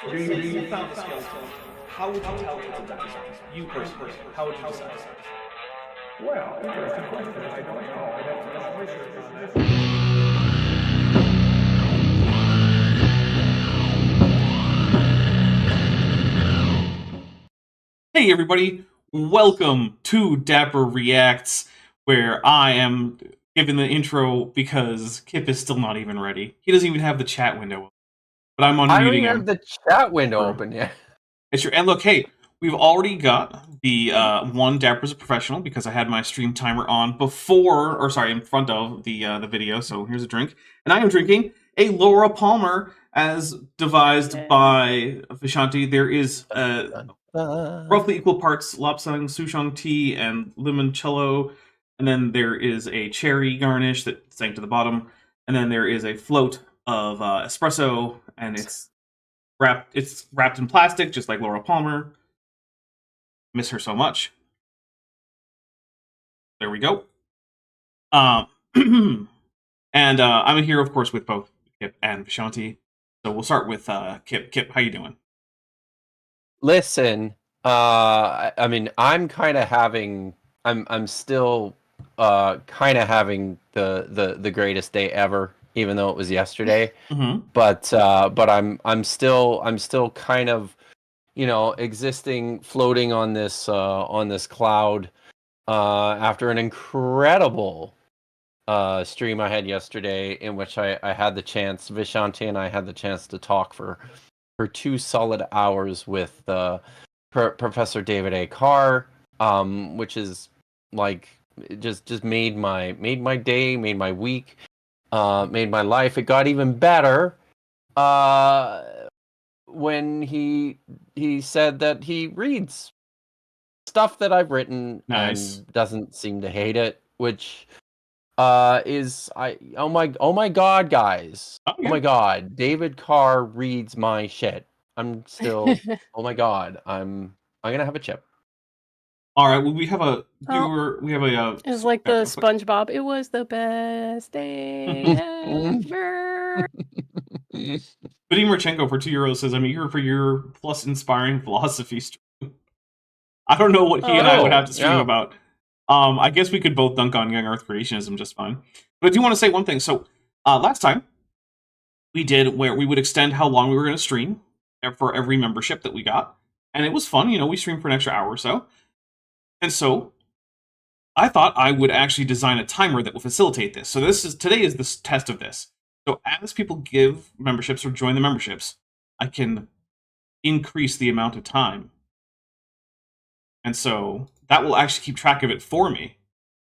So let's say you found a skeleton. How would you tell if it's a dinosaur? You personally, how would you decide? Well, interesting question. I don't know. I'd have to do some research on that. Hey everybody, welcome to Dapper Reacts, where I am giving the intro because Kip is still not even ready. He doesn't even have the chat window, but I'm unmuting him. I don't even have the chat window open yet. It's your, and look, hey, we've already got the one Dapper's a professional because I had my stream timer on before, or sorry, in front of the video. So here's a drink, and I am drinking a Laura Palmer as devised by Vishanti. There is roughly equal parts Lapsang Souchong tea and limoncello, and then there is a cherry garnish that sank to the bottom, and then there is a float of espresso, and it's wrapped in plastic, just like Laura Palmer. Miss her so much. There we go. And I'm here, of course, with both Kip and Vishanti. So we'll start with Kip. Kip, how you doing? Listen, I mean, I'm kind of having, I'm still kind of having the greatest day ever, even though it was yesterday. Mm-hmm. But I'm still kind of, you know, existing, floating on this cloud after an incredible stream I had yesterday, in which I had the chance, Vishanti and I had the chance to talk for 2 solid hours with Professor David A. Carr, which is like just made my day, made my week, made my life. It got even better when he said that he reads stuff that I've written. Nice. And doesn't seem to hate it, which oh my god, guys. Oh, yeah. Oh my god, David Carr reads my shit. I'm still oh my god, I'm gonna have a chip. All right, well, we have a viewer. We have a. It's like the SpongeBob. It was the best day ever. Bodie Marchenko for €2 says, "I'm eager for your plus inspiring philosophy stream." I don't know what he and I would have to stream about. I guess we could both dunk on young Earth creationism just fine. But I do want to say one thing. So last time we did where we would extend how long we were going to stream for every membership that we got, and it was fun. You know, we streamed for an extra hour or so. And so I thought I would actually design a timer that will facilitate this. So today is the test of this. So as people give memberships or join the memberships, I can increase the amount of time. And so that will actually keep track of it for me.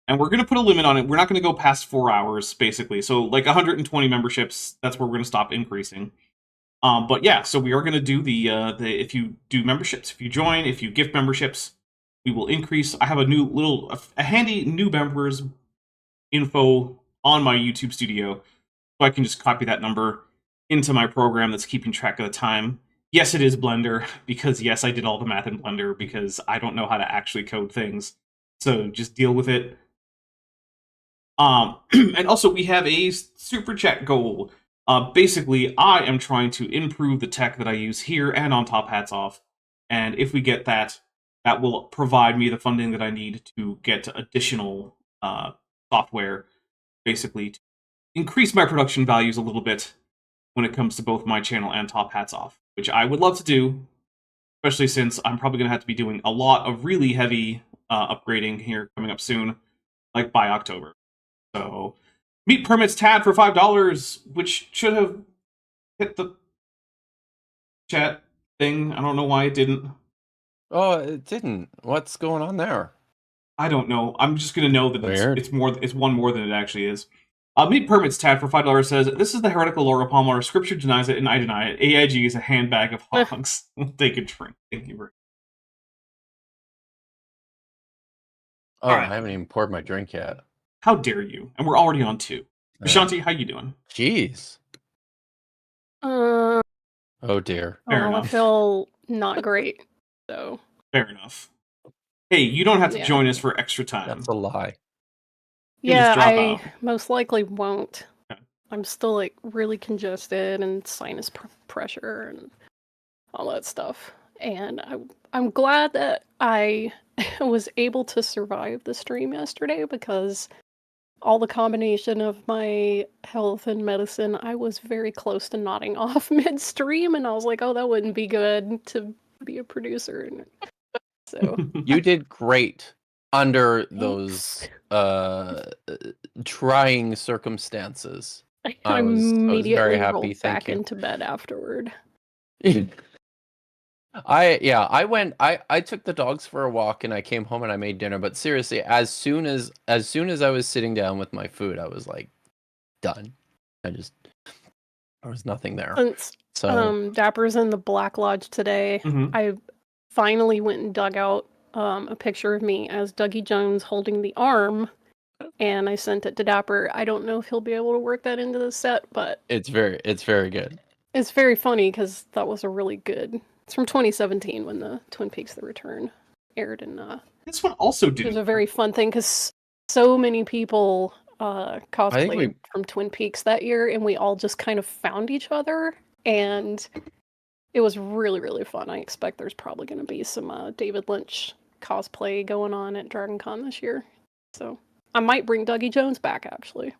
And we're going to put a limit on it. We're not going to go past 4 hours, basically. So like 120 memberships, that's where we're going to stop increasing. But yeah, so we are going to do the if you do memberships, if you join, if you gift memberships, we will increase. I have a handy new members info on my YouTube studio, so I can just copy that number into my program that's keeping track of the time. Yes, it is Blender, because yes, I did all the math in Blender, because I don't know how to actually code things. So just deal with it. And also we have a super chat goal. Basically, I am trying to improve the tech that I use here and on Top Hats Off. And if we get that, that will provide me the funding that I need to get additional software, basically, to increase my production values a little bit when it comes to both my channel and Top Hats Off, which I would love to do. especially since I'm probably going to have to be doing a lot of really heavy upgrading here coming up soon, like by October. So, meat permits Tad for $5, which should have hit the chat thing. I don't know why it didn't. Oh, it didn't. What's going on there? I don't know. I'm just going to know that Weird. it's one more than it actually is. Meat permits Tad for $5 says, "This is the heretical Laura Palmer. Scripture denies it, and I deny it. AIG is a handbag of hogs." Take a drink. Thank you very much. Oh, All right. I haven't even poured my drink yet. How dare you? And we're already on 2. Vishanti, how you doing? Jeez. Oh dear. Fair I enough. feel not great. So Fair enough. Hey, you don't have to Yeah. join us for extra time. That's a lie. You can just yeah, drop I out. most likely won't. Okay. I'm still like really congested and sinus pressure and all that stuff. And I'm glad that I was able to survive the stream yesterday because all the combination of my health and medicine, I was very close to nodding off midstream, and I was like, oh, that wouldn't be good to be a producer. So You did great under those trying circumstances. I was immediately very happy. rolled Thank back you. into bed afterward. I took the dogs for a walk and I came home and I made dinner, but seriously, as soon as I was sitting down with my food, I was like done. There was nothing there. Since Dapper's in the Black Lodge today, I finally went and dug out a picture of me as Dougie Jones holding the arm, and I sent it to Dapper. I don't know if he'll be able to work that into the set, but it's very good. It's very funny because that was a really good. It's from 2017 when the Twin Peaks: The Return aired, and this one also did. It was a very fun thing because so many people cosplayed from Twin Peaks that year, and we all just kind of found each other, and it was really, really fun. I expect there's probably going to be some David Lynch cosplay going on at Dragon Con this year, so I might bring Dougie Jones back actually.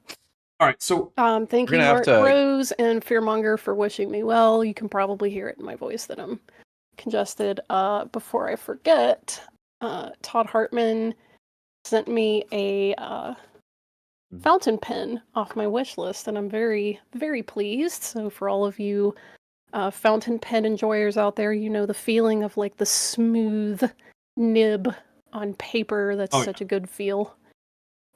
All right, so thank you, Mark Rose and Fearmonger, for wishing me well. You can probably hear it in my voice that I'm congested. Before I forget, Todd Hartman sent me a fountain pen off my wish list, and I'm very, very pleased. So for all of you fountain pen enjoyers out there, you know the feeling of like the smooth nib on paper. That's such a good feel.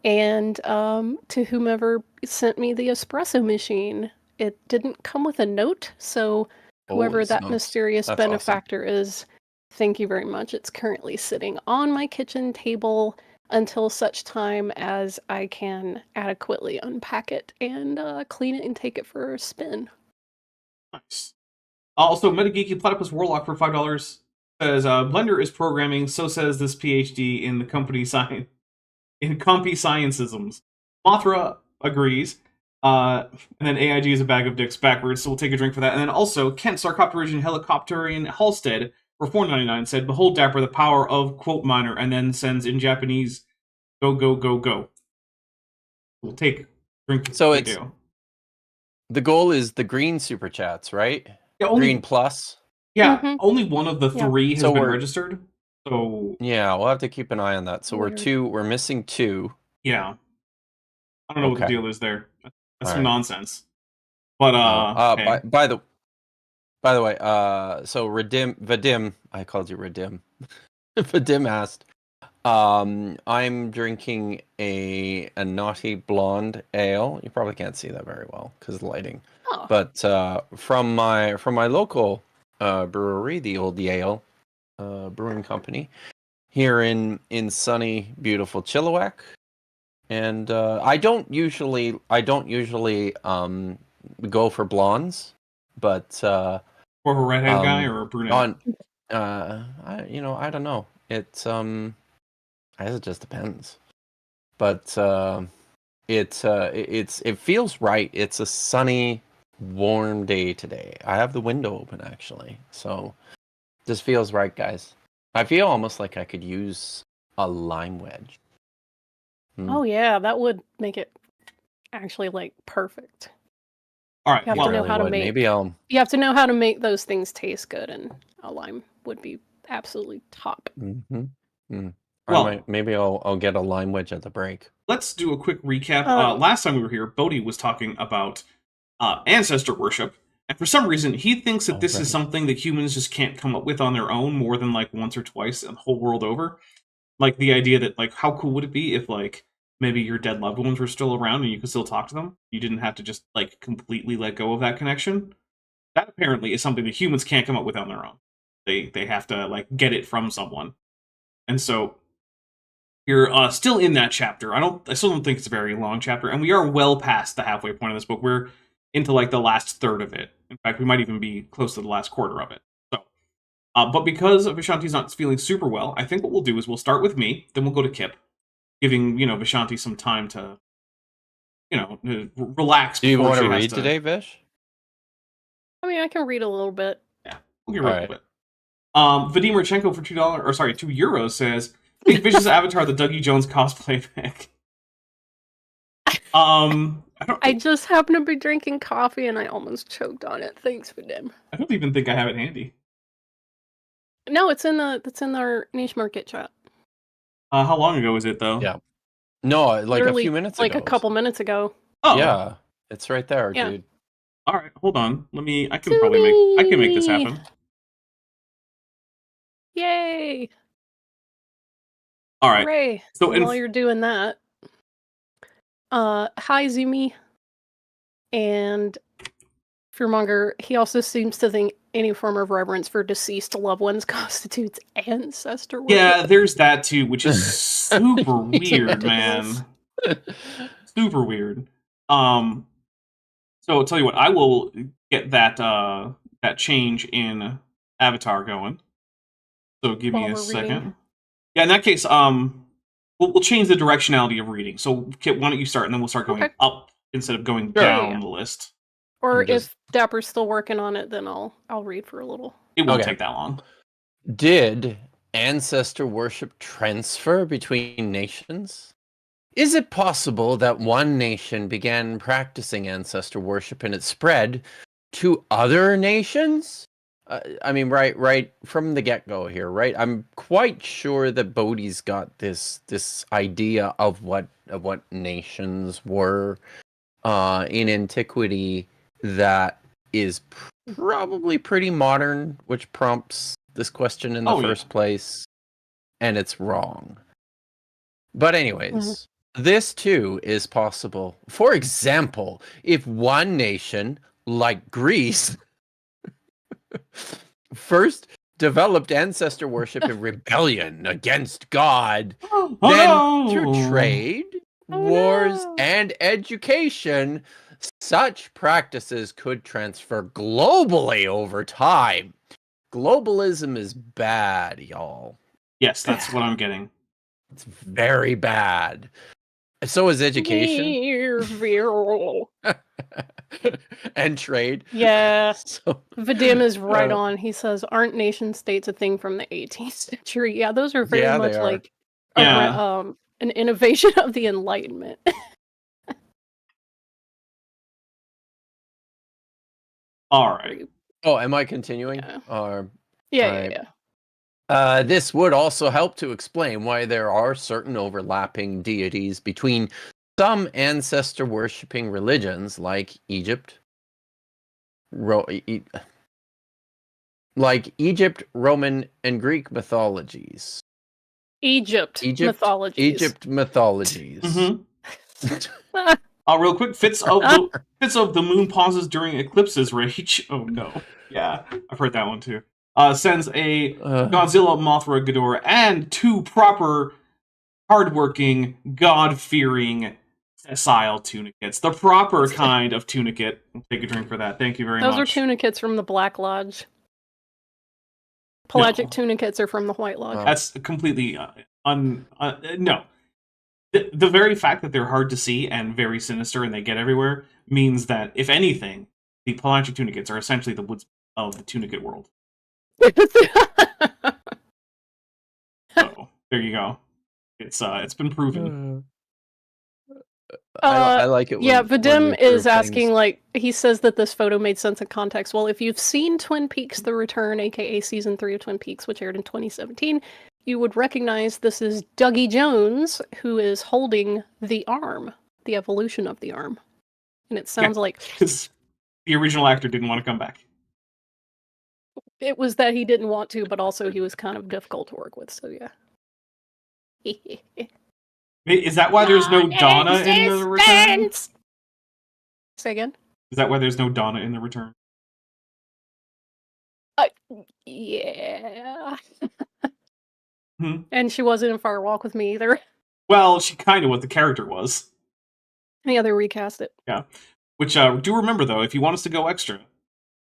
And to whomever sent me the espresso machine, it didn't come with a note, so whoever that mysterious benefactor is, thank you very much. It's currently sitting on my kitchen table until such time as I can adequately unpack it and clean it and take it for a spin. Nice. Also, Metageeky Platypus Warlock for $5 says, Blender is programming, so says this PhD in the company science. In compy sciencisms. Mothra agrees. And then AIG is a bag of dicks backwards, so we'll take a drink for that. And then also, Kent Sarcopterian Helicopterian Halstead for $4.99 said, "Behold, Dapper, the power of quote miner," and then sends in Japanese, "Go, go, go, go." We'll take a drink. So the goal is the green super chats, right? Yeah, green plus. Yeah, only one of the 3 has been registered. So yeah, we'll have to keep an eye on that. So we're missing 2. Yeah. I don't know what the deal is there. That's some nonsense. But by the way, so Vadim, I called you Redim. Vadim asked, I'm drinking a naughty blonde ale. You probably can't see that very well because of the lighting. Oh. But from my local brewery, the Old Yale Brewing Company, here in sunny, beautiful Chilliwack. And I don't usually go for blondes, but more of a redhead guy or a brunette. I don't know. It's I guess it just depends. But it feels right. It's a sunny, warm day today. I have the window open actually, so this feels right, guys. I feel almost like I could use a lime wedge. Oh yeah, that would make it actually like perfect. All right. You have Well, to know how to make. Maybe I'll. You have to know how to make those things taste good, and a lime would be absolutely top. Well, Maybe I'll get a lime wedge at the break. let's do a quick recap. Um, Last time we were here, Bodie was talking about ancestor worship, and for some reason, he thinks that this is something that humans just can't come up with on their own more than like once or twice the whole world over. Like the idea that like how cool would it be if like maybe your dead loved ones were still around and you could still talk to them? You didn't have to just like completely let go of that connection. That apparently is something that humans can't come up with on their own. They have to like get it from someone. And so you're still in that chapter. I still don't think it's a very long chapter, and we are well past the halfway point of this book. We're into like the last third of it. In fact, we might even be close to the last quarter of it. So, but because Vishanti's not feeling super well, I think what we'll do is we'll start with me, then we'll go to Kip, giving Vishanti some time to relax. Do you want to read today, Vish? I mean, I can read a little bit. Yeah, we'll get read a little bit. Vadim Marchenko for €2 says, "Think Vish's avatar the Dougie Jones cosplay pic." I just happen to be drinking coffee and I almost choked on it. Thanks, Vadim. I don't even think I have it handy. No, it's in our niche market chat. How long ago was it though? Yeah. No, like Literally, a few minutes like ago. a couple minutes ago. Oh yeah, it's right there, dude. All right, hold on. I can make this happen. Yay! All right. Hooray. So while you're doing that, hi Zumi and Fearmonger. He also seems to think any form of reverence for deceased loved ones constitutes ancestor worship. Yeah, there's that too, which is super weird, man. Super weird. So I'll tell you what, I will get that change in Avatar going. So give me a second. Reading. Yeah, in that case, we'll change the directionality of reading. So Kit, why don't you start, and then we'll start going up instead of going down the list. Or if Dapper's still working on it, then I'll read for a little. It won't take that long. Did ancestor worship transfer between nations? Is it possible that one nation began practicing ancestor worship and it spread to other nations? I mean, right from the get-go here, right? I'm quite sure that Bodhi's got this idea of what nations were in antiquity that is probably pretty modern, which prompts this question in the first place, and it's wrong. But anyways, this too is possible. For example, if one nation, like Greece, first developed ancestor worship in rebellion against God, through trade, wars, and education, such practices could transfer globally over time. Globalism is bad, y'all. Yes, that's what I'm getting. It's very bad. So is education. And trade. Yeah. So, Vadim is right on. He says, aren't nation states a thing from the 18th century? Yeah, those are very much like an innovation of the Enlightenment. All right. Oh, am I continuing? Yeah. This would also help to explain why there are certain overlapping deities between some ancestor worshipping religions, like Egypt, Roman, and Greek mythologies. Egypt mythologies. Mm-hmm. Real quick, fits of the moon pauses during eclipses rage. Oh no. Yeah, I've heard that one too. Sends a Godzilla, Mothra, Ghidorah, and two proper, hardworking, God-fearing, sessile tunicates. The proper kind of tunicate. I'll take a drink for that. Thank you very much. Those are tunicates from the Black Lodge. Pelagic tunicates are from the White Lodge. That's completely no. The very fact that they're hard to see and very sinister and they get everywhere means that, if anything, the pelagic tunicates are essentially the woods of the tunicate world. So there you go. It's been proven. I like it. Yeah, when Vadim we is prove asking, things. like, he says that this photo made sense in context. Well, if you've seen Twin Peaks: The Return, aka Season 3 of Twin Peaks, which aired in 2017, you would recognize this is Dougie Jones, who is holding the arm, the evolution of the arm. And it sounds like because the original actor didn't want to come back. it was that he didn't want to, but also he was kind of difficult to work with, so yeah. Is that why there's no Donna in the return? Say again? Is that why there's no Donna in the return? Yeah. Hmm. And she wasn't in Fire Walk with Me either. Well, she kind of what the character was. Yeah, they recast it. Yeah. Which do remember though, if you want us to go extra,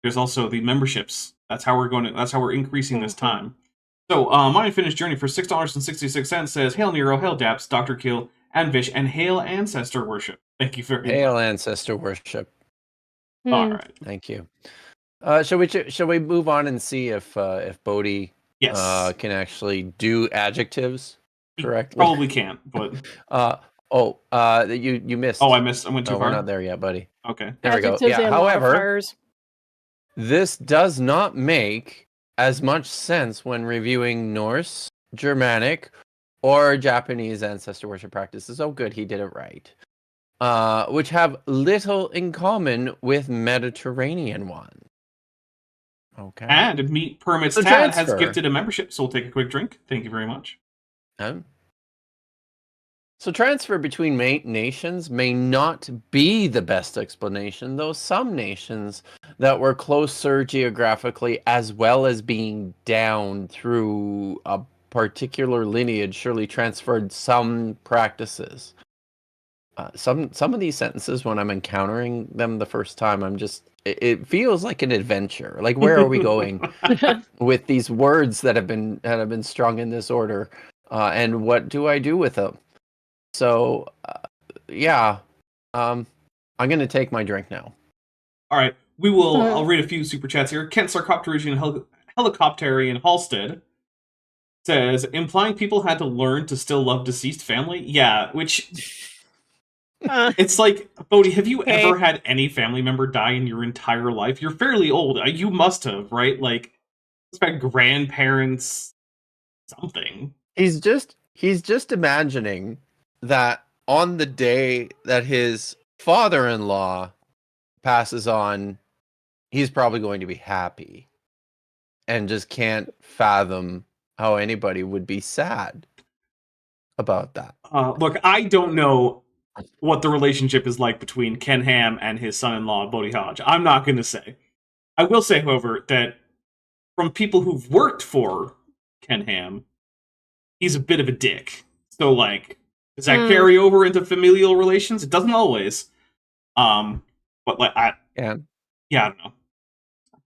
there's also the memberships. That's how we're increasing this time. So, my unfinished journey for $6.66 says, Hail Nero, Hail Daps, Dr. Kill, and Vish, and Hail Ancestor Worship. Thank you very much. Hail Ancestor Worship. All right. Thank you. Shall we move on and see if Bodie Yes. can actually do adjectives correctly? Probably can't, but you missed. I missed. I went too No, far. we're not there yet, buddy. Okay. There we go. Adjectives Yeah. and However, modifiers. this does not make as much sense when reviewing Norse, Germanic, or Japanese ancestor worship practices. Oh, good, he did it right. Which have little in common with Mediterranean ones. Okay. And Meat Permits So Tad has transfer. gifted a membership, so we'll take a quick drink. Thank you very much. So transfer between nations may not be the best explanation, though some nations that were closer geographically as well as being down through a particular lineage surely transferred some practices. Some of these sentences, when I'm encountering them the first time, it feels like an adventure. Like, where are we going with these words that have been strung in this order, and what do I do with them? So, I'm going to take my drink now. All right. I'll read a few super chats here. Kent Sarcopterian Helicopterian Halstead says, implying people had to learn to still love deceased family? Yeah, which... It's like, Bodie, have you ever had any family member die in your entire life? You're fairly old. You must have, right? Like, expect grandparents, something. He's just imagining that on the day that his father-in-law passes on, he's probably going to be happy, and just can't fathom how anybody would be sad about that. Look, I don't know what the relationship is like between Ken Ham and his son-in-law, Bodie Hodge. I'm not going to say. I will say, however, that from people who've worked for Ken Ham, he's a bit of a dick. So, like, does that carry over into familial relations? It doesn't always. But, like, I don't know.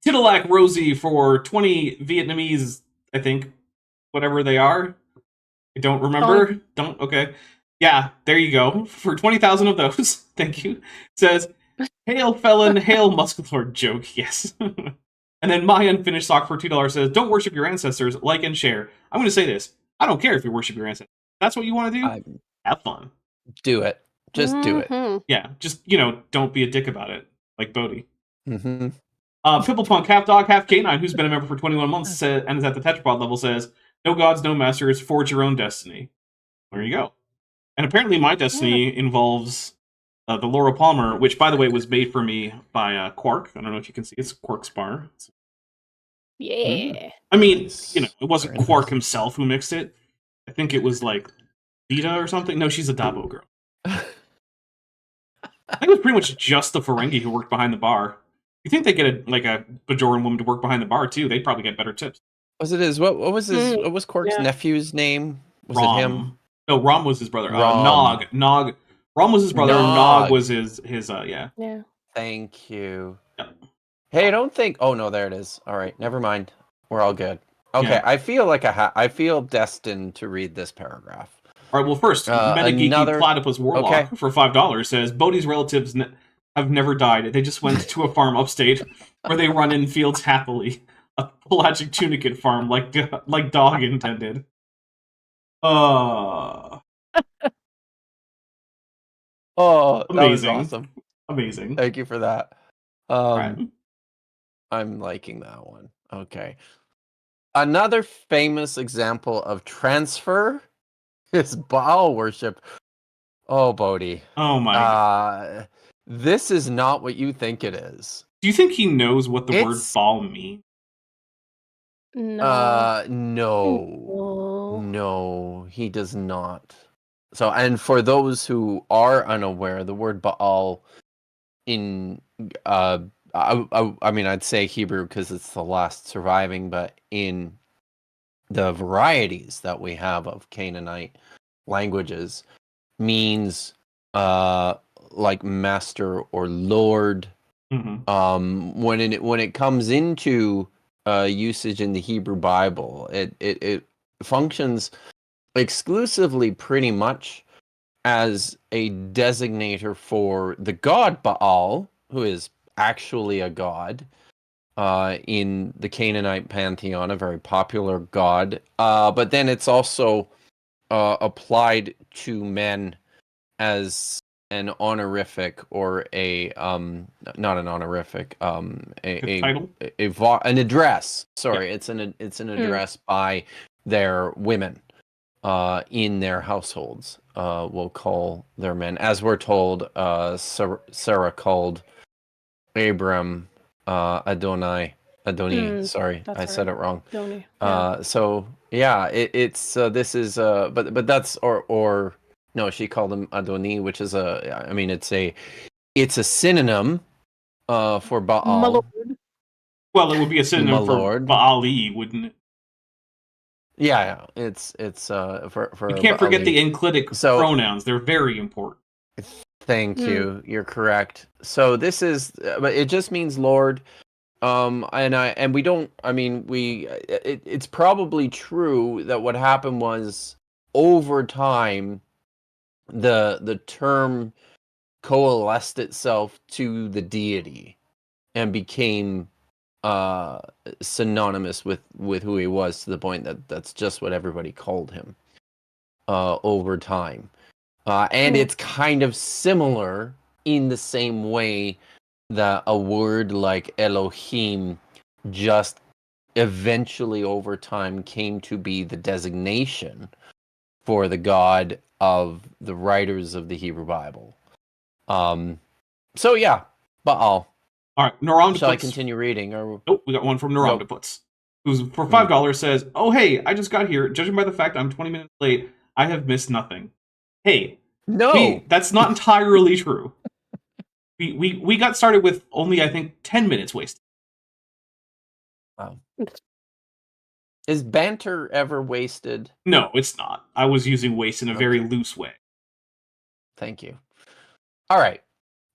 Titalac Rosie for 20 Vietnamese, I think, whatever they are. I don't remember. Okay. Yeah, there you go. For 20,000 of those. Thank you. Says, hail felon, hail musculor joke. Yes. And then my unfinished sock for $2 says, don't worship your ancestors, like and share. I'm going to say this. I don't care if you worship your ancestors. If that's what you want to do. Have fun. Do it. Just do it. Yeah, just, don't be a dick about it. Like Bodie. Mm-hmm. Pimplepunk, half dog, half canine, who's been a member for 21 months and is at the tetrapod level, says, no gods, no masters, forge your own destiny. There you go. And apparently my destiny involves the Laura Palmer, which, by the way, was made for me by Quark. I don't know if you can see. It's Quark's bar. Yeah. I mean, it wasn't Quark himself who mixed it. I think it was, like, Vita or something. No, she's a Dabo girl. I think it was pretty much just the Ferengi who worked behind the bar. You think they get a Bajoran woman to work behind the bar, too. They'd probably get better tips. What was Quark's nephew's name? Was Rom. it him? No, Rom was his brother. Rom. Nog. Rom was his brother. Nog was his Yeah. Thank you. Yeah. Hey, I don't think... Oh, no, there it is. All right, never mind. We're all good. Okay, Yeah. I feel like I feel destined to read this paragraph. All right, well, first, Metageeky Platypus Warlock for $5 says, Bodhi's relatives have never died. They just went to a farm upstate where they run in fields happily. A pelagic tunicate farm like Dog intended. Oh, that was Amazing. awesome. Amazing. Thank you for that. Right. I'm liking that one. Okay. Another famous example of transfer is Baal worship. Oh, Bodie. Oh my god. This is not what you think it is. Do you think he knows what the word It's Baal means? No. no, he does not. So, and for those who are unaware, the word Baal in I mean, I'd say Hebrew because it's the last surviving, but in the varieties that we have of Canaanite languages means like master or lord. When it comes into usage in the Hebrew Bible, it functions exclusively pretty much as a designator for the god Baal, who is actually a god in the Canaanite pantheon, a very popular god. But then it's also applied to men as an honorific or a not an honorific Title? an address. Sorry, it's an address by their women in their households. Will call their men, as we're told. Sarah called Abram Adoni. Sorry, I said it wrong. Adoni. Yeah. So yeah, it's this is but that's or no, she called him Adoni, which is I mean it's a synonym for Baal. My lord. Well, it would be a synonym My for lord. Baali, wouldn't it? Yeah, it's for You can't forget Baali. the enclitic pronouns. They're very important. Thank you. You're correct. So this is, but it just means Lord. And we don't. I mean, it's probably true that what happened was over time, the term coalesced itself to the deity and became synonymous with who he was, to the point that that's just what everybody called him over time. And it's kind of similar in the same way that a word like Elohim just eventually over time came to be the designation for the God of the writers of the Hebrew Bible. So yeah, Baal. All right, Naram. Shall I continue reading? Or nope, we got one from Naram Puts, who's for $5 says, "Oh hey, I just got here. Judging by the fact I'm 20 minutes late, I have missed nothing." Hey, no, that's not entirely true. We got started with only, I think, 10 minutes wasted. Wow. Is banter ever wasted? No, it's not. I was using waste in a very loose way. Thank you. All right.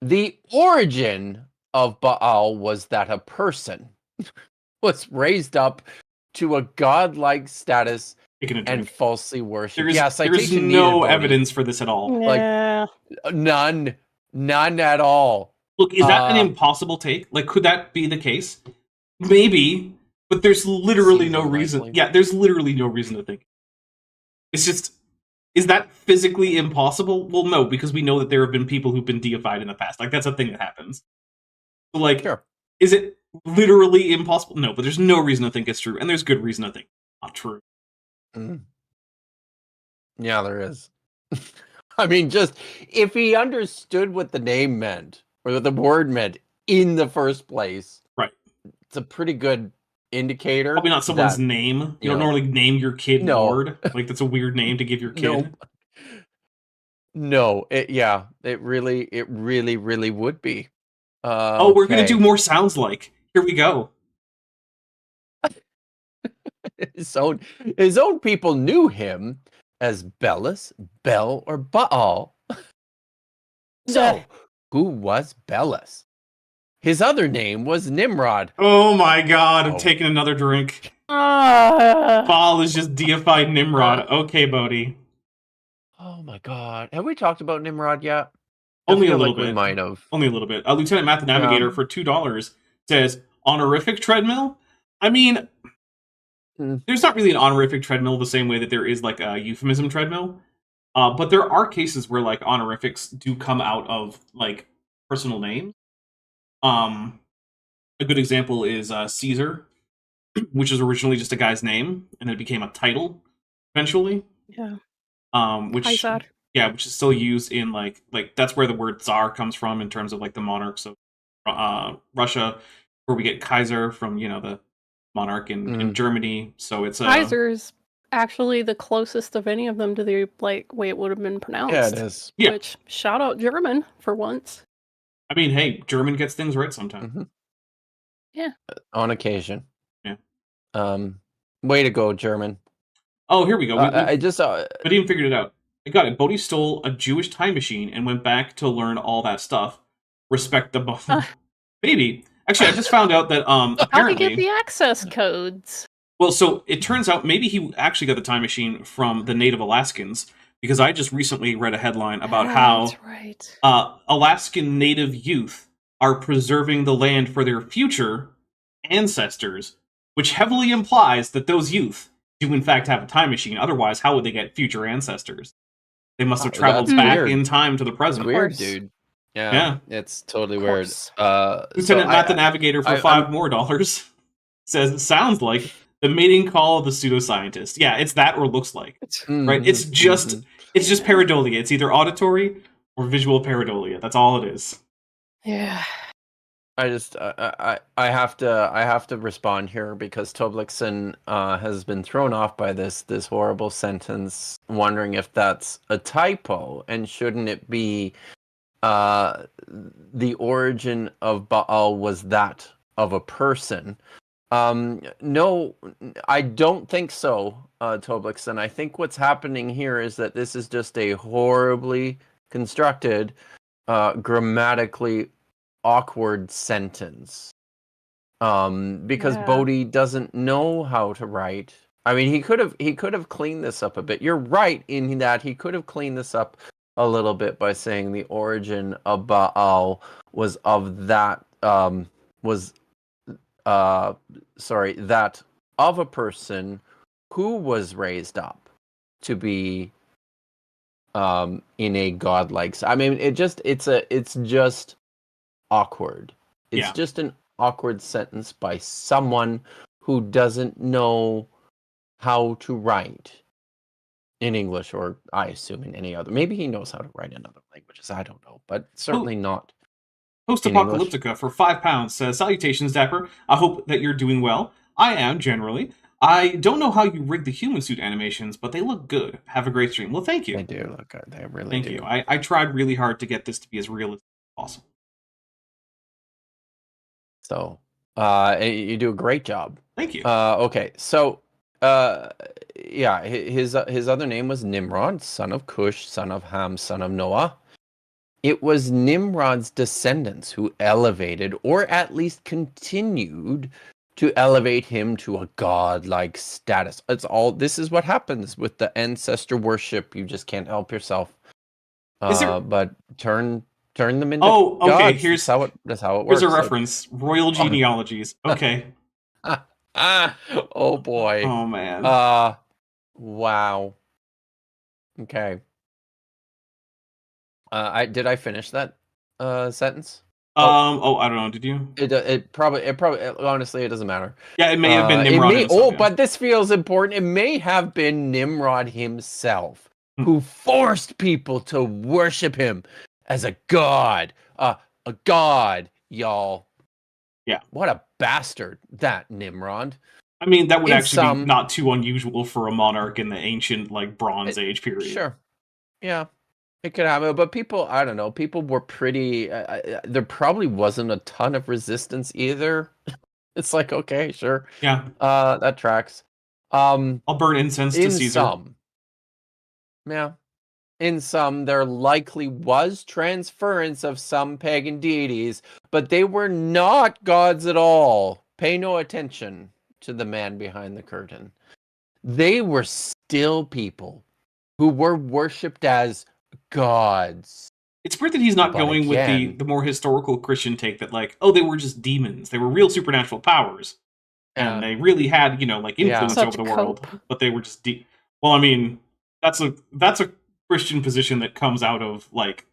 The origin of Baal was that a person was raised up to a godlike status and falsely worshipped. There's no evidence for this at all. Yeah. Like none at all. Look, is that an impossible take? Like, could that be the case? Maybe, but there's literally no reason. Yeah, there's literally no reason to think. It's just, is that physically impossible? Well, no, because we know that there have been people who've been deified in the past. Like, that's a thing that happens. So, like, is it literally impossible? No, but there's no reason to think it's true, and there's good reason to think it's not true. Yeah, there is. I mean, just if he understood what the name meant or what the word meant in the first place, right? It's a pretty good indicator. Probably not someone's name. You don't normally name your kid Lord. Like, that's a weird name to give your kid. No, it really would be. We're gonna do more sounds like. Here we go. His own people knew him as Belus, Bel, or Baal. So, who was Belus? His other name was Nimrod. Oh my god, I'm taking another drink. Baal is just deified Nimrod. Okay, Bodie. Oh my god. Have we talked about Nimrod yet? Only a little bit. We might have. Only a little bit. Lieutenant Math the Navigator for $2 says, honorific treadmill? I mean, there's not really an honorific treadmill the same way that there is like a euphemism treadmill. But there are cases where like honorifics do come out of like personal names. A good example is Caesar, which is originally just a guy's name, and it became a title eventually. Yeah. Which Kaiser. yeah, which is still used in like that's where the word Tsar comes from in terms of like the monarchs of Russia, where we get Kaiser from the monarch in Germany. So it's Kaiser's actually the closest of any of them to the way it would have been pronounced. Yeah, it is. Yeah. Which shout out German for once. I mean, hey, German gets things right sometimes. Mm-hmm. Yeah. On occasion. Yeah. Way to go, German. Oh, here we go. I just even figured it out. I got it. Bodie stole a Jewish time machine and went back to learn all that stuff. Respect the maybe. Actually, I just found out that apparently how to get the access codes. Well, so it turns out maybe he actually got the time machine from the native Alaskans, because I just recently read a headline about how Alaskan native youth are preserving the land for their future ancestors, which heavily implies that those youth do in fact have a time machine. Otherwise, how would they get future ancestors? They must have traveled back in time to the present. That's weird, dude. Yeah, it's totally weird. Lieutenant Matt the Navigator for $5 more says it sounds like the mating call of the pseudoscientist. Yeah, it's that or looks like. Right? It's just pareidolia. It's either auditory or visual pareidolia. That's all it is. Yeah. I have to respond here because Toblixon has been thrown off by this horrible sentence, wondering if that's a typo and shouldn't it be the origin of Baal was that of a person. No, I don't think so, Toblixon. I think what's happening here is that this is just a horribly constructed, grammatically awkward sentence. Because Bodie doesn't know how to write. I mean, he could have cleaned this up a bit. You're right in that he could have cleaned this up a little bit by saying the origin of Baal was of that that of a person who was raised up to be in a godlike. I mean, it's just awkward. It's just an awkward sentence by someone who doesn't know how to write in English, or I assume in any other. Maybe he knows how to write in other languages. I don't know, but certainly not. Post-Apocalyptica for £5 says, "Salutations, Dapper. I hope that you're doing well. I am, generally. I don't know how you rigged the human suit animations, but they look good. Have a great stream." Well, thank you. They do look good. They really thank do. you. I tried really hard to get this to be as realistic as possible. So, you do a great job. Thank you. Okay, so, yeah, his other name was Nimrod, son of Cush, son of Ham, son of Noah. It was Nimrod's descendants who elevated, or at least continued to elevate him to a godlike status. This is what happens with the ancestor worship. You just can't help yourself. But turn them into gods. Okay, that's how it works. Here's a reference. Royal genealogies. Okay. Oh boy. Oh man. Wow. Okay. Did I finish that sentence? I don't know. Did you? It probably honestly it doesn't matter. Yeah, it may have been Nimrod. But this feels important. It may have been Nimrod himself who forced people to worship him as a god. A god, y'all. Yeah. What a bastard, that Nimrod. I mean, that would actually be not too unusual for a monarch in the ancient, Bronze Age period. Sure. Yeah. It could happen, but people, I don't know, people were pretty, there probably wasn't a ton of resistance either. It's like, okay, sure. Yeah. That tracks. I'll burn incense to Caesar. In some, there likely was transference of some pagan deities, but they were not gods at all. Pay no attention to the man behind the curtain. They were still people who were worshipped as gods. It's weird that he's not going with the more historical Christian take that they were just demons. They were real supernatural powers. And they really had, influence over the world, but they were just well, I mean, that's a Christian position that comes out of like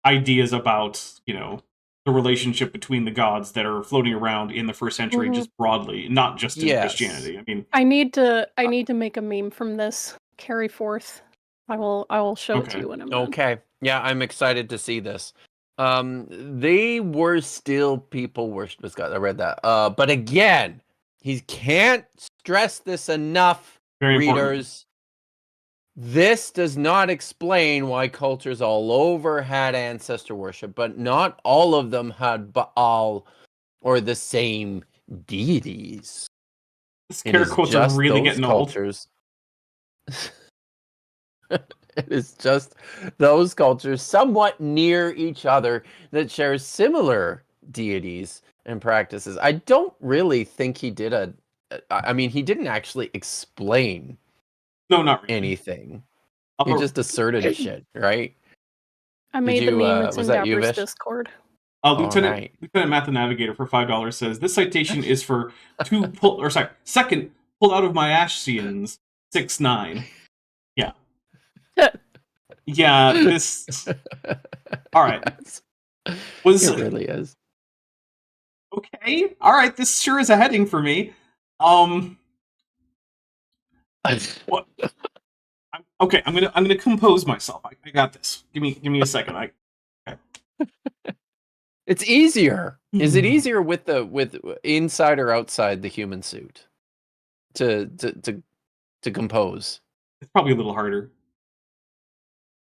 ideas about, you know, the relationship between the gods that are floating around in the first century, just broadly, not just in Christianity. I mean, I need to make a meme from this. Carry forth. I will show it to you when I'm done. Okay. Yeah, I'm excited to see this. They were still people worshipped as gods. I read that. But again, he can't stress this enough, very readers. important. This does not explain why cultures all over had ancestor worship, but not all of them had Baal or the same deities. The scare quotes are really getting cultures. It is just those cultures somewhat near each other that share similar deities and practices. I don't really think he did he didn't actually explain not really. anything. He just asserted shit, right? I made the meme. It's in Dapper's Discord. Lieutenant Math the Navigator for $5 says this citation is for second pulled out of my Ashians 6'9". Yeah. Yeah, this. All right. It really is. Okay. All right. This sure is a heading for me. What? Okay. I'm gonna compose myself. I got this. Give me a second. Okay. It's easier. Is it easier with inside or outside the human suit to compose? It's probably a little harder.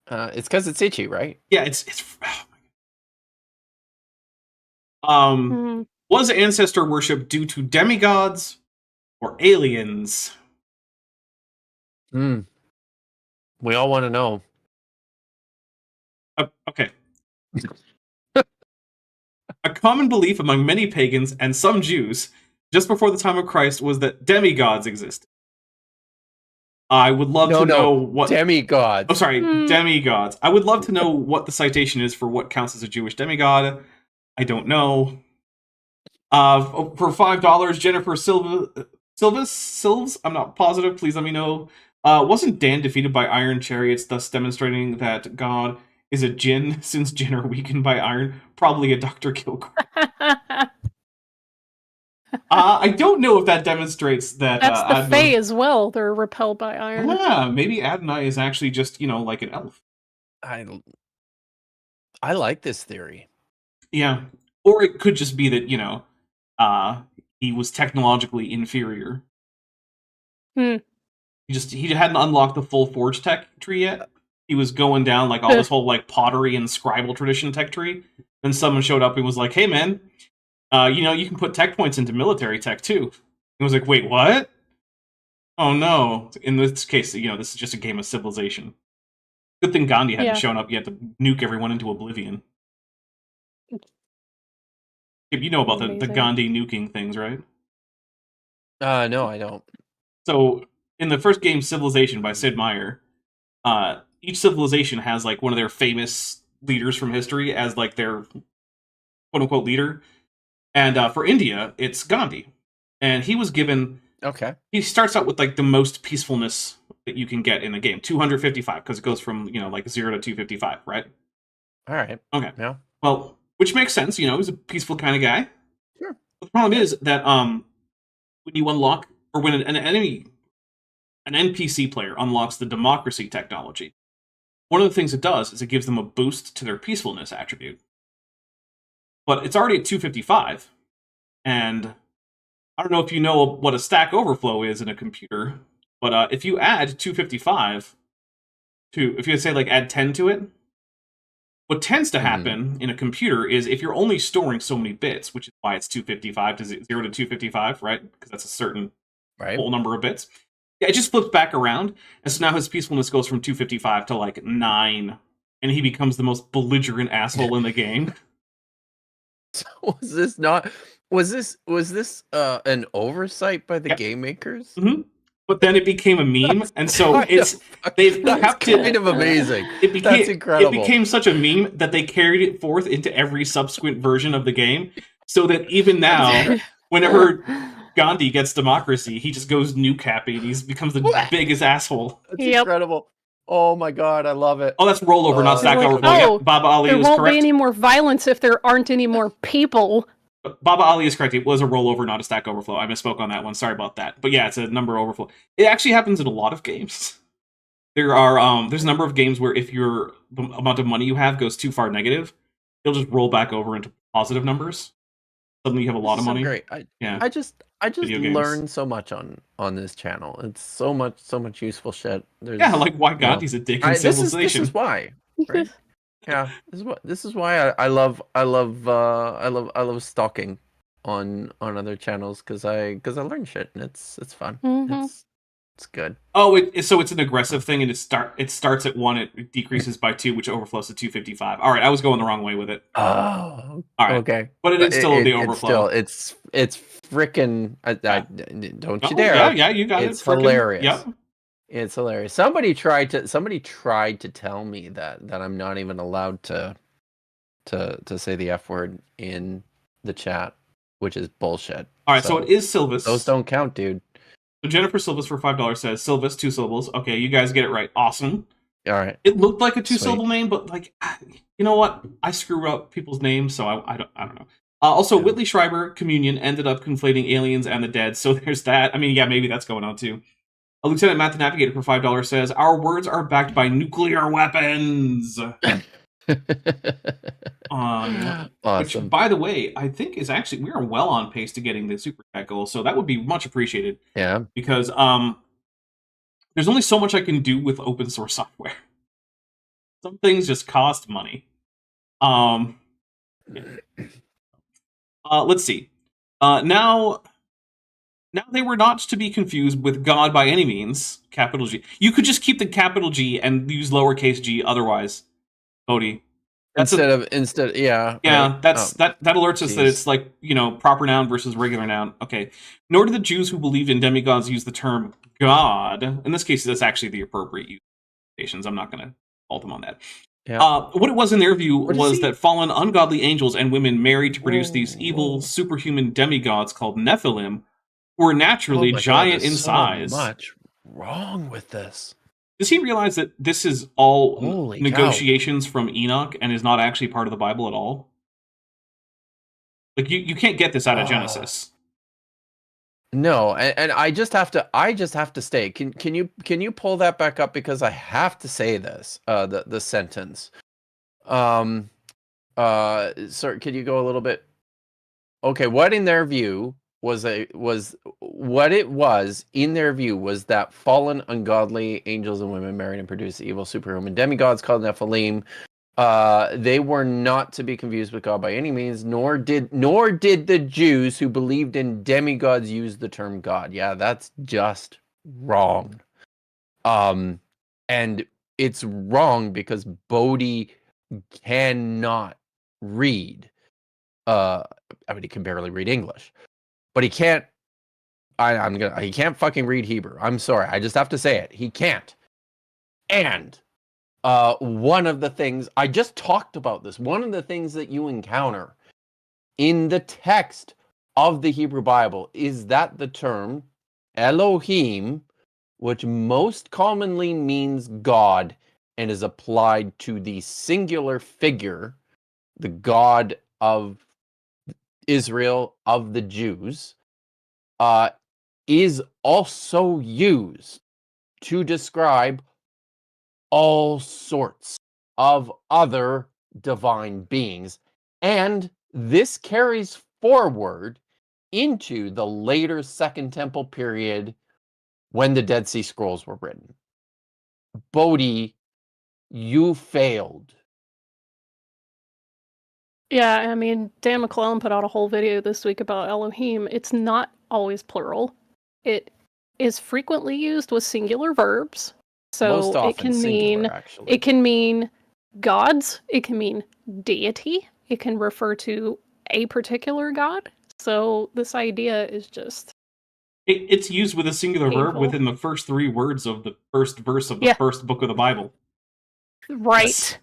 It's because it's itchy, right? Yeah, it's. Was ancestor worship due to demigods or aliens? We all want to know. Okay. A common belief among many pagans and some Jews just before the time of Christ was that demigods existed. I would love to know what demigods. Oh, sorry, demigods. I would love to know what the citation is for what counts as a Jewish demigod. I don't know. For $5, Jennifer Silves. I'm not positive. Please let me know. Wasn't Dan defeated by iron chariots, thus demonstrating that God is a djinn, since djinn are weakened by iron? Probably a Dr. Kilgore. I don't know if that demonstrates that. That's the Fae as well. They're repelled by iron. Yeah, maybe Adonai is actually just, like an elf. I like this theory. Yeah. Or it could just be that, he was technologically inferior. He hadn't unlocked the full forge tech tree yet. He was going down all this whole pottery and scribal tradition tech tree. Then someone showed up and was like, "Hey man, you can put tech points into military tech too." And I was like, "Wait, what?" Oh no! In this case, this is just a game of civilization. Good thing Gandhi hadn't shown up yet to nuke everyone into oblivion. You know about the Gandhi nuking things, right? No, I don't. So in the first game, Civilization by Sid Meier, each civilization has one of their famous leaders from history as their quote unquote leader. And for India, it's Gandhi. And he was given... Okay. He starts out with the most peacefulness that you can get in a game. 255, because it goes from, 0 to 255, right? All right. Okay. Yeah. Well, which makes sense, he's a peaceful kind of guy. Sure. The problem is that when you unlock, or when an NPC player unlocks the democracy technology, one of the things it does is it gives them a boost to their peacefulness attribute. But it's already at 255, and I don't know if you know what a Stack Overflow is in a computer, but if you add 255 if you say add 10 to it, what tends to happen in a computer is if you're only storing so many bits, which is why it's 255 to 0 to 255, right? Because that's a certain whole number of bits. Yeah, it just flips back around, and so now his peacefulness goes from 255 to 9, and he becomes the most belligerent asshole in the game. So was this an oversight by the game makers? Mm-hmm. But then it became a meme, and so they've kept it. Kind of amazing. That's incredible. It became such a meme that they carried it forth into every subsequent version of the game, so that even now, whenever Gandhi gets democracy, he just goes nuke happy, and he becomes the biggest asshole. That's incredible. Oh my god, I love it. Oh, that's rollover, not stack like, overflow. oh, Yep, Baba Ali there was won't correct. be any more violence if there aren't any more people. Baba Ali is correct. It was a rollover, not a stack overflow. I misspoke on that one. Sorry about that. But yeah, it's a number overflow. It actually happens in a lot of games. There's a number of games where if the amount of money you have goes too far negative, it'll just roll back over into positive numbers. Suddenly you have a lot of money. Great. I just learned so much on this channel. It's so much useful shit. Yeah, like why Gandhi's a dick in Civilization. This is why, right? Yeah, this is why I love stalking on other channels because I learn shit and it's fun. Mm-hmm. It's good. Oh, so it's an aggressive thing, and it starts at 1, it decreases by 2, which overflows to 255. All right, I was going the wrong way with it. Oh, all right. Okay. But it is still the overflow. It's freaking. Don't you Oh, dare! Yeah, you got it. It's hilarious. Yep. It's hilarious. Somebody tried to tell me that I'm not even allowed to say the F word in the chat, which is bullshit. All right, so it is Silvis. Those don't count, dude. So Jennifer Silvis for $5 says Silvis 2 syllables. Okay, you guys get it right. Awesome. All right. It looked like a 2-syllable name, but like, you know what? I screw up people's names, so I don't know. Also, Whitley Schreiber Communion ended up conflating aliens and the dead, so there's that. I mean, yeah, maybe that's going on too. Lieutenant Matt the Navigator for $5 says our words are backed by nuclear weapons. Awesome. Which, by the way, I think is actually we are well on pace to getting the super chat goal, so that would be much appreciated. Yeah, because there's only so much I can do with open source software. Some things just cost money. Let's see. Now they were not to be confused with God by any means. Capital G. You could just keep the capital G and use lowercase g otherwise. Bodie. Instead, yeah. Right? That alerts us that it's like, proper noun versus regular noun. Okay. Nor do the Jews who believed in demigods use the term God. In this case, that's actually the appropriate use. I'm not going to fault them on that. Yeah. What it was in their view was that fallen ungodly angels and women married to produce these evil superhuman demigods called Nephilim, who were naturally giant in size. So much wrong with this. Does he realize that this is all Holy negotiations from Enoch and is not actually part of the Bible at all? Like you can't get this out of Genesis. No, and I just have to stay. Can you pull that back up because I have to say this the sentence. Sorry, could you go a little bit? Okay, what in their view was that fallen ungodly angels and women married and produced evil superhuman demigods called Nephilim. They were not to be confused with God by any means, nor did the Jews who believed in demigods use the term God. Yeah, that's just wrong. And it's wrong because Bodie cannot read. He can barely read English, but he can't. He can't fucking read Hebrew. I'm sorry, I just have to say it. He can't. And one of the things I just talked about this. One of the things that you encounter in the text of the Hebrew Bible is that the term Elohim, which most commonly means God and is applied to the singular figure, the God of Israel, of the Jews, is also used to describe all sorts of other divine beings. And this carries forward into the later Second Temple period when the Dead Sea Scrolls were written. Bodie, you failed. Yeah, I mean, Dan McClellan put out a whole video this week about Elohim. It's not always plural. It is frequently used with singular verbs. So it can mean gods, it can mean deity, it can refer to a particular god. So this idea is just it's used with a singular verb within the first 3 words of the first verse of the first book of the Bible. Right. Yes.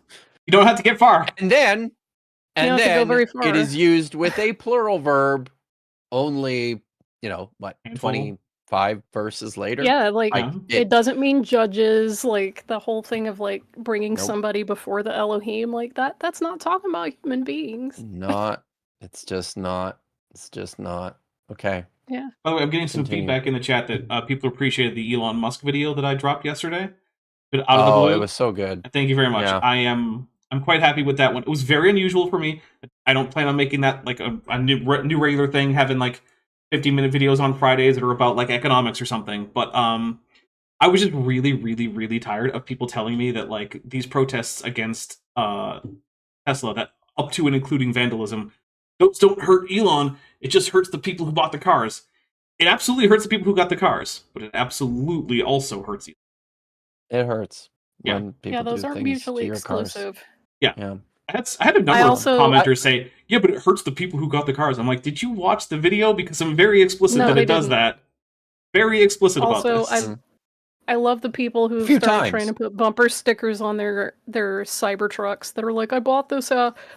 You don't have to get far. And then it is used with a plural verb only, 20 5 verses later. Yeah, like Yeah. it doesn't mean judges. Like the whole thing of like bringing Nope. somebody before the Elohim, like that's not talking about human beings. It's just not. Okay. Yeah. By the way, I'm getting some Continue. feedback in the chat that people appreciated the Elon Musk video that I dropped yesterday. But out of the Oh, blue, it was so good. thank you very much. Yeah. I'm quite happy with that one. It was very unusual for me. I don't plan on making that like a new regular thing, having like 50-minute videos on Fridays that are about like economics or something. But I was just really, really, really tired of people telling me that like these protests against Tesla, that up to and including vandalism, those don't hurt Elon. It just hurts the people who bought the cars. It absolutely hurts the people who got the cars, but it absolutely also hurts Elon. It hurts Yeah. when people Those do aren't things mutually to your cars. exclusive. Yeah. I had a number of commenters say, yeah, but it hurts the people who got the cars. I'm like, did you watch the video? Because I'm very explicit that it does that. Very explicit about this. I love the people who started trying to put bumper stickers on their Cybertrucks that are like, I bought this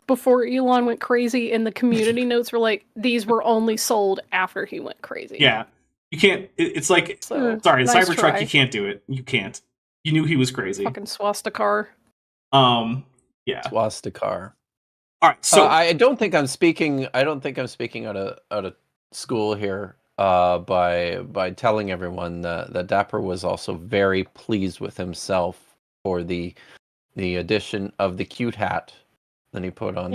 before Elon went crazy, and the community notes were like, these were only sold after he went crazy. Yeah. You can't, it's like, sorry, the Cybertruck, you can't do it. You can't. You knew he was crazy. Fucking swastika. Yeah. Swastika. All right, so I don't think I'm speaking out of school here by telling everyone that Dapper was also very pleased with himself for the addition of the cute hat that he put on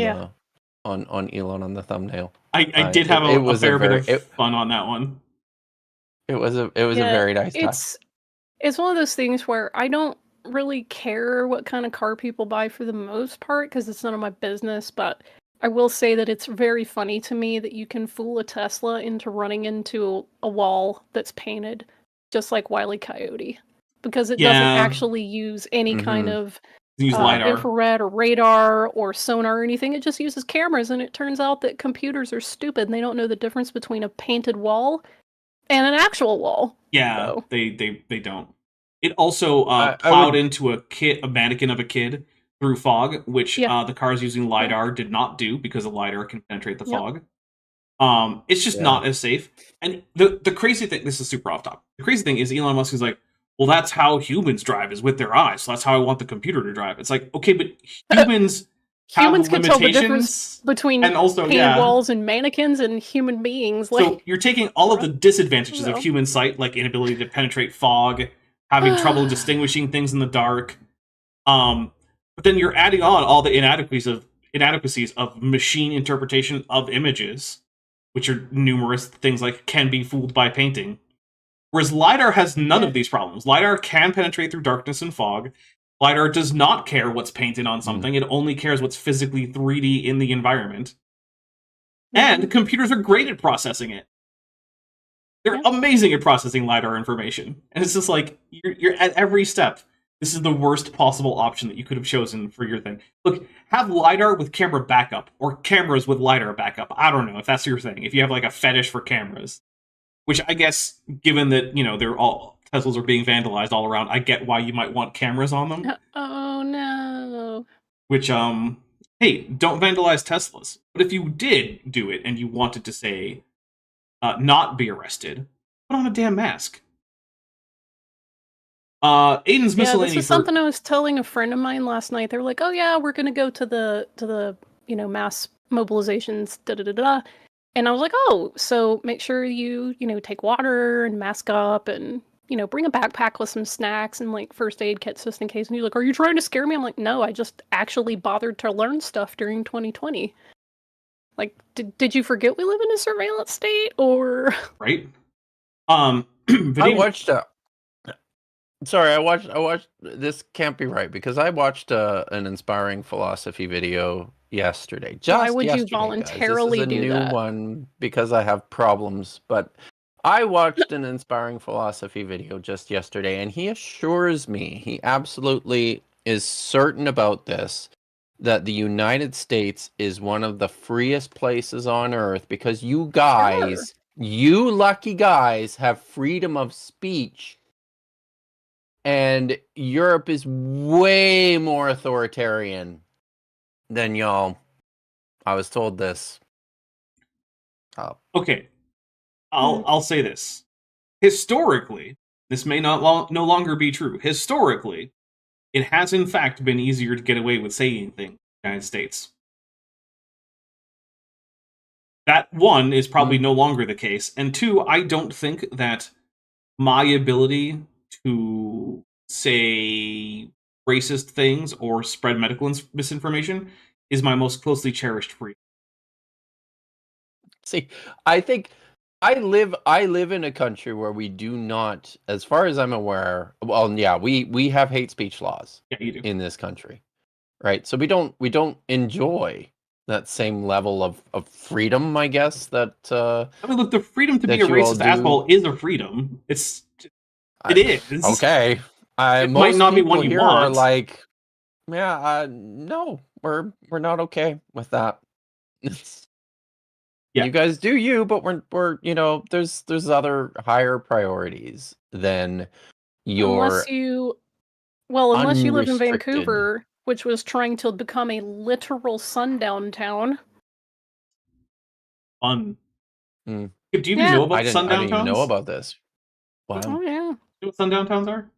on Elon on the thumbnail. I did have a fair bit of fun on that one. It was a very nice touch. It's one of those things where I don't really care what kind of car people buy for the most part because it's none of my business, but I will say that it's very funny to me that you can fool a Tesla into running into a wall that's painted just like Wile E. Coyote, because it doesn't actually use any kind of infrared or radar or sonar or anything. It just uses cameras, and it turns out that computers are stupid and they don't know the difference between a painted wall and an actual wall. Yeah, so. They don't. It also plowed into a mannequin of a kid through fog, which the cars using LiDAR did not do because the LiDAR can penetrate the fog. It's just not as safe. And the crazy thing, this is super off topic. The crazy thing is Elon Musk is like, well, that's how humans drive, is with their eyes. So that's how I want the computer to drive. It's like, okay, but humans can tell the difference between and also, painted walls and mannequins and human beings. Like, so you're taking all of the disadvantages of human sight, like inability to penetrate fog, having trouble distinguishing things in the dark. But then you're adding on all the inadequacies of machine interpretation of images, which are numerous things like can be fooled by painting. Whereas LiDAR has none of these problems. LiDAR can penetrate through darkness and fog. LiDAR does not care what's painted on something. It only cares what's physically 3D in the environment. And computers are great at processing it. They're amazing at processing LiDAR information. And it's just like, you're at every step. This is the worst possible option that you could have chosen for your thing. Look, have LiDAR with camera backup, or cameras with LiDAR backup. I don't know if that's your thing. If you have like a fetish for cameras. Which I guess, given that, they're all Teslas are being vandalized all around, I get why you might want cameras on them. Oh no. Which, hey, don't vandalize Teslas. But if you did do it and you wanted to say, not be arrested, put on a damn mask. Aiden's miscellany. This is something I was telling a friend of mine last night. They were like, "Oh yeah, we're gonna go to the mass mobilizations, da da da da." And I was like, "Oh, so make sure you take water and mask up and bring a backpack with some snacks and like first aid kits just in case." And he's like, "Are you trying to scare me?" I'm like, "No, I just actually bothered to learn stuff during 2020. Like, did you forget we live in a surveillance state or?" Right. I watched. Sorry, I watched. This can't be right because I watched an inspiring philosophy video yesterday. Why would you voluntarily do that? This is a new one because I have problems. But I watched an inspiring philosophy video just yesterday, and he assures me, he absolutely is certain about this, that the United States is one of the freest places on earth because you guys, you lucky guys, have freedom of speech. And Europe is way more authoritarian than y'all. I was told this. Okay. I'll say this. historically, this may no longer be true. Historically, it has in fact been easier to get away with saying things in the United States. That, one, is probably no longer the case. And two, I don't think that my ability to say racist things or spread medical misinformation is my most closely cherished freedom. See, I think I live in a country where we do not, as far as I'm aware, well, yeah, we have hate speech laws in this country, right? So we don't enjoy that same level of freedom, I guess. That I mean, look, the freedom to be a racist asshole is a freedom. It is okay. It might not be one you want. Are like, yeah, no, we're not okay with that. Yeah. You guys do you, but we're there's other higher priorities than your unless you live in Vancouver, which was trying to become a literal sundown town. Fun. Do you even know about sundown towns? I didn't even know about this. Wow. Oh yeah. You know what sundown towns are?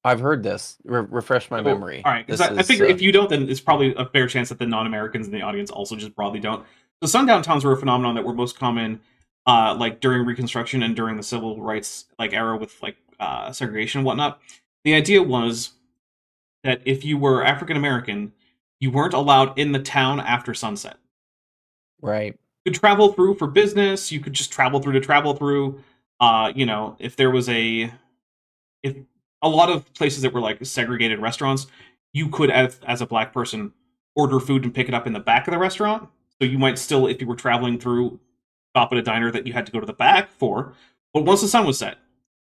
I've heard this. Refresh my memory. All right, because I figure if you don't, then it's probably a fair chance that the non-Americans in the audience also just broadly don't. So sundown towns were a phenomenon that were most common, like during Reconstruction and during the civil rights era with segregation and whatnot. The idea was that if you were African American, you weren't allowed in the town after sunset. Right. You could travel through for business. You could just travel through. If there was if a lot of places that were like segregated restaurants, you could, as a black person, order food and pick it up in the back of the restaurant. So you might still, if you were traveling through, stop at a diner that you had to go to the back for. But once the sun was set,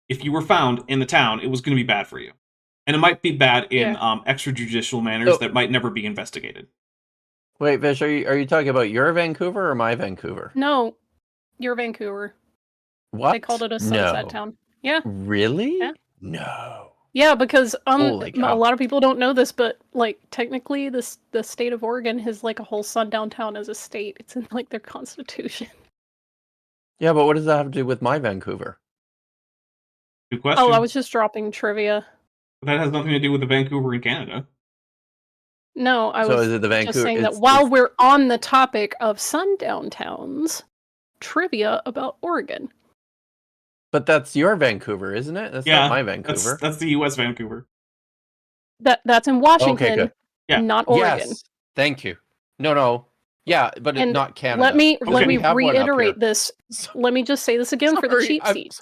if you were found in the town, it was going to be bad for you. And it might be bad in extrajudicial manners that might never be investigated. Wait, Vish, are you talking about your Vancouver or my Vancouver? No, your Vancouver. What? They called it a sunset town. Yeah. Really? Yeah. No. Yeah, because a lot of people don't know this, but technically, the state of Oregon has a whole sundown town as a state. It's in their constitution. Yeah, but what does that have to do with my Vancouver? Good question. Oh, I was just dropping trivia. That has nothing to do with the Vancouver in Canada. No, I was just saying that while we're on the topic of sundown towns, trivia about Oregon. But that's your Vancouver, isn't it? That's not my Vancouver. That's the U.S. Vancouver. That's in Washington, not Oregon. Yes, thank you. No. Yeah, but it's not Canada. Let me reiterate this. Let me just say this again for the cheap seats.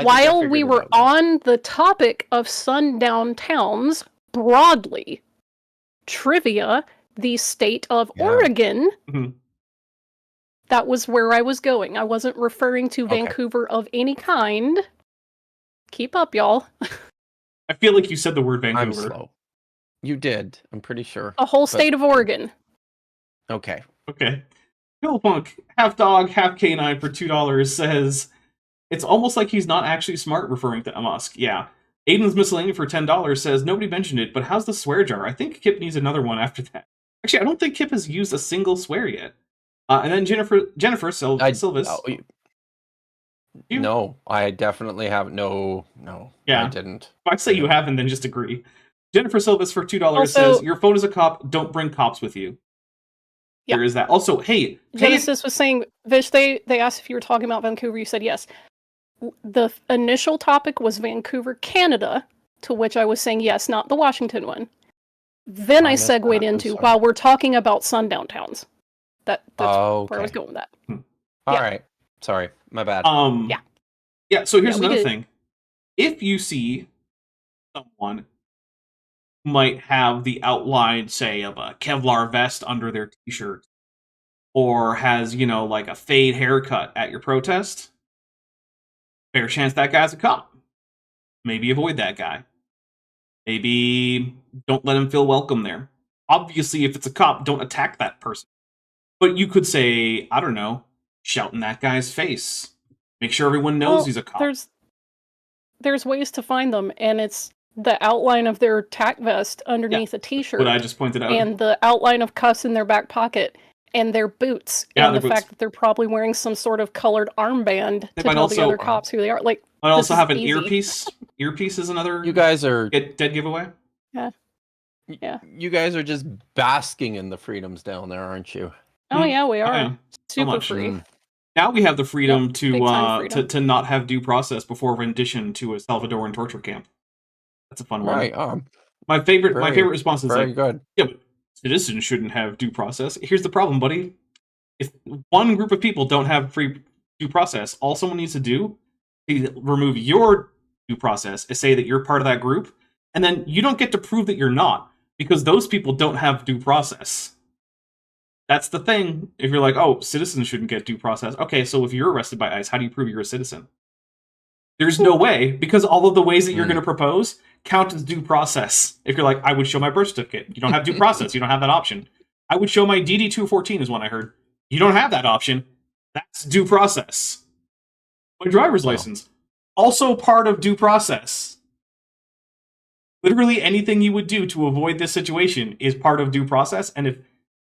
While we were on the topic of sundown towns broadly, trivia, the state of Oregon... Mm-hmm. That was where I was going. I wasn't referring to Vancouver of any kind. Keep up, y'all. I feel like you said the word Vancouver. I'm slow. You did. I'm pretty sure. A whole state of Oregon. Okay. Pillpunk, half dog, half canine for $2 says, it's almost like he's not actually smart, referring to Musk. Yeah. Aiden's Miscellany for $10 says, nobody mentioned it, but how's the swear jar? I think Kip needs another one after that. Actually, I don't think Kip has used a single swear yet. And then Jennifer Silvis. No, I definitely haven't. No, I didn't. If I say you haven't, then just agree. Jennifer Silvis for $2 says, your phone is a cop, don't bring cops with you. Yeah. There is that. Also, hey... Genesis was saying, Vish, they asked if you were talking about Vancouver, you said yes. The initial topic was Vancouver, Canada, to which I was saying yes, not the Washington one. Then I segued into, while we're talking about sundown towns. That's where I was going with that. All right. Sorry. My bad. Yeah, so here's another thing. If you see someone who might have the outline, say, of a Kevlar vest under their t-shirt, or has, a fade haircut at your protest, fair chance that guy's a cop. Maybe avoid that guy. Maybe don't let him feel welcome there. Obviously, if it's a cop, don't attack that person. But you could say, I don't know, shout in that guy's face. Make sure everyone knows he's a cop. There's ways to find them, and it's the outline of their tack vest underneath a t-shirt. What I just pointed out. And the outline of cuffs in their back pocket. and their boots, Yeah, and their the boots. fact that they're probably wearing some sort of colored armband They to might tell the also- other cops who they are. Like, I this also is have an easy. earpiece. Earpiece is another You guys are dead giveaway. Yeah. You guys are just basking in the freedoms down there, aren't you? Oh yeah, we are yeah. super much. free. Now we have the freedom Yep, big time freedom. to not have due process before rendition to a Salvadoran torture camp. That's a fun one. Right. My favorite response is very like, good. yeah, but citizens shouldn't have due process. Here's the problem, buddy. If one group of people don't have free due process, all someone needs to do is remove your due process and say that you're part of that group, and then you don't get to prove that you're not, because those people don't have due process. That's the thing. If you're like, oh, citizens shouldn't get due process. Okay, so if you're arrested by ICE, how do you prove you're a citizen? There's no way, because all of the ways that you're going to propose count as due process. If you're like, I would show my birth certificate. You don't have due process. You don't have that option. I would show my DD-214 is one I heard. You don't have that option. That's due process. My driver's license. Also part of due process. Literally anything you would do to avoid this situation is part of due process, and if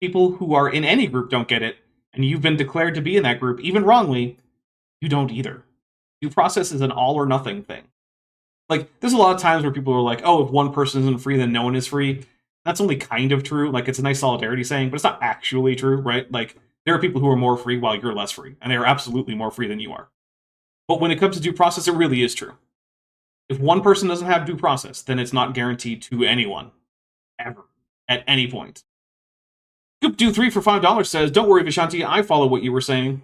people who are in any group don't get it, and you've been declared to be in that group, even wrongly, you don't either. Due process is an all or nothing thing. Like, there's a lot of times where people are like, oh, if one person isn't free, then no one is free. That's only kind of true. Like, it's a nice solidarity saying, but it's not actually true, right? Like, there are people who are more free while you're less free, and they are absolutely more free than you are. But when it comes to due process, it really is true. If one person doesn't have due process, then it's not guaranteed to anyone. Ever. At any point. Scoop23 for $5 says, don't worry, Vishanti, I follow what you were saying.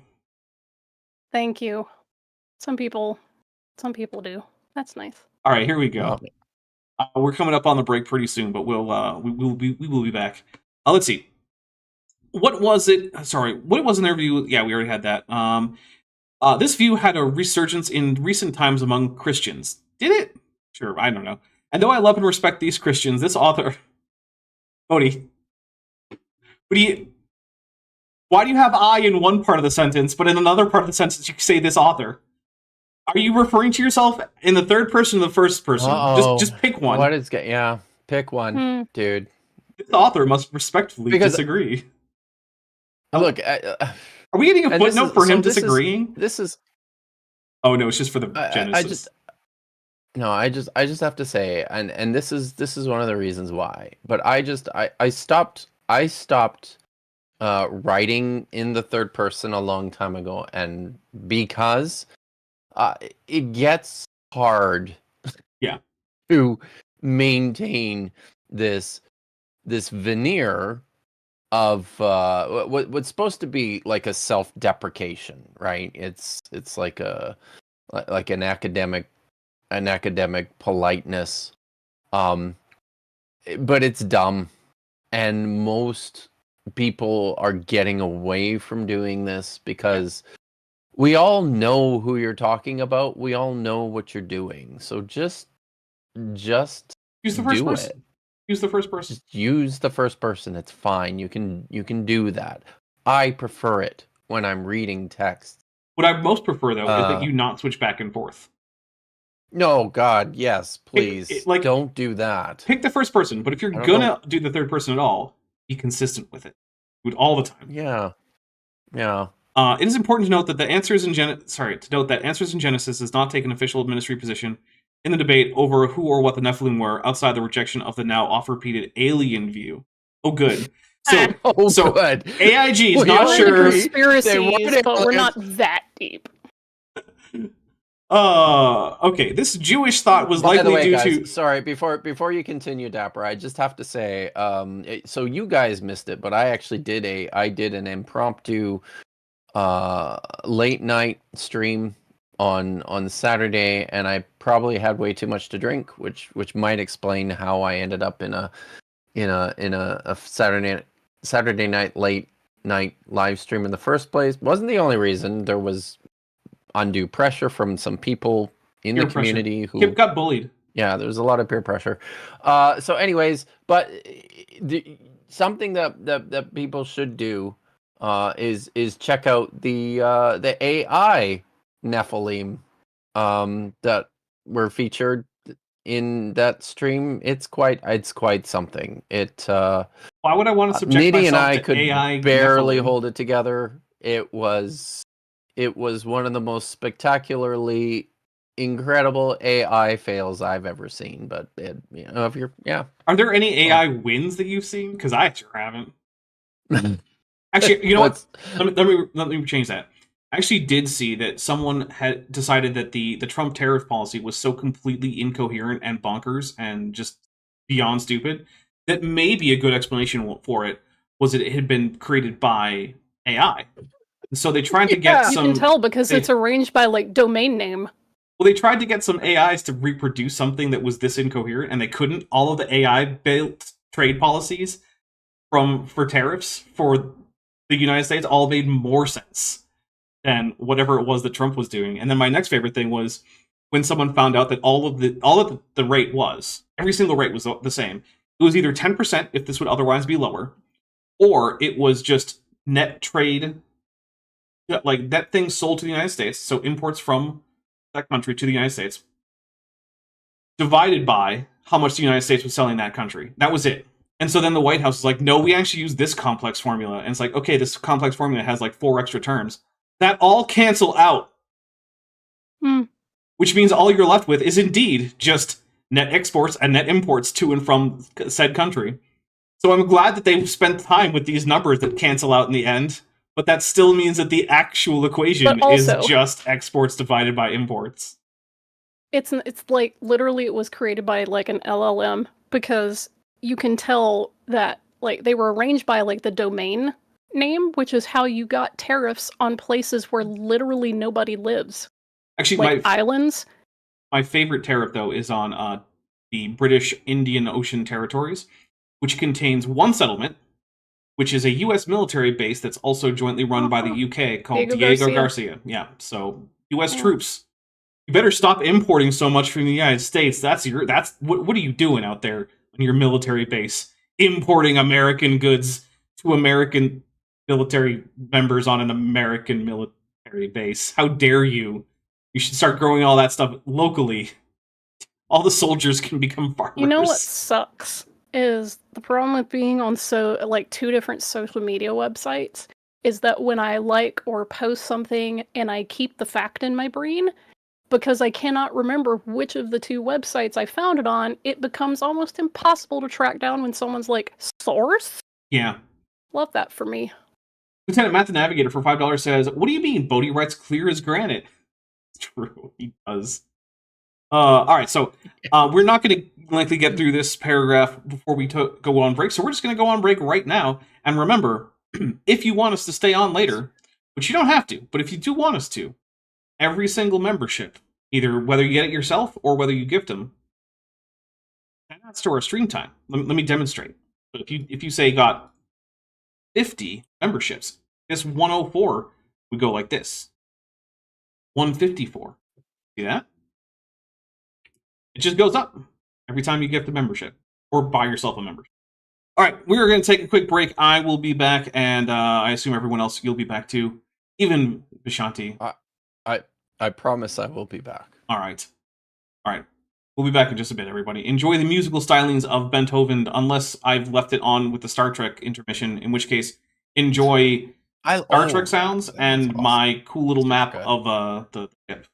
Thank you. Some people do. That's nice. All right, here we go. We're coming up on the break pretty soon, but we will be back. Let's see. What was it? Sorry, what was an interview? Yeah, we already had that. This view had a resurgence in recent times among Christians. Did it? Sure, I don't know. And though I love and respect these Christians, this author, Bodie, why do you have I in one part of the sentence, but in another part of the sentence you say this author? Are you referring to yourself in the third person or the first person? Just pick one. What is pick one, dude. This author must respectfully disagree. Look, are we getting a footnote for him disagreeing? This is. Oh no, it's just for the Genesis. I just have to say, and this is one of the reasons why. But I stopped writing in the third person a long time ago, and because it gets hard, to maintain this veneer of what's supposed to be like a self-deprecation, right? It's like an academic politeness, but it's dumb, and most people are getting away from doing this because we all know who you're talking about. We all know what you're doing. So just use the first person. Use the first person. Just use the first person. It's fine. You can do that. I prefer it when I'm reading text. What I most prefer, though, is that you not switch back and forth. No, God, yes, please. Don't do that. Pick the first person, but if you're gonna do the third person at all, be consistent with it. Do it all the time. Yeah. It is important to note that Answers in Genesis does not take an official ministry position in the debate over who or what the Nephilim were, outside the rejection of the now oft-repeated alien view. Oh, good. So good. AIG is not sure. Conspiracies, but we're not that deep. Okay. This Jewish thought was likely due to. Sorry, before you continue, Dapper, I just have to say, so you guys missed it, but I actually did an impromptu late night stream on Saturday, and I probably had way too much to drink, which might explain how I ended up in a Saturday night late night live stream in the first place. Wasn't the only reason. There was undue pressure from some people in the community who got bullied. Yeah, there's a lot of peer pressure. So anyways, but something that people should do is check out the AI Nephilim that were featured in that stream, it's quite something. Why would I want to subject Nitty and myself I to could AI barely Nephilim? hold it together. It was one of the most spectacularly incredible AI fails I've ever seen. But if you're Are there any AI wins that you've seen? Because I sure haven't. Actually, you know what? Let me change that. I actually did see that someone had decided that the Trump tariff policy was so completely incoherent and bonkers and just beyond stupid that maybe a good explanation for it was that it had been created by AI. So they tried to get some. You can tell because it's arranged by like domain name. Well, they tried to get some AIs to reproduce something that was this incoherent, and they couldn't. All of the AI-built trade policies for tariffs for the United States all made more sense than whatever it was that Trump was doing. And then my next favorite thing was when someone found out that all of the rate was, every single rate was the same. It was either 10% if this would otherwise be lower, or it was just net trade, like net things sold to the United States, so imports from that country to the United States, divided by how much the United States was selling that country. That was it. And so then the White House is like, no, we actually use this complex formula. And it's like, okay, this complex formula has like 4 extra terms. That all cancel out. Which means all you're left with is indeed just net exports and net imports to and from said country. So I'm glad that they spent time with these numbers that cancel out in the end, but that still means that the actual equation is just exports divided by imports. It's like literally it was created by like an LLM, because you can tell that like they were arranged by like the domain name, which is how you got tariffs on places where literally nobody lives. Actually, like islands. My favorite tariff though is on the British Indian Ocean territories, which contains one settlement, which is a U.S. military base that's also jointly run by the UK called Diego Garcia. Yeah, so U.S. troops. You better stop importing so much from the United States. What are you doing out there on your military base? Importing American goods to American military members on an American military base. How dare you? You should start growing all that stuff locally. All the soldiers can become farmers. You know what sucks is the problem with being on 2 different social media websites is that when I like or post something and I keep the fact in my brain, because I cannot remember which of the 2 websites I found it on, it becomes almost impossible to track down when someone's like, source? Yeah. Love that for me. Lieutenant Matt the Navigator for $5 says, what do you mean? Bodie writes clear as granite. It's true, he does. Alright, so we're not going to likely get through this paragraph before we go on break, so we're just going to go on break right now. And remember, if you want us to stay on later, which you don't have to, but if you do want us to, every single membership, either whether you get it yourself or whether you gift them, adds to our stream time. Let me demonstrate. So if you say got 50 memberships, this 104 would go like this. 154. See that? It just goes up every time you gift a membership or buy yourself a membership. All right, we're going to take a quick break. I will be back, and I assume everyone else, you'll be back too. Even Vishanti. I promise I will be back. All right. We'll be back in just a bit, everybody. Enjoy the musical stylings of Beethoven, unless I've left it on with the Star Trek intermission, in which case, enjoy Star Trek sounds and awesome. My cool little map of the ship.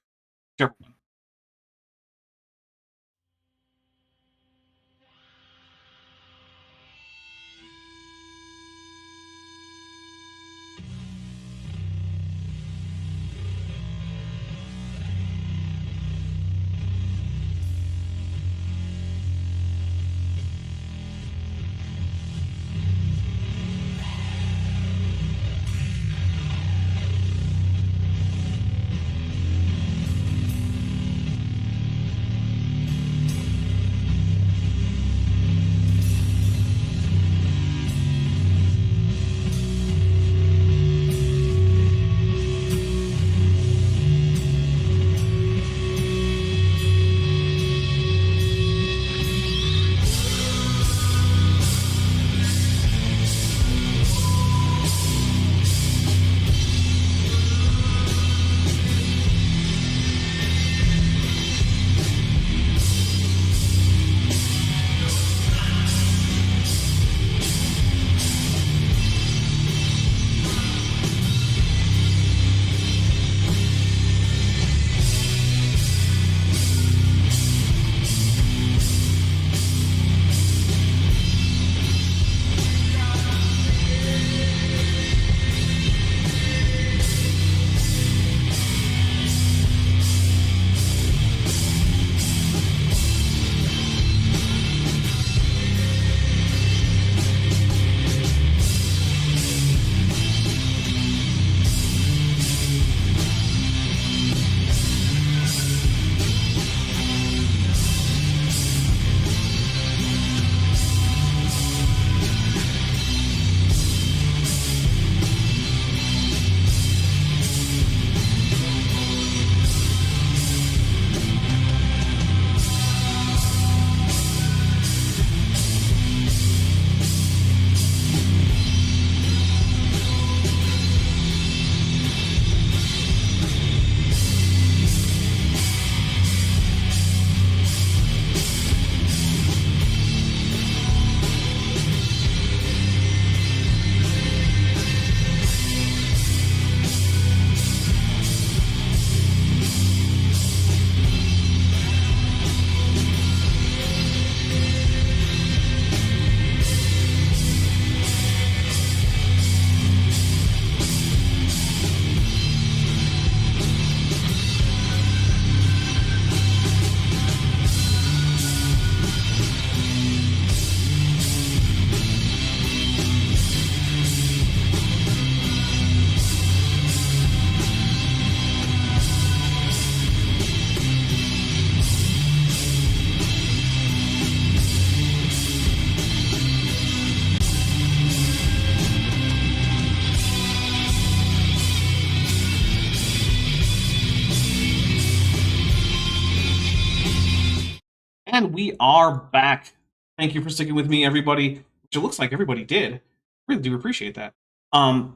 And we are back. Thank you for sticking with me, everybody. Which it looks like everybody did. Really do appreciate that. So,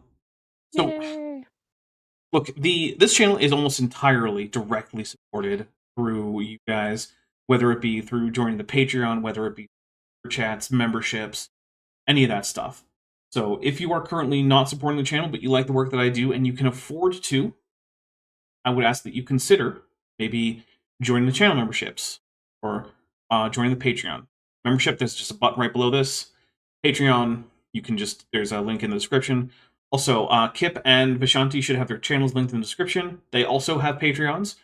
Yay. look, this channel is almost entirely directly supported through you guys, whether it be through joining the Patreon, whether it be chats, memberships, any of that stuff. So if you are currently not supporting the channel, but you like the work that I do and you can afford to, I would ask that you consider maybe joining the channel memberships or joining the Patreon. Membership, there's just a button right below this. Patreon, you can just, there's a link in the description. Also, Kip and Vishanti should have their channels linked in the description. They also have Patreons.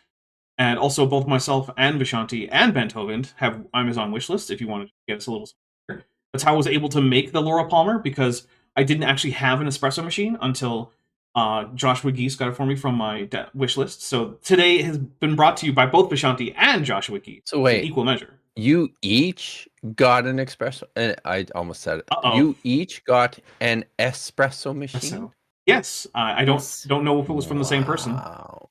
And also, both myself and Vishanti and Benthoven have Amazon wishlists if you want to get us a little support. That's how I was able to make the Laura Palmer, because I didn't actually have an espresso machine until Joshua Geese got it for me from my wish list. So today has been brought to you by both Vishanti and Joshua Geese. So wait, in equal measure. You each got an espresso, and I almost said it. Uh-oh. You each got an espresso machine. Yes, I don't know if it was from the same person. Wow.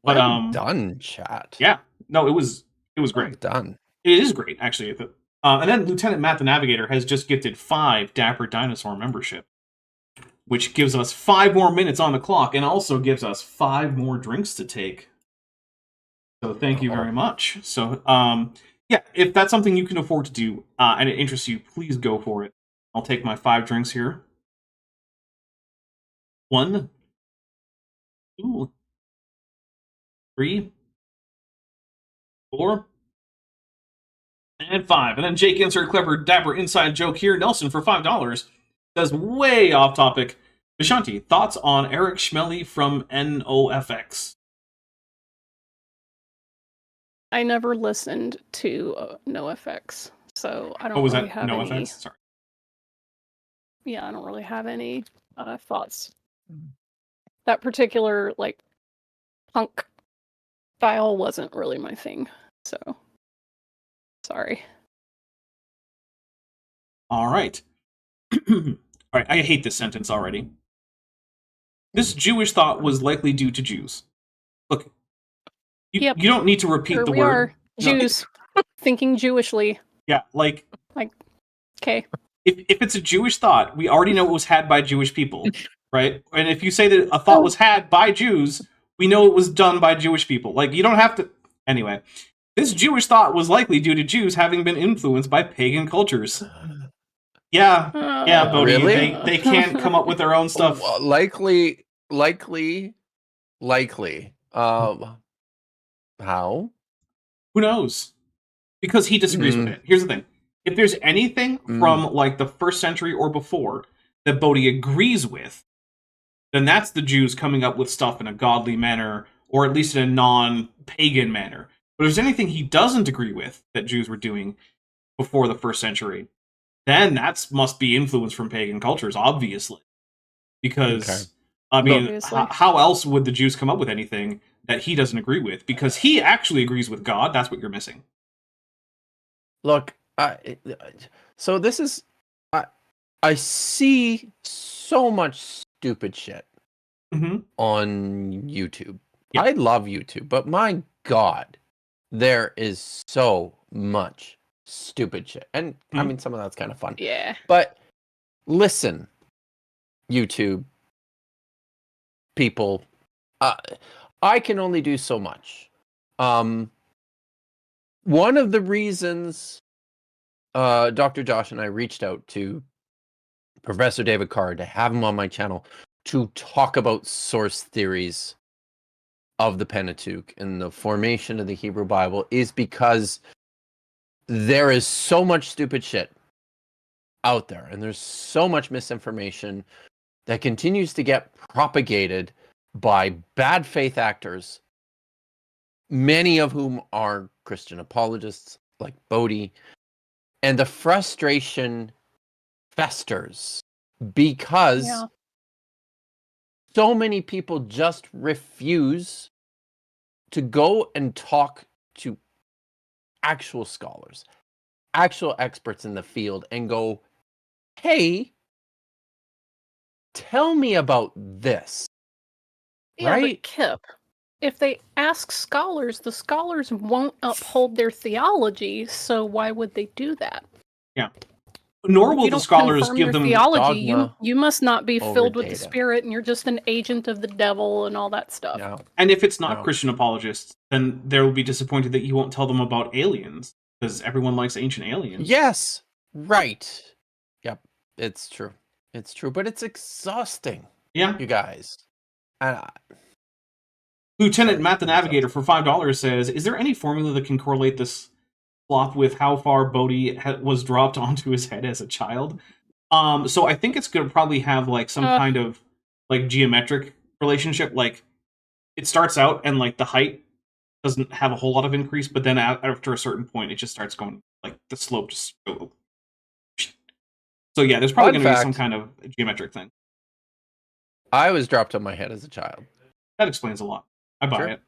But well done, chat. Yeah, no, it was great. Well done. It is great, actually. And then Lieutenant Matt the Navigator has just gifted 5 Dapper Dinosaur membership, which gives us 5 more minutes on the clock and also gives us 5 more drinks to take. So thank you very much. So, yeah, if that's something you can afford to do and it interests you, please go for it. I'll take my 5 drinks here. 1, 2, 3, 4, and 5. And then Jake insert clever Dapper inside joke here. Nelson for $5 says, way off topic. Vishanti, thoughts on Eric Schmelly from NOFX? I never listened to NoFX, so I don't Oh, was really that have any. NoFX? Sorry. Yeah, I don't really have any thoughts. That particular punk style wasn't really my thing, so sorry. All right. All right, I hate this sentence already. This Jewish thought was likely due to Jews. Look, you don't need to repeat Here the we word. are, Jews, thinking Jewishly. Yeah, Okay. If it's a Jewish thought, we already know it was had by Jewish people, right? And if you say that a thought was had by Jews, we know it was done by Jewish people. You don't have to... Anyway, this Jewish thought was likely due to Jews having been influenced by pagan cultures. Yeah, Bodie, really? They can't come up with their own stuff. Likely. How? Who knows? Because he disagrees with it. Here's the thing. If there's anything from the 1st century or before that Bodie agrees with, then that's the Jews coming up with stuff in a godly manner, or at least in a non-pagan manner. But if there's anything he doesn't agree with that Jews were doing before the 1st century, then that must be influence from pagan cultures, obviously. Because, I mean, how else would the Jews come up with anything that he doesn't agree with? Because he actually agrees with God. That's what you're missing. Look, so this is... I see so much stupid shit on YouTube. Yeah. I love YouTube, but my God, there is so much stupid shit. And I mean, some of that's kind of fun. Yeah. But listen, YouTube people, I can only do so much. One of the reasons Dr. Josh and I reached out to Professor David Carr to have him on my channel to talk about source theories of the Pentateuch and the formation of the Hebrew Bible is because there is so much stupid shit out there, and there's so much misinformation that continues to get propagated by bad faith actors, many of whom are Christian apologists like Bodie, and the frustration festers because so many people just refuse to go and talk to actual scholars, actual experts in the field, and go, hey, tell me about this. Yeah, right? but Kip, if they ask scholars, the scholars won't uphold their theology, so why would they do that? Yeah. Nor will you the don't scholars confirm give their them theology. dogma You must not be over filled with the data. Spirit, and you're just an agent of the devil and all that stuff. No. And if it's not No. Christian apologists, then they'll be disappointed that you won't tell them about aliens, because everyone likes ancient aliens. Yes, right. Yep, it's true. It's true, but it's exhausting. Yeah. You guys. Lieutenant Sorry, Matt the I'm Navigator for $5 says, is there any formula that can correlate this flop with how far Bodie was dropped onto his head as a child? So I think it's going to probably have like some kind of like geometric relationship. Like it starts out and like the height doesn't have a whole lot of increase, but then after a certain point, it just starts going like the slope just. So yeah, there's probably going to be some kind of geometric thing. I was dropped on my head as a child. That explains a lot. I buy it.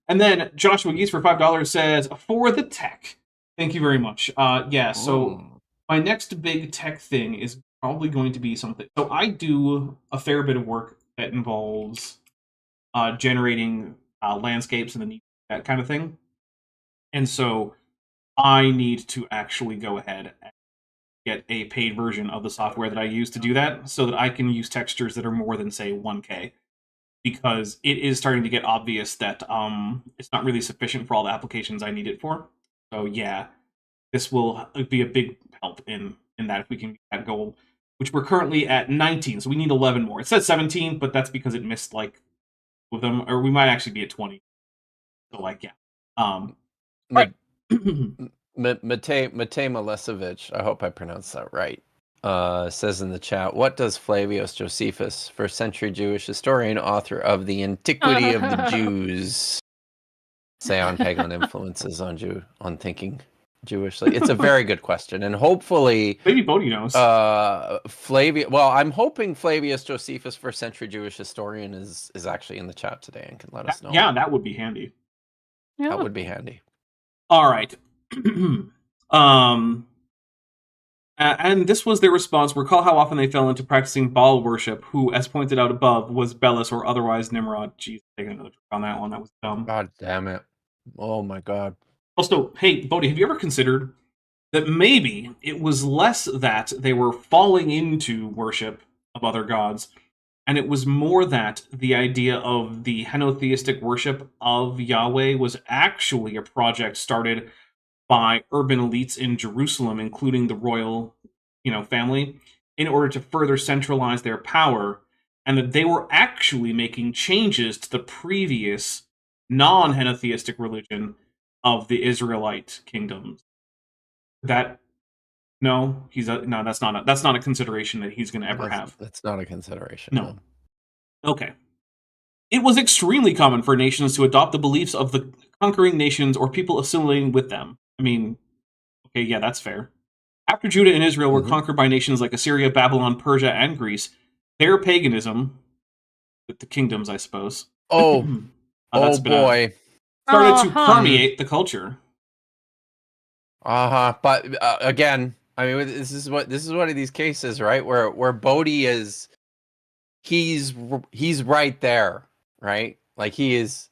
And then Joshua Geese for $5 says, for the tech. Thank you very much. Yeah, so my next big tech thing is probably going to be something. So I do a fair bit of work that involves generating landscapes and that kind of thing. And so I need to actually go ahead and get a paid version of the software that I use to do that so that I can use textures that are more than, say, 1K. Because it is starting to get obvious that it's not really sufficient for all the applications I need it for. So yeah, this will be a big help in that if we can get that goal, which we're currently at 19, so we need 11 more. It says 17, but that's because it missed like with them, or we might actually be at 20. So like yeah. Matej Milesevich, I hope I pronounced that right, says in the chat, what does Flavius Josephus, first century Jewish historian, author of The Antiquity of the Jews, say on pagan influences on thinking Jewishly? It's a very good question, and hopefully maybe Bodie knows. I'm hoping Flavius Josephus, first century Jewish historian, is actually in the chat today and can let us know. Yeah, that would be handy. Yeah. That would be handy. All right. And this was their response. Recall how often they fell into practicing Baal worship, who, as pointed out above, was Belus or otherwise Nimrod. Jeez, taking another trick on that one. That was dumb. God damn it. Oh my god. Also, hey, Bodie, have you ever considered that maybe it was less that they were falling into worship of other gods, and it was more that the idea of the henotheistic worship of Yahweh was actually a project started by urban elites in Jerusalem, including the royal, family, in order to further centralize their power, and that they were actually making changes to the previous non-henotheistic religion of the Israelite kingdoms. That's not a consideration that he's going to ever have. That's not a consideration. No. Okay. It was extremely common for nations to adopt the beliefs of the conquering nations or people assimilating with them. I mean, okay, yeah, that's fair. After Judah and Israel were conquered by nations like Assyria, Babylon, Persia, and Greece, their paganism, with the kingdoms, I suppose. Boy. Started to permeate the culture. But again, I mean, this is one of these cases, right, where Bodie is, he's right there, right? Like he's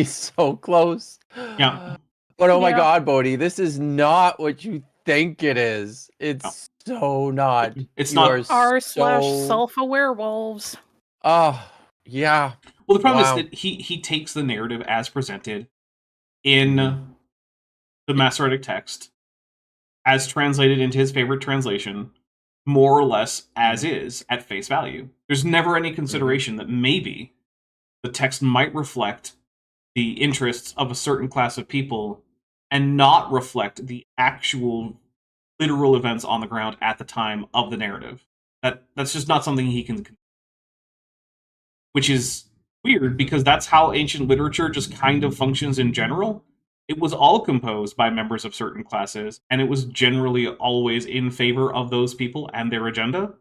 so close. Yeah. But oh my God, Bodie, this is not what you think it is. It's so not. It's not r/self-aware wolves. Oh, yeah. Well, the problem is that he takes the narrative as presented in the Masoretic text, as translated into his favorite translation, more or less as is, at face value. There's never any consideration that maybe the text might reflect the interests of a certain class of people and not reflect the actual literal events on the ground at the time of the narrative. That's just not something he can, which is weird because that's how ancient literature just kind of functions in general. It was all composed by members of certain classes, and it was generally always in favor of those people and their agenda.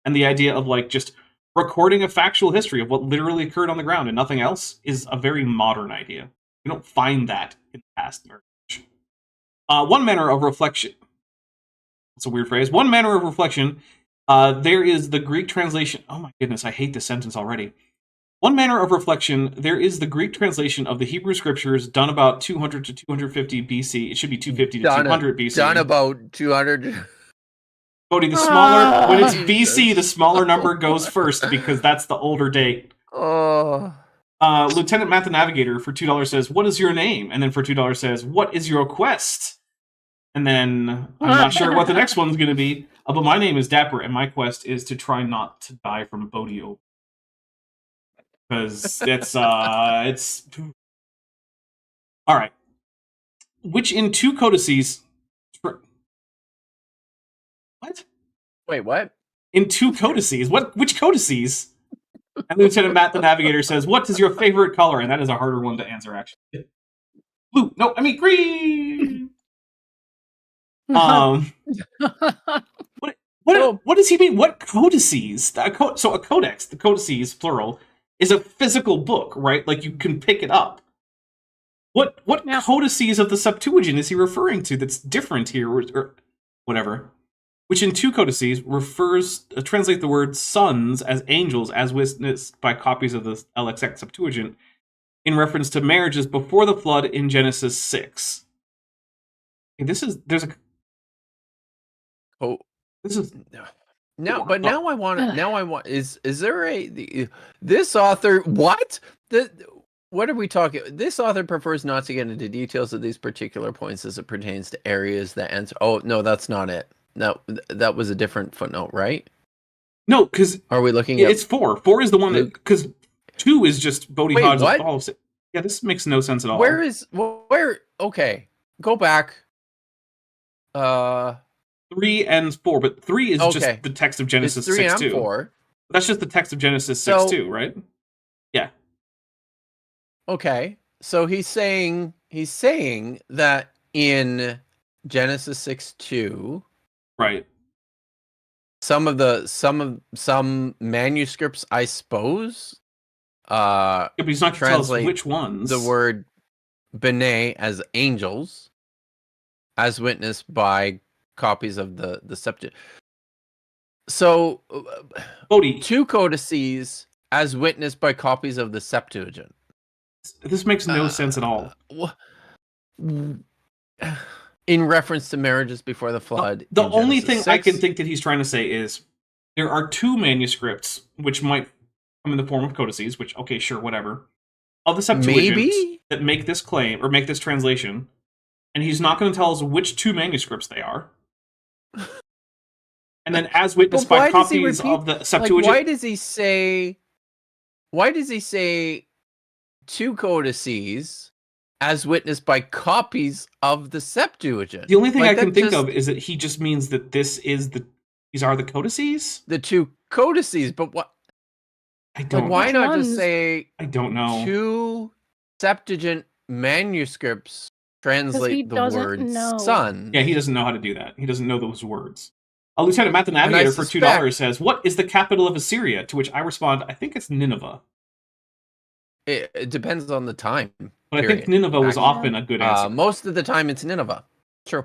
And the idea of just recording a factual history of what literally occurred on the ground and nothing else is a very modern idea. We don't find that in the past very much. One manner of reflection. That's a weird phrase. One manner of reflection. There is the Greek translation. Oh my goodness, I hate this sentence already. One manner of reflection, there is the Greek translation of the Hebrew scriptures done about 200 to 250 BC. It should be 250 to 200 BC. Done about 200. Bodie, the smaller, when it's BC, the smaller number goes first because that's the older date. Oh. Lieutenant Matt the Navigator for $2 says, "What is your name?" And then for $2 says, "What is your quest?" And then I'm not sure what the next one's going to be. But my name is Dapper, and my quest is to try not to die from Bodie. Because it's all right. Which in two codices? What? Wait, what? In two codices? What? Which codices? And Lieutenant Matt the Navigator says, "What is your favorite color?" And that is a harder one to answer, actually. Blue. No, I mean green. What does he mean? What codices? So a codex, the codices plural, is a physical book, right? Like you can pick it up. What codices of the Septuagint is he referring to that's different here, or whatever? Which in two codices translate the word sons as angels, as witnessed by copies of the LXX Septuagint, in reference to marriages before the flood in Genesis 6. Okay, this is now I want is there this author what are we talking? This author prefers not to get into details of these particular points as it pertains to areas that answer. Oh no, that's not it. That was a different footnote, right? No, because are we looking at it's 4? 4 is the one that, because 2 is just Bodie Hodge follows it. Yeah, this makes no sense at all. Where okay, go back. 3 and 4, but 3 is just the text of Genesis 6 too. 4. That's just the text of Genesis 6 too, right? Yeah. Okay. So he's saying that in Genesis 6:2, right? Some manuscripts, I suppose. Yeah, but he's not going to tell us which ones. The word "bene" as angels, as witnessed by copies of the Septuagint. So, Bodie, 2 codices as witnessed by copies of the Septuagint. This makes no sense at all. In reference to marriages before the flood. The only thing 6. I can think that he's trying to say is there are 2 manuscripts which might come in the form of codices, which, okay, sure, whatever, of the Septuagint that make this claim or make this translation, and he's not going to tell us which 2 manuscripts they are. And then, as witnessed by copies of the Septuagint, why does he say 2 codices as witnessed by copies of the Septuagint? The only thing I can think of is that he just means that these are the codices? The 2 codices, but what? I don't know. Why not just say I don't know. 2 Septuagint manuscripts translate the word son? Yeah, he doesn't know how to do that. He doesn't know those words. Lieutenant Matt the Navigator for $2 says, "What is the capital of Assyria?" To which I respond, I think it's Nineveh. It depends on the time. But I think Nineveh was often a good answer. Most of the time, it's Nineveh. True.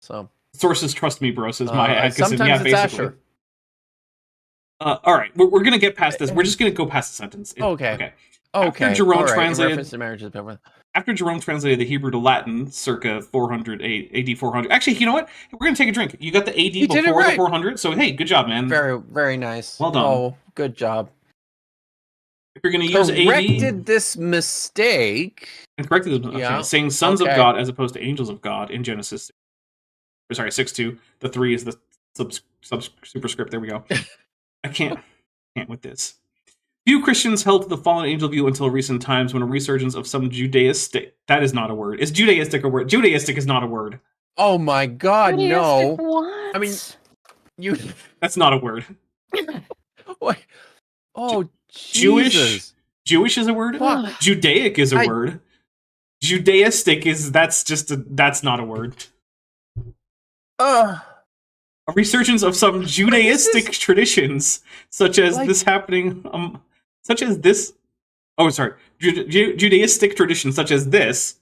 So sources trust me, bro. Says my sometimes yeah, it's basically. Asher. All right, we're gonna get past this. We're just gonna go past the sentence. Okay. After Jerome translated, after Jerome translated the Hebrew to Latin, circa 400 AD 400. Actually, you know what? We're gonna take a drink. You got the AD before the 400, so hey, good job, man. Very, very nice. Well done. Oh, good job. If you're gonna use corrected this mistake, saying sons of God as opposed to angels of God in Genesis. Sorry, 6:2. The 3 is the superscript. There we go. I can't with this. Few Christians held to the fallen angel view until recent times when a resurgence of some Judaistic... That is not a word. Is Judaistic a word? Judaistic is not a word. Oh my God, no. What? I mean, you... That's not a word. What? Oh, Jesus. Jewish is a word? Judaic is a word. Judaistic is... That's not a word. A resurgence of some Judaistic traditions, such as this happening... Judaistic traditions such as this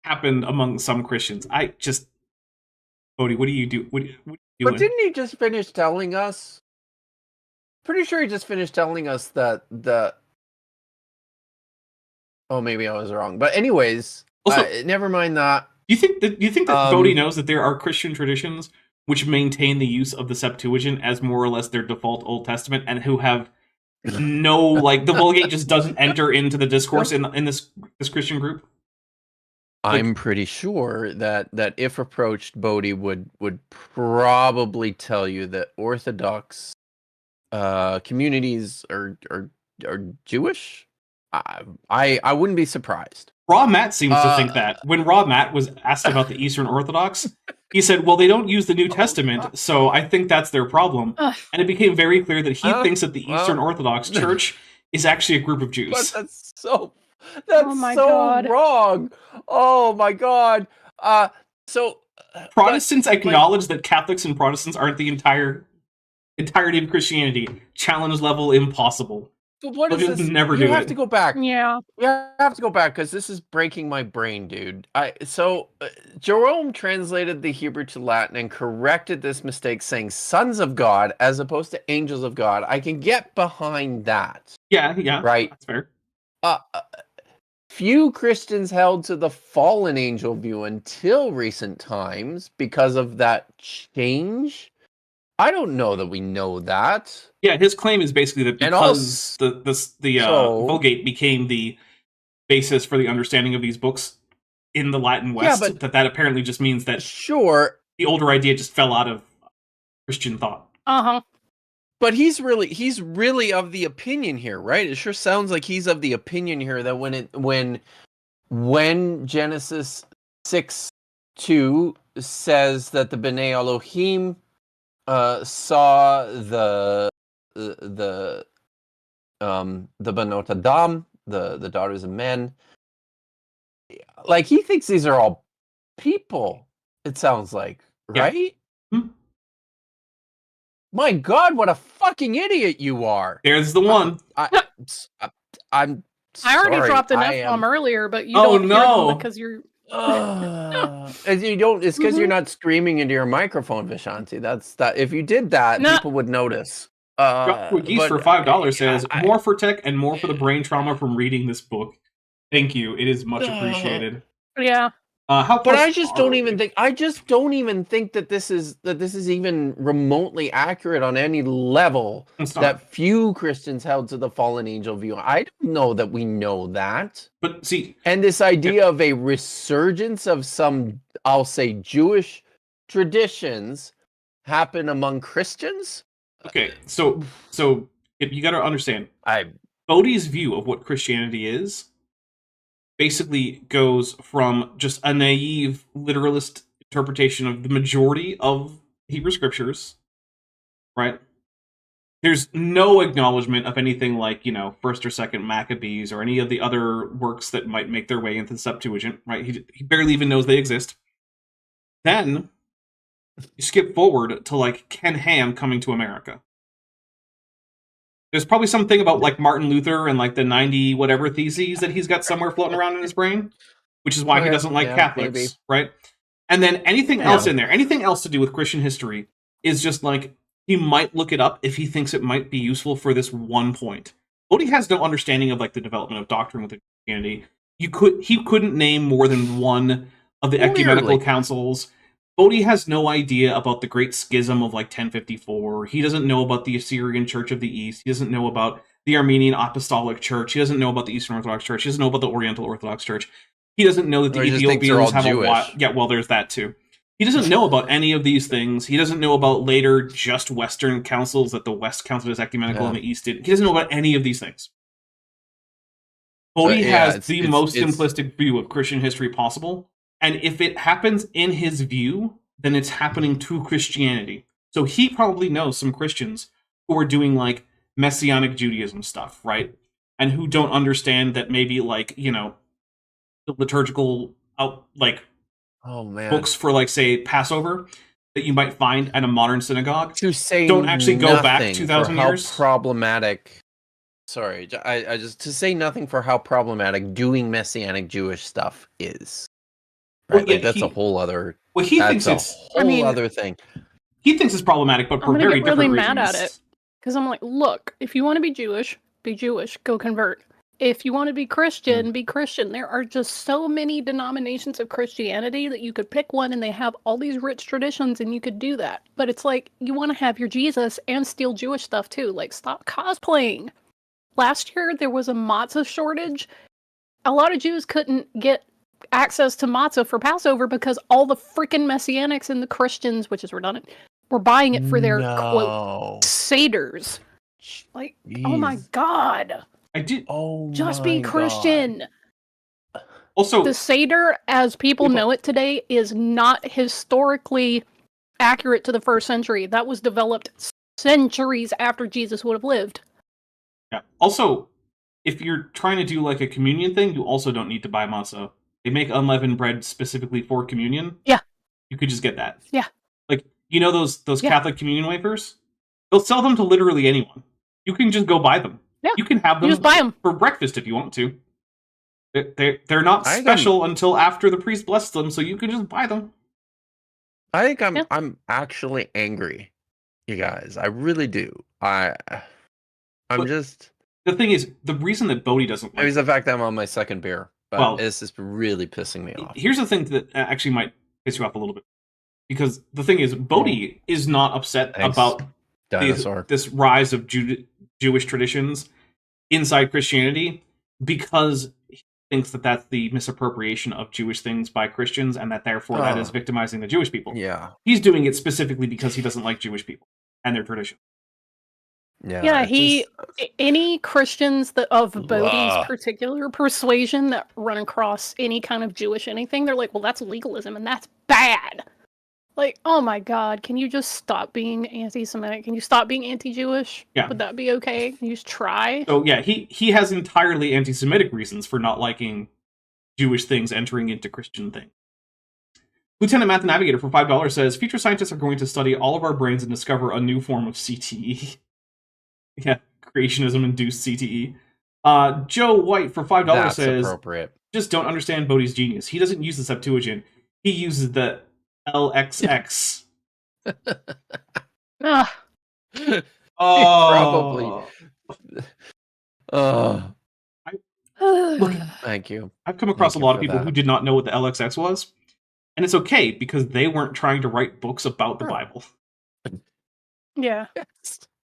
happened among some Christians. Bodie, what do you do? What are you doing? But didn't he just finish telling us? Pretty sure he just finished telling us that Oh, maybe I was wrong. But anyways, Also, never mind that. Do you think that Bodie knows that there are Christian traditions which maintain the use of the Septuagint as more or less their default Old Testament, and who have no, like, the Vulgate just doesn't enter into the discourse in this Christian group? I'm pretty sure that if approached, Bodie would probably tell you that Orthodox communities are Jewish. I wouldn't be surprised. Raw Matt seems to think that. When Raw Matt was asked about the Eastern Orthodox, he said, well, they don't use the New Testament, so I think that's their problem. And it became very clear that he thinks that the Eastern Orthodox Church is actually a group of Jews. But that's so wrong. Oh my god. Protestants acknowledge that Catholics and Protestants aren't the entirety of Christianity. Challenge level impossible. But what is this? Never you do have it. to go back. Yeah. You have to go back because this is breaking my brain, dude. Jerome translated the Hebrew to Latin and corrected this mistake, saying "sons of God" as opposed to "angels of God." I can get behind that. Yeah, right. That's fair. Few Christians held to the fallen angel view until recent times because of that change. I don't know that we know that. Yeah, his claim is basically that because the Vulgate became the basis for the understanding of these books in the Latin West, that apparently just means that the older idea just fell out of Christian thought. But he's really of the opinion here, right? It sure sounds like he's of the opinion here that when Genesis 6:2 says that the Bnei Elohim saw the Banot Adam, the daughters of men, like he thinks these are all people. It sounds like, right? Yeah. My God, what a fucking idiot you are! There's the one. I'm. I already dropped an F-bomb earlier, but you don't hear them because you're. As you don't. It's because you're not screaming into your microphone, Vishanti. That's that. If you did that, people would notice. Geese for $5 says more for tech and more for the brain trauma from reading this book. Thank you. It is much appreciated. Yeah. But I just don't even think that this is even remotely accurate on any level. That few Christians held to the fallen angel view. I don't know that we know that. But see, and this idea of a resurgence of some, I'll say, Jewish traditions happen among Christians. Okay, so you got to understand, Bodhi's view of what Christianity is basically goes from just a naive literalist interpretation of the majority of Hebrew scriptures, right? There's no acknowledgement of anything like, 1st or 2nd Maccabees or any of the other works that might make their way into the Septuagint, right? He barely even knows they exist. Then you skip forward to like Ken Ham coming to America. There's probably something about like Martin Luther and like the 90 whatever theses that he's got somewhere floating around in his brain, which is why he doesn't like Catholics, maybe. Right? And then anything else in there, anything else to do with Christian history is just like, he might look it up if he thinks it might be useful for this one point. Bodhi has no understanding of like the development of doctrine within Christianity. He couldn't name more than one of the ecumenical councils. Bodhi has no idea about the Great Schism of like 1054. He doesn't know about the Assyrian Church of the East. He doesn't know about the Armenian Apostolic Church. He doesn't know about the Eastern Orthodox Church. He doesn't know about the Oriental Orthodox Church. He doesn't know that the Ethiopians have Jewish. a while. Yeah, well, there's that too. He doesn't know about any of these things. He doesn't know about later just Western councils that the West counted as ecumenical and the East didn't. He doesn't know about any of these things. Bodhi has the most simplistic view of Christian history possible. And if it happens in his view, then it's happening to Christianity. So he probably knows some Christians who are doing like Messianic Judaism stuff, right? And who don't understand that maybe like, the liturgical books for like say Passover that you might find at a modern synagogue don't actually go back 2,000 years. Problematic. Sorry, I just to say nothing for how problematic doing Messianic Jewish stuff is. Right, well, that's a whole other. Well, he thinks it's a whole other thing. He thinks it's problematic, but for very different reasons. I'm really mad at it because I'm like, look, if you want to be Jewish, go convert. if you want to be Christian, be Christian. There are just so many denominations of Christianity that you could pick one and they have all these rich traditions and you could do that. But it's like, you want to have your Jesus and steal Jewish stuff too. Like, stop cosplaying. Last year, there was a matzah shortage. A lot of Jews couldn't get access to matzah for Passover because all the freaking Messianics and the Christians, which is redundant, were buying it for their, quote, seders. Like, oh my God. I did. Oh, just be Christian. God. Also, the Seder, as people know it today, is not historically accurate to the first century. That was developed centuries after Jesus would have lived. Yeah. Also, if you're trying to do like a communion thing, you also don't need to buy matzah. They make unleavened bread specifically for communion. Yeah. You could just get that. Yeah. Like, you know those Catholic communion wafers? They'll sell them to literally anyone. You can just go buy them. Yeah. You can have them, just buy them for breakfast if you want to. They're not special until after the priest blessed them, so you can just buy them. I think I'm actually angry, you guys. I really do. I'm just. The thing is, the reason that Bodie doesn't like maybe the fact that I'm on my second beer, but this is really pissing me off. Here's the thing that actually might piss you off a little bit, because the thing is, Bodie is not upset about this rise of Jewish traditions inside Christianity, because he thinks that that's the misappropriation of Jewish things by Christians, and that therefore that is victimizing the Jewish people. Yeah. He's doing it specifically because he doesn't like Jewish people and their tradition. Yeah, any Christians that of Bodie's particular persuasion that run across any kind of Jewish anything, they're like, well, that's legalism and that's bad. Like, oh my God, can you just stop being anti-Semitic? Can you stop being anti-Jewish? Yeah. Would that be okay? Can you just try? So yeah, he has entirely anti-Semitic reasons for not liking Jewish things entering into Christian things. Lieutenant Math Navigator for $5 says, future scientists are going to study all of our brains and discover a new form of CTE. Yeah, creationism-induced CTE. Joe White for $5 says, appropriate. Just don't understand Bodhi's genius. He doesn't use the Septuagint. He uses the LXX. Probably. Thank you. I've come across a lot of people who did not know what the LXX was. And it's okay, because they weren't trying to write books about the Bible. Yeah.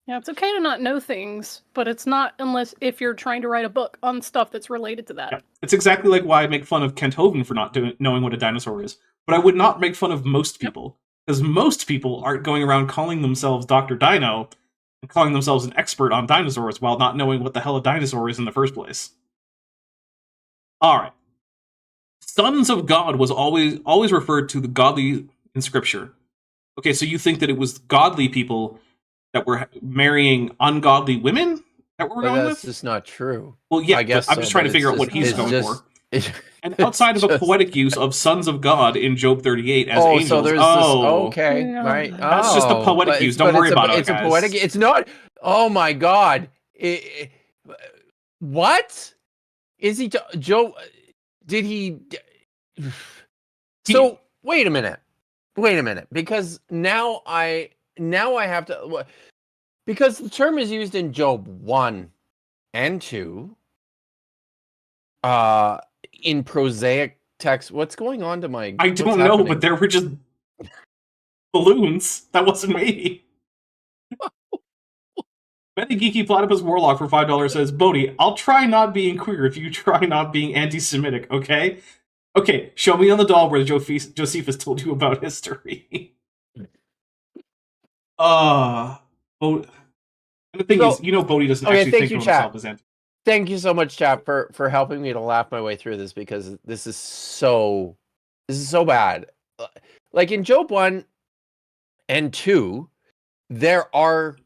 Yeah, it's okay to not know things, but it's not if you're trying to write a book on stuff that's related to that. Yeah. It's exactly like why I make fun of Kent Hovind for not knowing what a dinosaur is. But I would not make fun of most people, because most people aren't going around calling themselves Dr. Dino and calling themselves an expert on dinosaurs while not knowing what the hell a dinosaur is in the first place. Alright. Sons of God was always referred to the godly in Scripture. Okay, so you think that it was godly people that were marrying ungodly women that we're going with? That's just not true. Well, yeah, I guess I'm just trying to figure out what he's going for. And outside of a poetic use of sons of God in Job 38 as angels. So there's okay, right. That's just a poetic use. Don't worry about it, guys. It's a poetic. It's not. Oh my God. What? Is he Joe? Did he? So wait a minute, because now I have to, because the term is used in Job 1 and 2. In prosaic text, what's going on to my? I don't know, but there were just balloons. That wasn't me. Betty Geeky Platypus Warlock for $5 says, Bodhi, I'll try not being queer if you try not being anti-Semitic, okay? Okay, show me on the doll where Josephus told you about history. And the thing is, Bodhi doesn't actually think of himself as anti. Thank you so much, chat, for helping me to laugh my way through this, because this is so bad. Like in Job 1 and 2, there are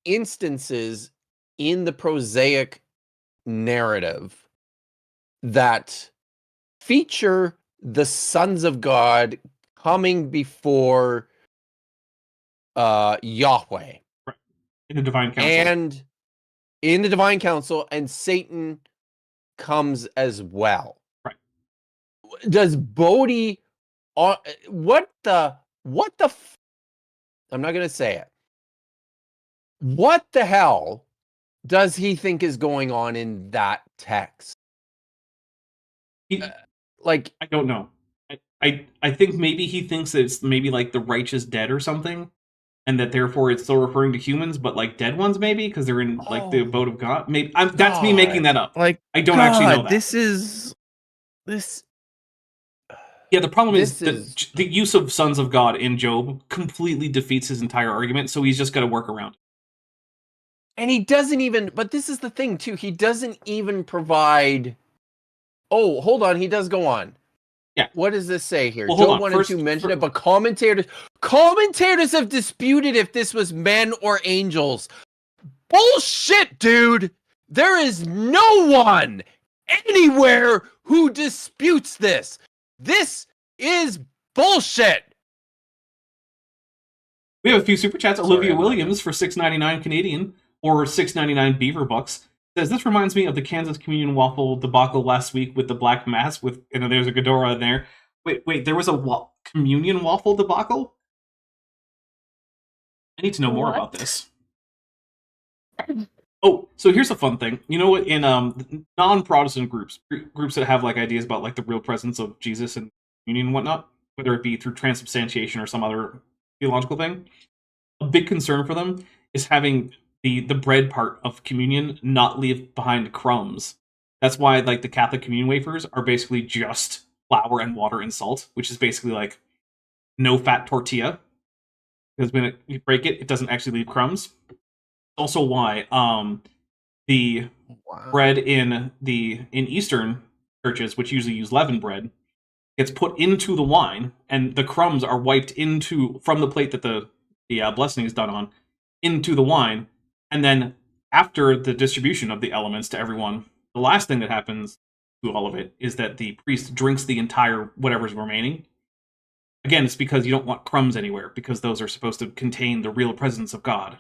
instances in the prosaic narrative that feature the sons of God coming before Yahweh. Right. In the divine council. And in the divine council, and Satan comes as well. Right. Does Bodhi what the I'm not going to say it. What the hell does he think is going on in that text. He, Like, I don't know. I think maybe he thinks that it's maybe like the righteous dead or something, and that therefore it's still referring to humans, but like dead ones maybe because they're in like the abode of God. Maybe that's me making that up. Like, I don't actually know that. This. Yeah, the problem is This that the use of sons of God in Job completely defeats his entire argument, so he's just got to work around. And he doesn't even, but this is the thing too, he doesn't even provide. Oh, hold on, he does go on. Yeah. What does this say here? Well, Job 1 and 2 mention it, but commentators have disputed if this was men or angels. Bullshit, dude! There is no one anywhere who disputes this. This is bullshit. We have a few super chats. Sorry, Olivia I'm Williams for $6.99 Canadian or $6.99 Beaver Bucks says this reminds me of the Kansas Communion waffle debacle last week with the black mass. With there's a Ghidorah in there. Wait, there was a communion waffle debacle. I need to know more about this. Oh, so here's a fun thing. You know, in non-Protestant groups that have like ideas about like the real presence of Jesus and communion and whatnot, whether it be through transubstantiation or some other theological thing, a big concern for them is having the bread part of communion not leave behind crumbs. That's why like the Catholic communion wafers are basically just flour and water and salt, which is basically like no fat tortilla. Because when you break it, it doesn't actually leave crumbs. Also why the bread in Eastern churches, which usually use leavened bread, gets put into the wine, and the crumbs are wiped from the plate that the blessing is done on into the wine, and then after the distribution of the elements to everyone, the last thing that happens to all of it is that the priest drinks the entire whatever's remaining. Again, it's because you don't want crumbs anywhere, because those are supposed to contain the real presence of God.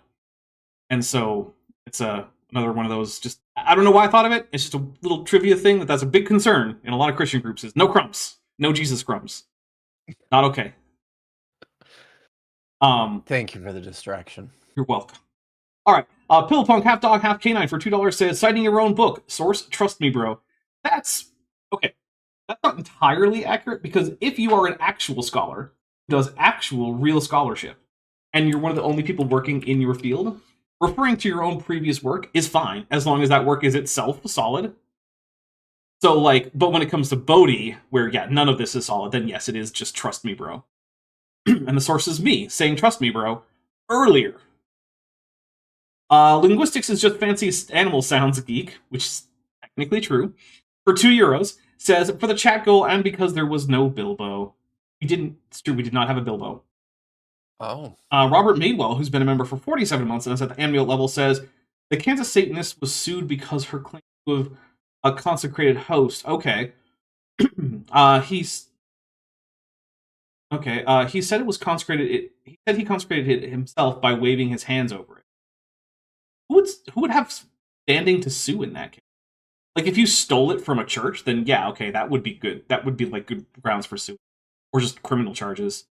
And so it's another one of those, just, I don't know why I thought of it. It's just a little trivia thing that's a big concern in a lot of Christian groups is no crumbs. No Jesus crumbs. Not okay. Thank you for the distraction. You're welcome. All right. Pillpunk, half dog, half canine for $2 says, citing your own book. Source, trust me, bro. That's, okay. That's not entirely accurate, because if you are an actual scholar who does actual real scholarship, and you're one of the only people working in your field, referring to your own previous work is fine, as long as that work is itself solid. So, like, but when it comes to Bodie, where, yeah, none of this is solid, then yes, it is just trust me, bro. And the source is me saying trust me, bro, earlier. Linguistics is just fancy animal sounds geek, which is technically true. For €2, says, for the chat goal and because there was no Bilbo. It's true, we did not have a Bilbo. Oh. Robert Madewell, who's been a member for 47 months and is at the annual level, says, the Kansas Satanist was sued because her claim of a consecrated host. Okay. He said it was consecrated. He said he consecrated it himself by waving his hands over it. Who would have standing to sue in that case? Like, if you stole it from a church, then yeah, okay, that would be good. That would be like good grounds for suing, or just criminal charges.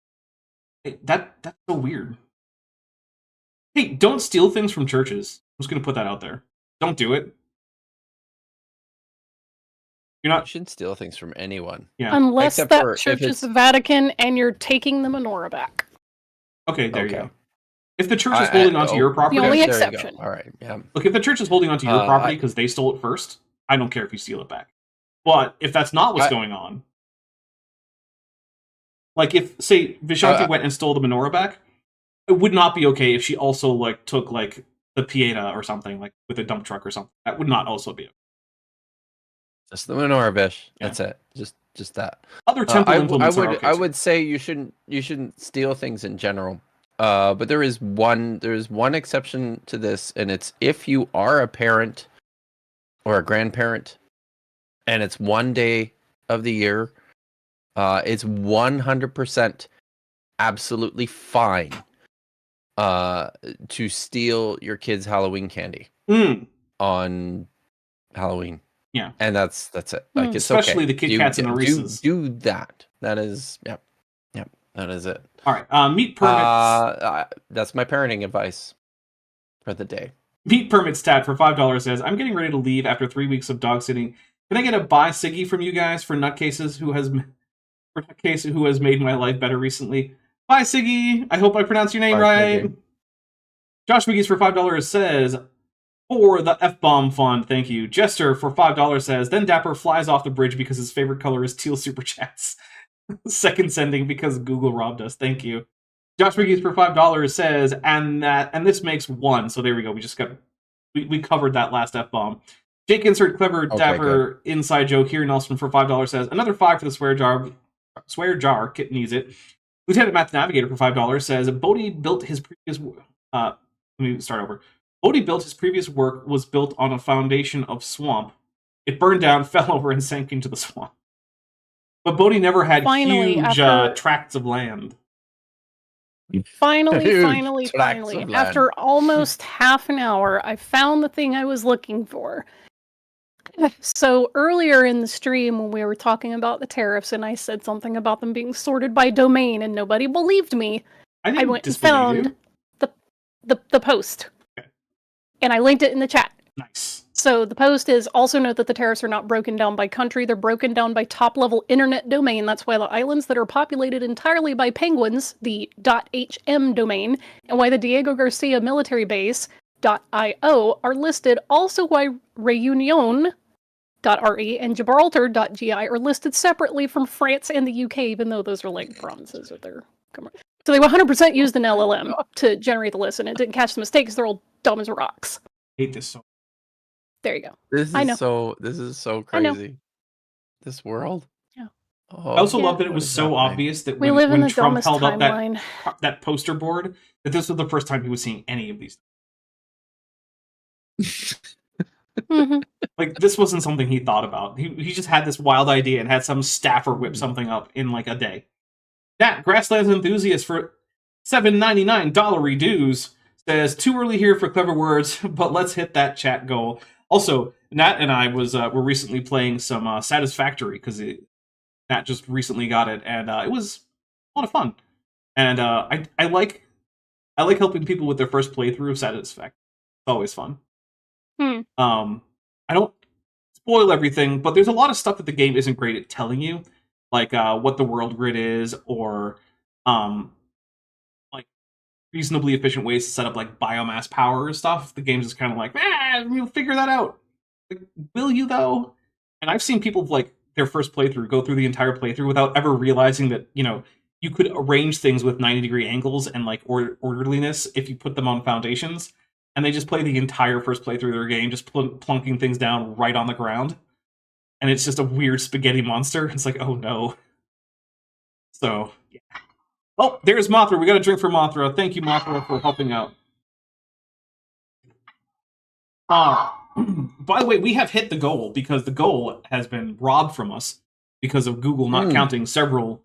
That's so weird. Hey, don't steal things from churches. I'm just gonna put that out there. Don't do it. You shouldn't steal things from anyone. Yeah. Unless that church is the Vatican and you're taking the menorah back. Okay, there you go. If the church is holding onto your property... The only exception. All right, yeah. Look, if the church is holding onto your property because they stole it first, I don't care if you steal it back. But if that's not what's going on... Like, if, say, Vishanti went and stole the menorah back, it would not be okay if she also, like, took, like, the Pieta or something, like, with a dump truck or something. That would not also be okay. Just the menorah, Vish. That's it. Just that. Other temple implements are okay, I would say you shouldn't steal things in general. But there is one exception to this, and it's if you are a parent or a grandparent, and it's one day of the year, it's 100% absolutely fine to steal your kid's Halloween candy on Halloween. Yeah, and that's it. Like, it's especially okay. the Kit Kats and the Reese's. Do that. That is yep. That is it. All right. Meat permits. That's my parenting advice for the day. Meat Permit Stat for $5 says, I'm getting ready to leave after 3 weeks of dog sitting. Can I get a buy Siggy from you guys for Nutcases who has made my life better recently? Bye, Siggy! I hope I pronounced your name right. Siggy. Josh McGee's for $5 says, for the F-bomb fund, thank you. Jester for $5 says, then Dapper flies off the bridge because his favorite color is teal super chats. Second sending because Google robbed us, thank you. Josh McGee's for $5 says, and this makes 1. So there we go. We covered that last F-bomb. Jake insert clever Dapper inside joke here. Nelson for $5 says, another 5 for the swear jar. Kit needs it. Lieutenant Math Navigator for $5 says, Bodie built his previous let me start over. Bodie built his previous work was built on a foundation of swamp. It burned down, fell over, and sank into the swamp. But Bodie never had huge tracts of land. Finally, after almost half an hour, I found the thing I was looking for. So earlier in the stream, when we were talking about the tariffs, and I said something about them being sorted by domain, and nobody believed me, I went and found the post. Okay. And I linked it in the chat. Nice. So the post is, also note that the tariffs are not broken down by country, they're broken down by top-level internet domain. That's why the islands that are populated entirely by penguins, the .hm domain, and why the Diego Garcia military base, .io, are listed. Also why Reunion.re and Gibraltar.gi are listed separately from France and the UK, even though those are like provinces of their... So they 100% used an LLM to generate the list, and it didn't catch the mistakes. They're all dumb as rocks. I hate this so. There you go. This is so crazy. This world. Yeah. I also love that it was so obvious that when Trump held up that poster board, that this was the first time he was seeing any of these. Mm-hmm. Like, this wasn't something he thought about. He just had this wild idea and had some staffer whip something up in like a day. That Grasslands Enthusiast for $7.99 dues says, too early here for clever words, but let's hit that chat goal. Also, Nat and I were recently playing some Satisfactory, because Nat just recently got it, and it was a lot of fun. And I like helping people with their first playthrough of Satisfactory. It's always fun. I don't spoil everything, but there's a lot of stuff that the game isn't great at telling you, like what the world grid is, or like reasonably efficient ways to set up like biomass power and stuff. The game's just kind of like, we'll figure that out. Like, will you though? And I've seen people like their first playthrough go through the entire playthrough without ever realizing that, you know, you could arrange things with 90-degree angles and like orderliness if you put them on foundations. And they just play the entire first playthrough of their game, just plunking things down right on the ground. And it's just a weird spaghetti monster. It's like, oh no. So, yeah. Oh, there's Mothra. We got a drink for Mothra. Thank you, Mothra, for helping out. By the way, we have hit the goal, because the goal has been robbed from us because of Google not counting several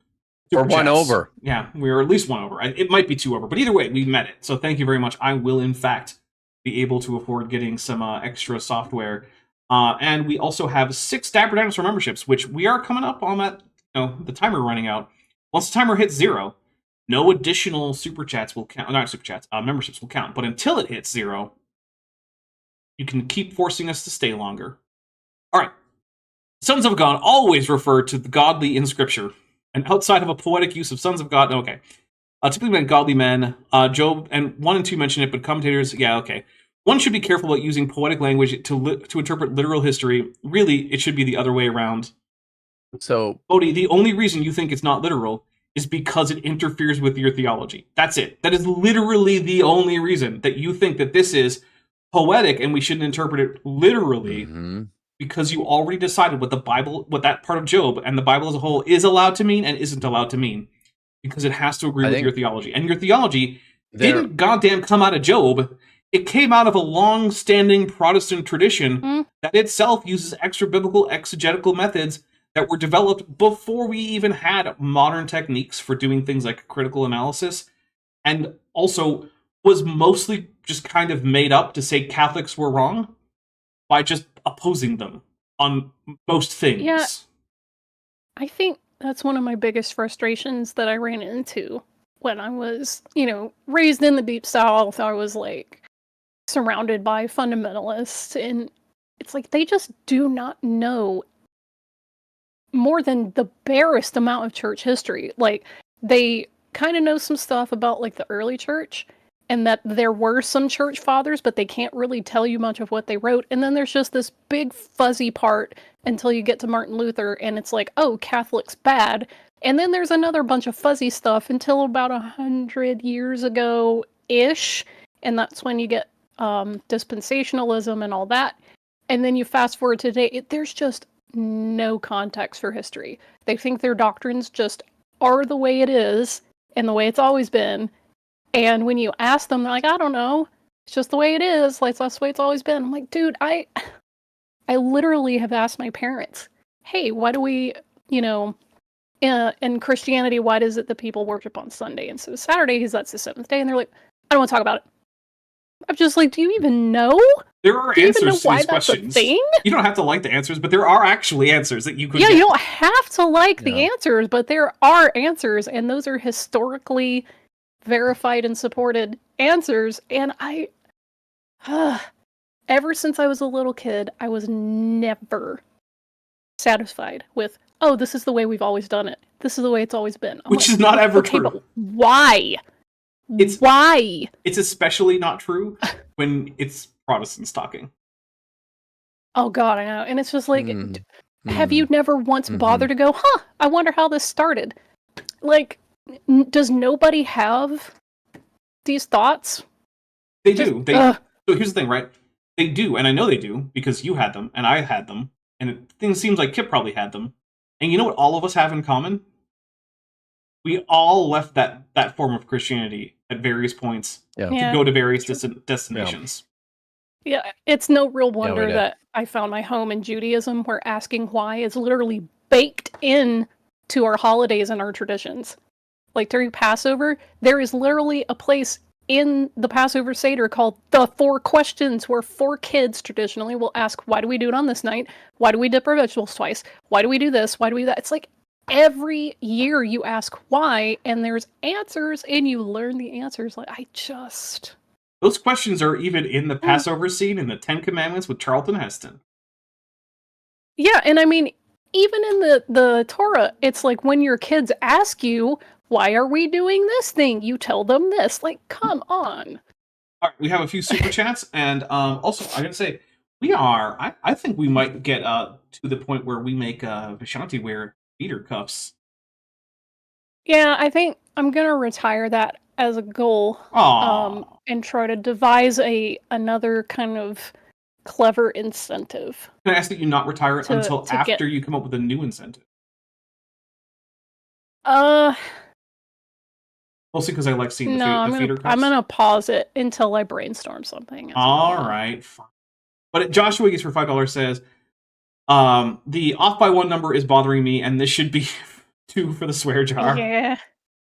Or one over. Yeah, we were at least one over. It might be 2 over, but either way, we met it. So thank you very much. I will, in fact, be able to afford getting some extra software. And we also have 6 Dapper Dinosaur memberships, which we are coming up on that, the timer running out. Once the timer hits 0, no additional super chats will count. Not super chats, memberships will count. But until it hits 0, you can keep forcing us to stay longer. All right. Sons of God always refer to the godly in Scripture. And outside of a poetic use of sons of God, okay. Typically meant godly men. Job and 1 and 2 mention it, but commentators, yeah, okay. One should be careful about using poetic language to interpret literal history. Really, it should be the other way around. So, Bodie, the only reason you think it's not literal is because it interferes with your theology. That's it. That is literally the only reason that you think that this is poetic and we shouldn't interpret it literally. Mm-hmm. Because you already decided what the Bible, what that part of Job and the Bible as a whole is allowed to mean and isn't allowed to mean. Because it has to agree with your theology. And your theology didn't goddamn come out of Job. It came out of a long-standing Protestant tradition that itself uses extra-biblical exegetical methods that were developed before we even had modern techniques for doing things like critical analysis. And also was mostly just kind of made up to say Catholics were wrong by just opposing them on most things. Yeah, I think that's one of my biggest frustrations that I ran into when I was, raised in the Deep South. I was like surrounded by fundamentalists, and it's like they just do not know more than the barest amount of church history. Like, they kind of know some stuff about like the early church and that there were some church fathers, but they can't really tell you much of what they wrote. And then there's just this big fuzzy part until you get to Martin Luther, and it's like, oh, Catholic's bad. And then there's another bunch of fuzzy stuff until about 100 years ago-ish, and that's when you get dispensationalism and all that. And then you fast forward to today, there's just no context for history. They think their doctrines just are the way it is and the way it's always been. And when you ask them, they're like, I don't know. It's just the way it is. Like, that's the way it's always been. I'm like, dude, I literally have asked my parents, hey, why do we, in Christianity, why is it that people worship on Sunday? And so Saturday, that's the seventh day. And they're like, I don't want to talk about it. I'm just like, do you even know? There are do you answers even know to why these that's questions. A thing? You don't have to like the answers, but there are actually answers that you could Yeah, get. you don't have to like the answers, but there are answers, and those are historically verified and supported answers. And ever since I was a little kid, I was never satisfied with, oh, this is the way we've always done it. This is the way it's always been. Which is not ever okay, true. But why? Why? It's especially not true when it's Protestants talking. Oh God, I know. And it's just like, have you never once bothered to go, I wonder how this started? Like, does nobody have these thoughts? They do. So here's the thing, right? They do, and I know they do, because you had them, and I had them, and things seems like Kip probably had them. And you know what all of us have in common? We all left that form of Christianity at various points to go to various destinations. Yeah, it's no real wonder that I found my home in Judaism, where asking why is literally baked in to our holidays and our traditions. Like during Passover, there is literally a place in the Passover Seder called the 4 Questions, where 4 kids traditionally will ask, why do we do it on this night? Why do we dip our vegetables twice? Why do we do this? Why do we do that? It's like every year you ask why, and there's answers, and you learn the answers. Like, those questions are even in the Passover scene in the 10 Commandments with Charlton Heston. Yeah, and I mean, even in the Torah, it's like when your kids ask you, why are we doing this thing? You tell them this. Like, come on. All right, we have a few super chats, and also, I gotta say, I think we might get to the point where we make Vishanti wear beater cuffs. Yeah, I think I'm gonna retire that as a goal. And try to devise another kind of clever incentive. Can I ask that you not retire it until after you come up with a new incentive? Mostly because I like seeing the feeder cuffs. I'm gonna pause it until I brainstorm something. All right, fine. But Joshua Wiggies for $5 says, the off by 1 number is bothering me, and this should be 2 for the swear jar. Yeah.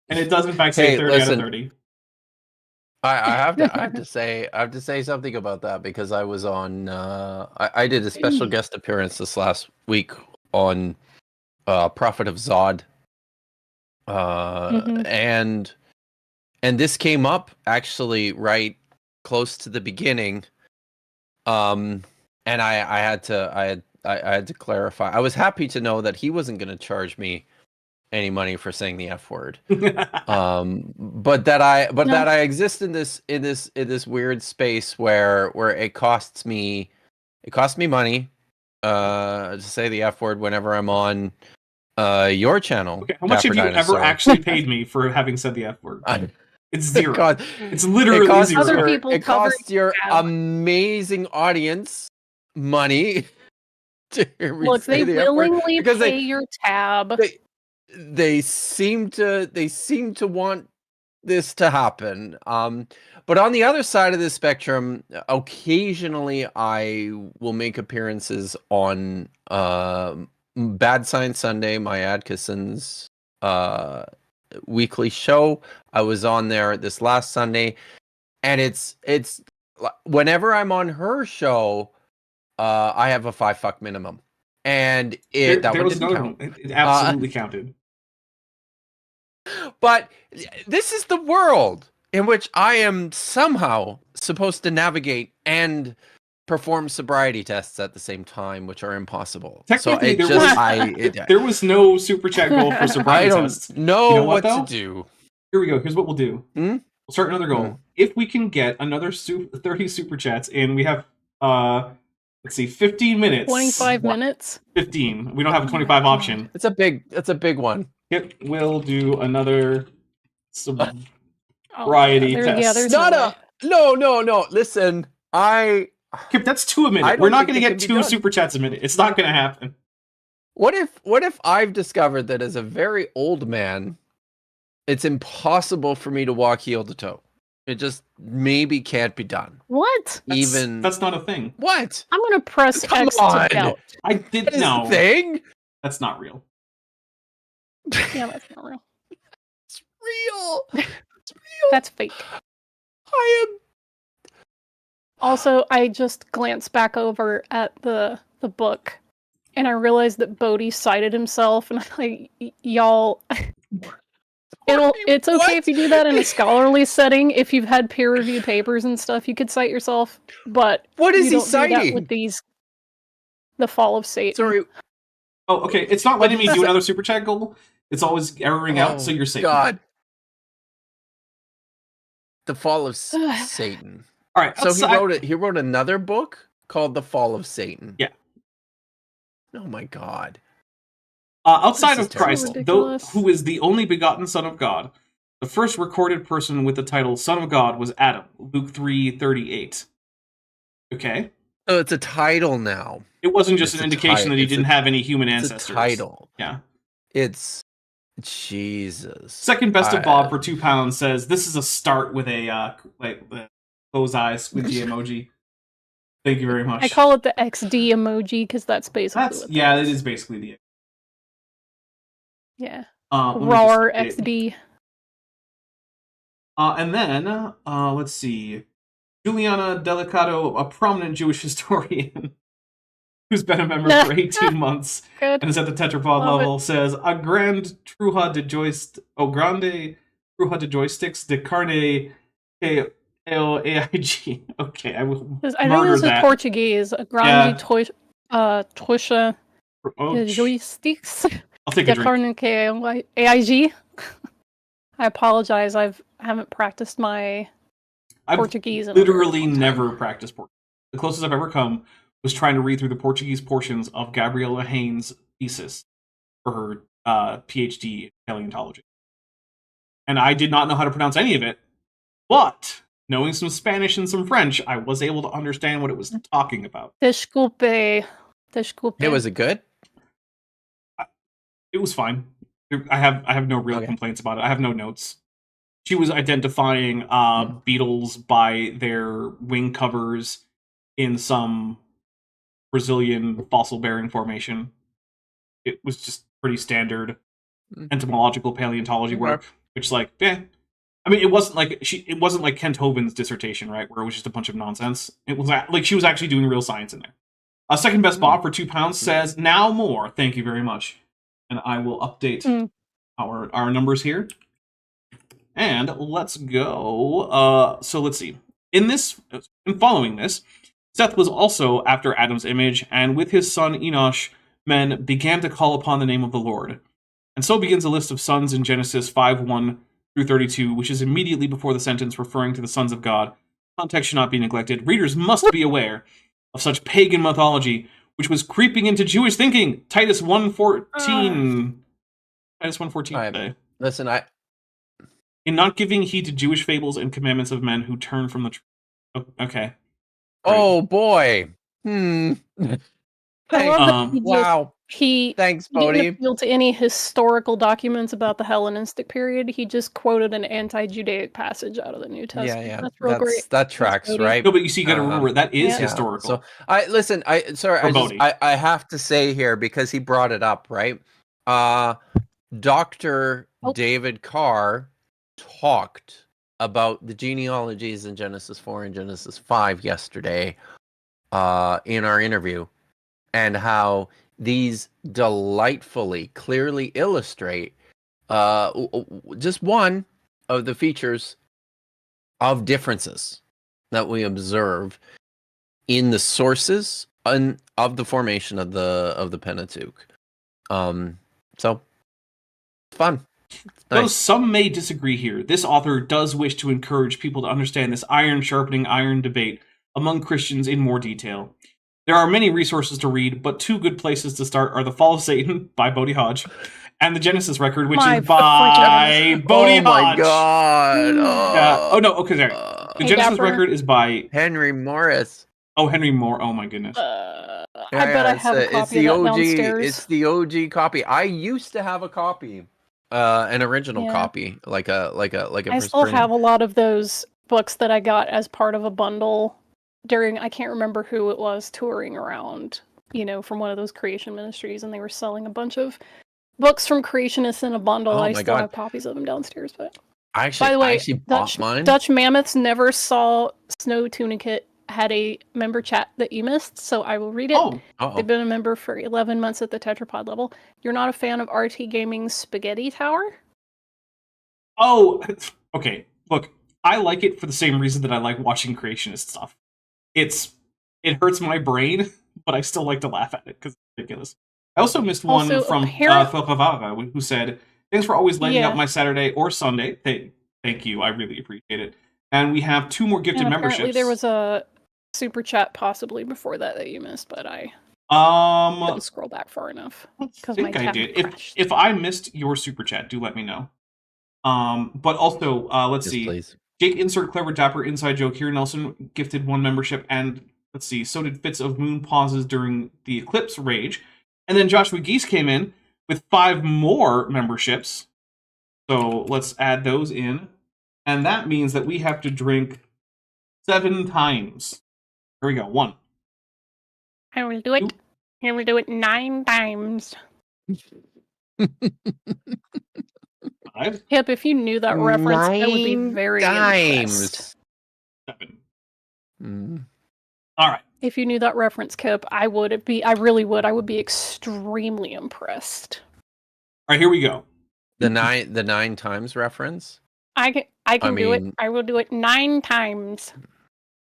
And it does in fact say 30 out of 30. I have to say something about that, because I was on I did a special guest appearance this last week on Prophet of Zod. And this came up actually right close to the beginning. And I had to clarify. I was happy to know that he wasn't going to charge me any money for saying the F word. But that I exist in this weird space where it costs me money to say the F word whenever I'm on your channel. Okay, how much have you ever actually paid me for having said the F word? It's 0. It's literally 0. It costs your amazing audience money to hear me say the F word. Look, they willingly pay your tab. They seem to want this to happen. But on the other side of the spectrum, occasionally I will make appearances on Bad Science Sunday, my Adkisson's weekly show. I was on there this last Sunday, and it's whenever I'm on her show, I have a 5 fuck minimum, and it absolutely counted. But this is the world. in which I am somehow supposed to navigate and perform sobriety tests at the same time, which are impossible. Technically, there was no super chat goal for sobriety tests. I don't know You know what though? to do. Here we go. Here's what we'll do. Hmm? We'll start another goal. If we can get another 30 super chats, and we have, let's see, 15 minutes. 25 minutes? 15. We don't have a 25 option. It's a big one. Yep, we'll do another sobriety test. Yeah, there's no. Listen, Kip, that's 2 a minute. We're not going to get 2 super chats a minute. It's not going to happen. What if I've discovered that as a very old man, it's impossible for me to walk heel to toe? It just maybe can't be done. What? That's not a thing. What? I'm gonna press X to doubt. I did know. Thing? That's not real. Yeah, that's not real. It's real. It's real. That's fake. I am. Also, I just glanced back over at the book, and I realized that Bodie cited himself, and I'm like, y'all. It's okay if you do that in a scholarly setting. If you've had peer-reviewed papers and stuff, you could cite yourself. But what is he citing? with the fall of Satan. Sorry. Oh, okay. It's not letting me do another super chat goal. It's always erroring out, so you're safe. God. The fall of Satan. All right. So he wrote another book called The Fall of Satan. Yeah. Oh my God. Outside of Christ, who is the only begotten Son of God, the first recorded person with the title Son of God was Adam, Luke 3:38. Okay? So it's a title now. It wasn't just an indication that he didn't have any human ancestors. It's a title. Yeah. It's Jesus. Second best of Bob for £2 says, this is a start with a close eyes squinty emoji. Thank you very much. I call it the XD emoji because that's basically it is basically the Yeah. Roar XD. And then, let's see. Juliana Delicato, a prominent Jewish historian who's been a member for 18 months and is at the tetrapod level, says, a grande truha de joysticks de carne AIG. Okay, I will I think this is Portuguese. A grande trucha de joysticks. I'll take a drink. AIG. I apologize. I haven't practiced my Portuguese. I've literally never practiced Portuguese. The closest I've ever come was trying to read through the Portuguese portions of Gabriela Haynes' thesis for her PhD in paleontology. And I did not know how to pronounce any of it, but knowing some Spanish and some French, I was able to understand what it was talking about. Disculpe. Was it good? It was fine. I have no real complaints about it. I have no notes. She was identifying beetles by their wing covers in some Brazilian fossil-bearing formation. It was just pretty standard entomological paleontology work, which, like, I mean, it wasn't like Kent Hovind's dissertation, right, where it was just a bunch of nonsense. It was like she was actually doing real science in there. Second best Bob for £2 says, now more. Thank you very much. And I will update our numbers here. And let's go. So let's see. In following this, Seth was also after Adam's image, and with his son Enosh, men began to call upon the name of the Lord. And so begins a list of sons in Genesis 5:1 through 32, which is immediately before the sentence referring to the sons of God. Context should not be neglected. Readers must be aware of such pagan mythology, which was creeping into Jewish thinking. Titus 1:14. Titus 1:14 today. Listen, in not giving heed to Jewish fables and commandments of men who turn from the truth. Okay. Oh boy. Wow. Thanks, Bodie. Didn't appeal to any historical documents about the Hellenistic period. He just quoted an anti-Judaic passage out of the New Testament. Yeah. That's real great. That tracks, right? No, but you see, you got to remember that is historical. So I have to say here, because he brought it up, right? Dr. David Carr talked about the genealogies in Genesis 4 and Genesis 5 yesterday in our interview, and how these delightfully clearly illustrate just one of the features of differences that we observe in the sources of the formation of the Pentateuch. So fun. Though Nice. some may disagree here, this author does wish to encourage people to understand this iron sharpening iron debate among Christians in more detail. There are many resources to read, but two good places to start are The Fall of Satan by Bodie Hodge and the Genesis record, which is by Bodie Hodge. Oh my god. Oh no, okay, sorry. The Genesis Dapper. record is by Henry Morris. Oh, Henry Moore. Oh my goodness. I bet I have a copy of that downstairs. It's the OG copy. I used to have a copy, an original copy, like a. I still have a lot of those books that I got as part of a bundle during. I can't remember who it was touring around, from one of those creation ministries, and they were selling a bunch of books from creationists in a bundle. Oh I my still God. have copies of them downstairs. But by the way, I actually bought mine. Dutch Mammoths never saw Snow Tunicate had a member chat that you missed, so I will read it. They've been a member for 11 months at the tetrapod level. You're not a fan of RT Gaming's Spaghetti Tower? Oh, okay. Look, I like it for the same reason that I like watching creationist stuff. It hurts my brain, but I still like to laugh at it because it's ridiculous. I also missed one from Felpavava, who said, "Thanks for always lighting up my Saturday or Sunday." Thank you. I really appreciate it. And we have 2 more gifted memberships. Apparently there was a super chat possibly before that you missed, but I didn't scroll back far enough because my tab crashed. If I missed your super chat, do let me know. But also, let's see. Please. Jake insert clever Dapper inside joke here. Nelson gifted 1 membership, and let's see. So did Fits of Moon pauses during the Eclipse Rage, and then Joshua Geese came in with 5 more memberships. So let's add those in, and that means that we have to drink 7 times. Here we go. 1. I will do it. 2. I will do it 9 times. 5. Hip, if you knew that reference, I would be very impressed. 7. All right. If you knew that reference, Kip, I really would. I would be extremely impressed. All right, here we go. The 9 times reference. I can do it. I will do it 9 times.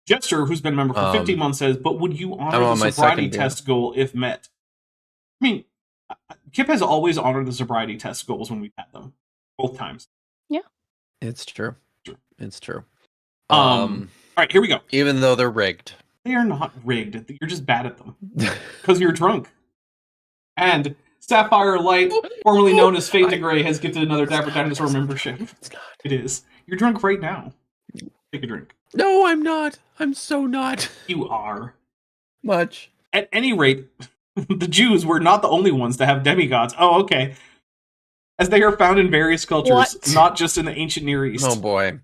Jester, who's been a member for 15 months, says, "But would you honor the sobriety test goal if met?" I mean, Kip has always honored the sobriety test goals when we've had them, both times. Yeah, it's true. It's true. All right, here we go. Even though they're rigged, they are not rigged. You're just bad at them because you're drunk. And Sapphire Light, formerly known as Fade to Grey, has gifted another Dapper Dinosaur membership. It's not. It is. You're drunk right now. Take a drink. No, I'm not. I'm so not. You are. Much. At any rate, the Jews were not the only ones to have demigods. Oh, okay. As they are found in various cultures, not just in the ancient Near East. Oh boy.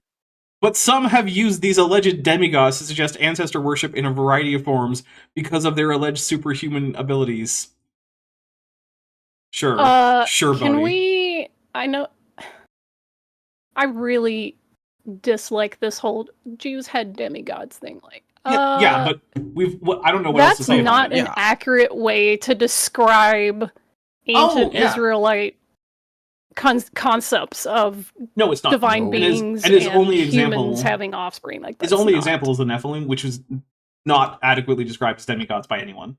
But some have used these alleged demigods to suggest ancestor worship in a variety of forms because of their alleged superhuman abilities. Sure, Bodie. Can we... I know... I really dislike this whole Jews had demigods thing. Yeah, but I don't know what else to say about it. That's not an accurate way to describe ancient Israelite concepts of it's not. Divine beings and his only humans having offspring. His only example is the Nephilim, which was not adequately described as demigods by anyone.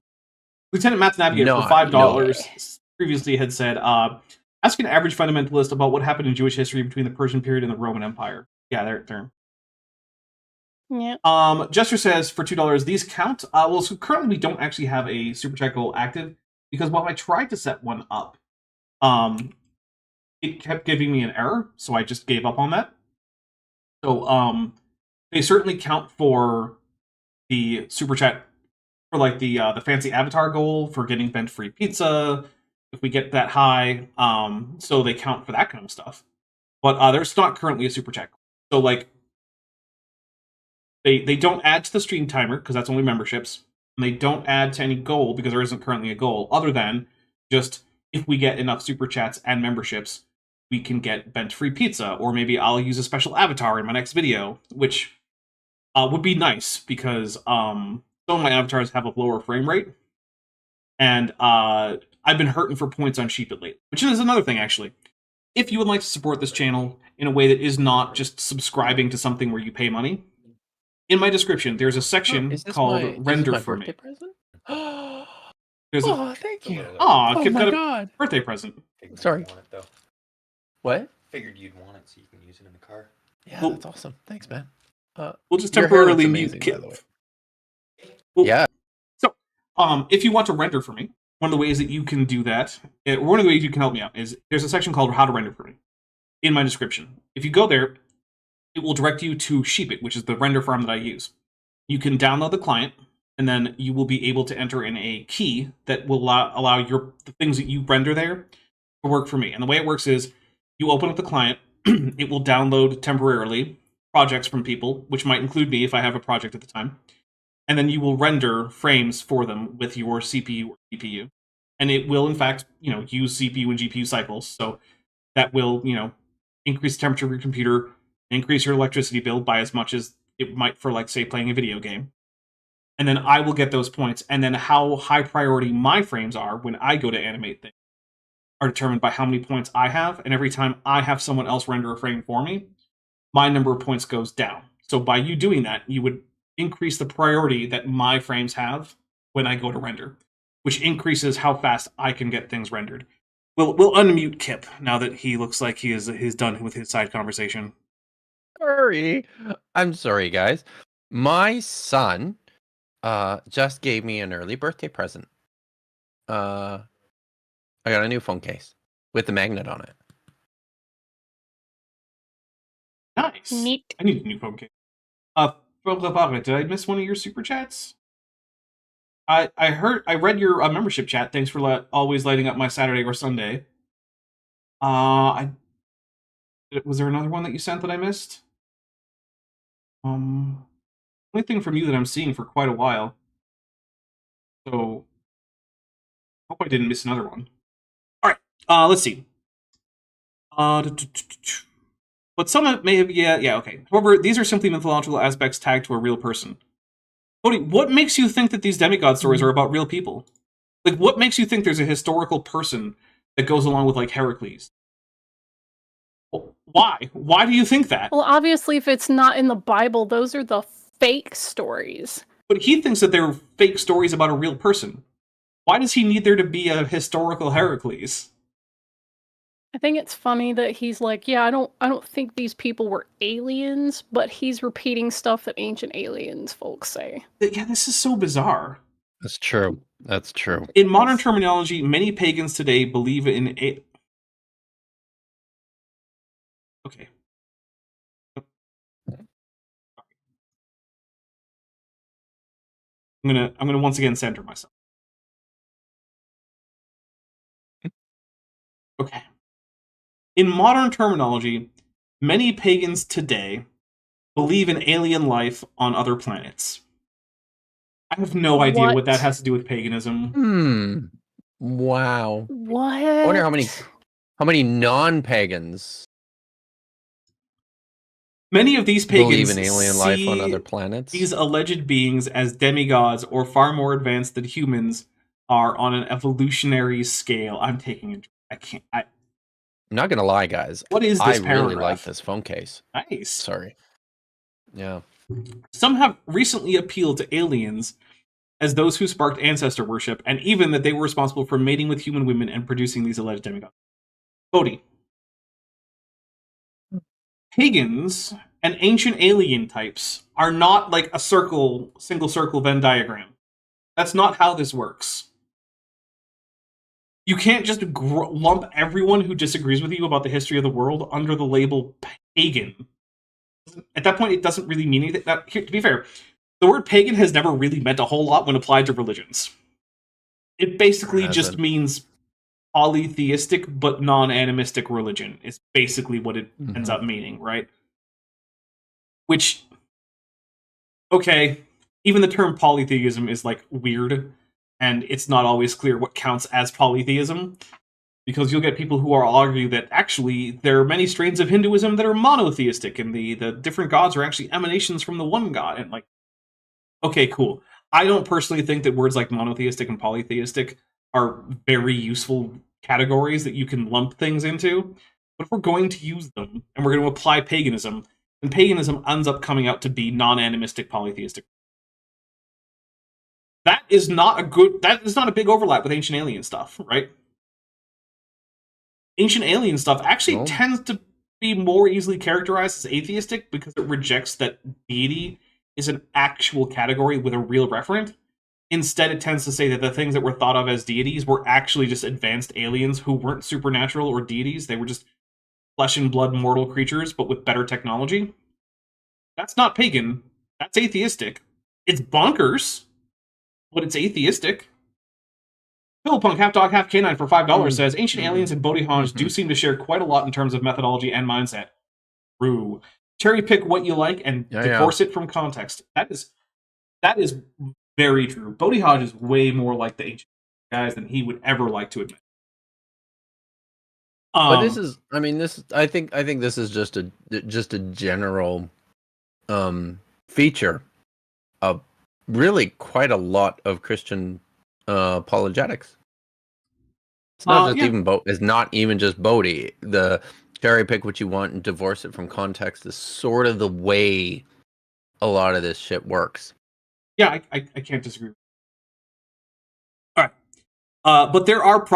Lieutenant Matt's Navigator for $5 previously had said, ask an average fundamentalist about what happened in Jewish history between the Persian period and the Roman Empire. Yeah, they're. Yeah. Jester says for $2, these count. So currently we don't actually have a super chat goal active because while I tried to set one up, it kept giving me an error, so I just gave up on that. So they certainly count for the super chat for the fancy avatar goal for getting bent free pizza if we get that high. So they count for that kind of stuff. But there's not currently a super chat goal. So they don't add to the stream timer because that's only memberships. And they don't add to any goal because there isn't currently a goal other than just if we get enough super chats and memberships, we can get bent free pizza, or maybe I'll use a special avatar in my next video, which would be nice because some of my avatars have a lower frame rate, and I've been hurting for points on Sheepit lately, which is another thing actually. if you would like to support this channel in a way that is not just subscribing to something where you pay money, in my description, there's a section called Render for Me. Present? Thank you. Aw, Kip my got a God. birthday present. Sorry. Want it, though. What? Figured you'd want it so you can use it in the car. Yeah, Well- that's awesome. Thanks, man. We'll just Your hair looks temporarily amazing, mute by the way. Kip. Well, Yeah. So, if you want to render for me, one of the ways that you can do that, or one of the ways you can help me out, is there's a section called How to Render for Me in my description. If you go there, it will direct you to Sheepit, which is the render farm that I use. You can download the client, and then you will be able to enter in a key that will allow the things that you render there to work for me. And the way it works is you open up the client, it will download temporarily projects from people, which might include me if I have a project at the time. And then you will render frames for them with your CPU or GPU. And it will, in fact, use CPU and GPU cycles. So that will, increase the temperature of your computer, increase your electricity bill by as much as it might for, like, say, playing a video game. And then I will get those points. And then how high priority my frames are when I go to animate things are determined by how many points I have. And every time I have someone else render a frame for me, my number of points goes down. So by you doing that, you would increase the priority that my frames have when I go to render, which increases how fast I can get things rendered. We'll unmute Kip now that he looks like he's done with his side conversation. Sorry. I'm sorry, guys. My son just gave me an early birthday present. I got a new phone case with the magnet on it. Nice. Neat. I need a new phone case. Did I miss one of your super chats? I read your membership chat. Thanks for always lighting up my Saturday or Sunday. Was there another one that you sent that I missed? Only thing from you that I'm seeing for quite a while. So, hope I didn't miss another one. All right. Let's see. But some may have, okay. However, these are simply mythological aspects tagged to a real person. Bodie, what makes you think that these demigod stories are about real people? Like, what makes you think there's a historical person that goes along with, like, Heracles? Why? Why do you think that? Well, obviously, if it's not in the Bible, those are the fake stories. But he thinks that they're fake stories about a real person. Why does he need there to be a historical Heracles? I think it's funny that he's like, yeah, I don't think these people were aliens, but he's repeating stuff that ancient aliens folks say. Yeah, this is so bizarre. That's true. That's true. In modern terminology, many pagans today believe in Okay. I'm gonna once again center myself. Okay. In modern terminology, many pagans today believe in alien life on other planets. I have no idea what that has to do with paganism. Wow. What? I wonder how many non-pagans Many of these pagans believe in alien life on other planets. These alleged beings as demigods or far more advanced than humans are on an evolutionary scale. I'm taking it. I'm not gonna lie, guys. What is this paragraph? I really like this phone case. Nice. Sorry. Yeah. Some have recently appealed to aliens as those who sparked ancestor worship, and even that they were responsible for mating with human women and producing these alleged demigods. Bodie. Pagans and ancient alien types are not like a single circle Venn diagram. That's not how this works. You can't just lump everyone who disagrees with you about the history of the world under the label pagan. At that point, it doesn't really mean anything. Now, to be fair, the word pagan has never really meant a whole lot when applied to religions. It basically just means polytheistic but non-animistic religion is basically what it ends up meaning, right? Which, okay, even the term polytheism is like weird, and it's not always clear what counts as polytheism, because you'll get people who are argue that actually there are many strains of Hinduism that are monotheistic, and the different gods are actually emanations from the one god, and like, okay, cool. I don't personally think that words like monotheistic and polytheistic are very useful categories that you can lump things into. But if we're going to use them and we're going to apply paganism, then paganism ends up coming out to be non-animistic polytheistic. That is not a big overlap with Ancient Alien stuff, right? Ancient Alien stuff actually tends to be more easily characterized as atheistic because it rejects that deity is an actual category with a real referent. Instead, it tends to say that the things that were thought of as deities were actually just advanced aliens who weren't supernatural or deities. They were just flesh and blood mortal creatures, but with better technology. That's not pagan. That's atheistic. It's bonkers, but it's atheistic. Philpunk, half dog, half canine for $5 says, Ancient Aliens and Bodie Hodge do seem to share quite a lot in terms of methodology and mindset. True. Cherry pick what you like and divorce it from context. That is very true. Bodie Hodge is way more like the ancient guys than he would ever like to admit. But this is, I think this is just a general feature of really quite a lot of Christian apologetics. It's not just it's not even just Bodie. The cherry pick what you want and divorce it from context is sort of the way a lot of this shit works. Yeah, I can't disagree. All right. But there are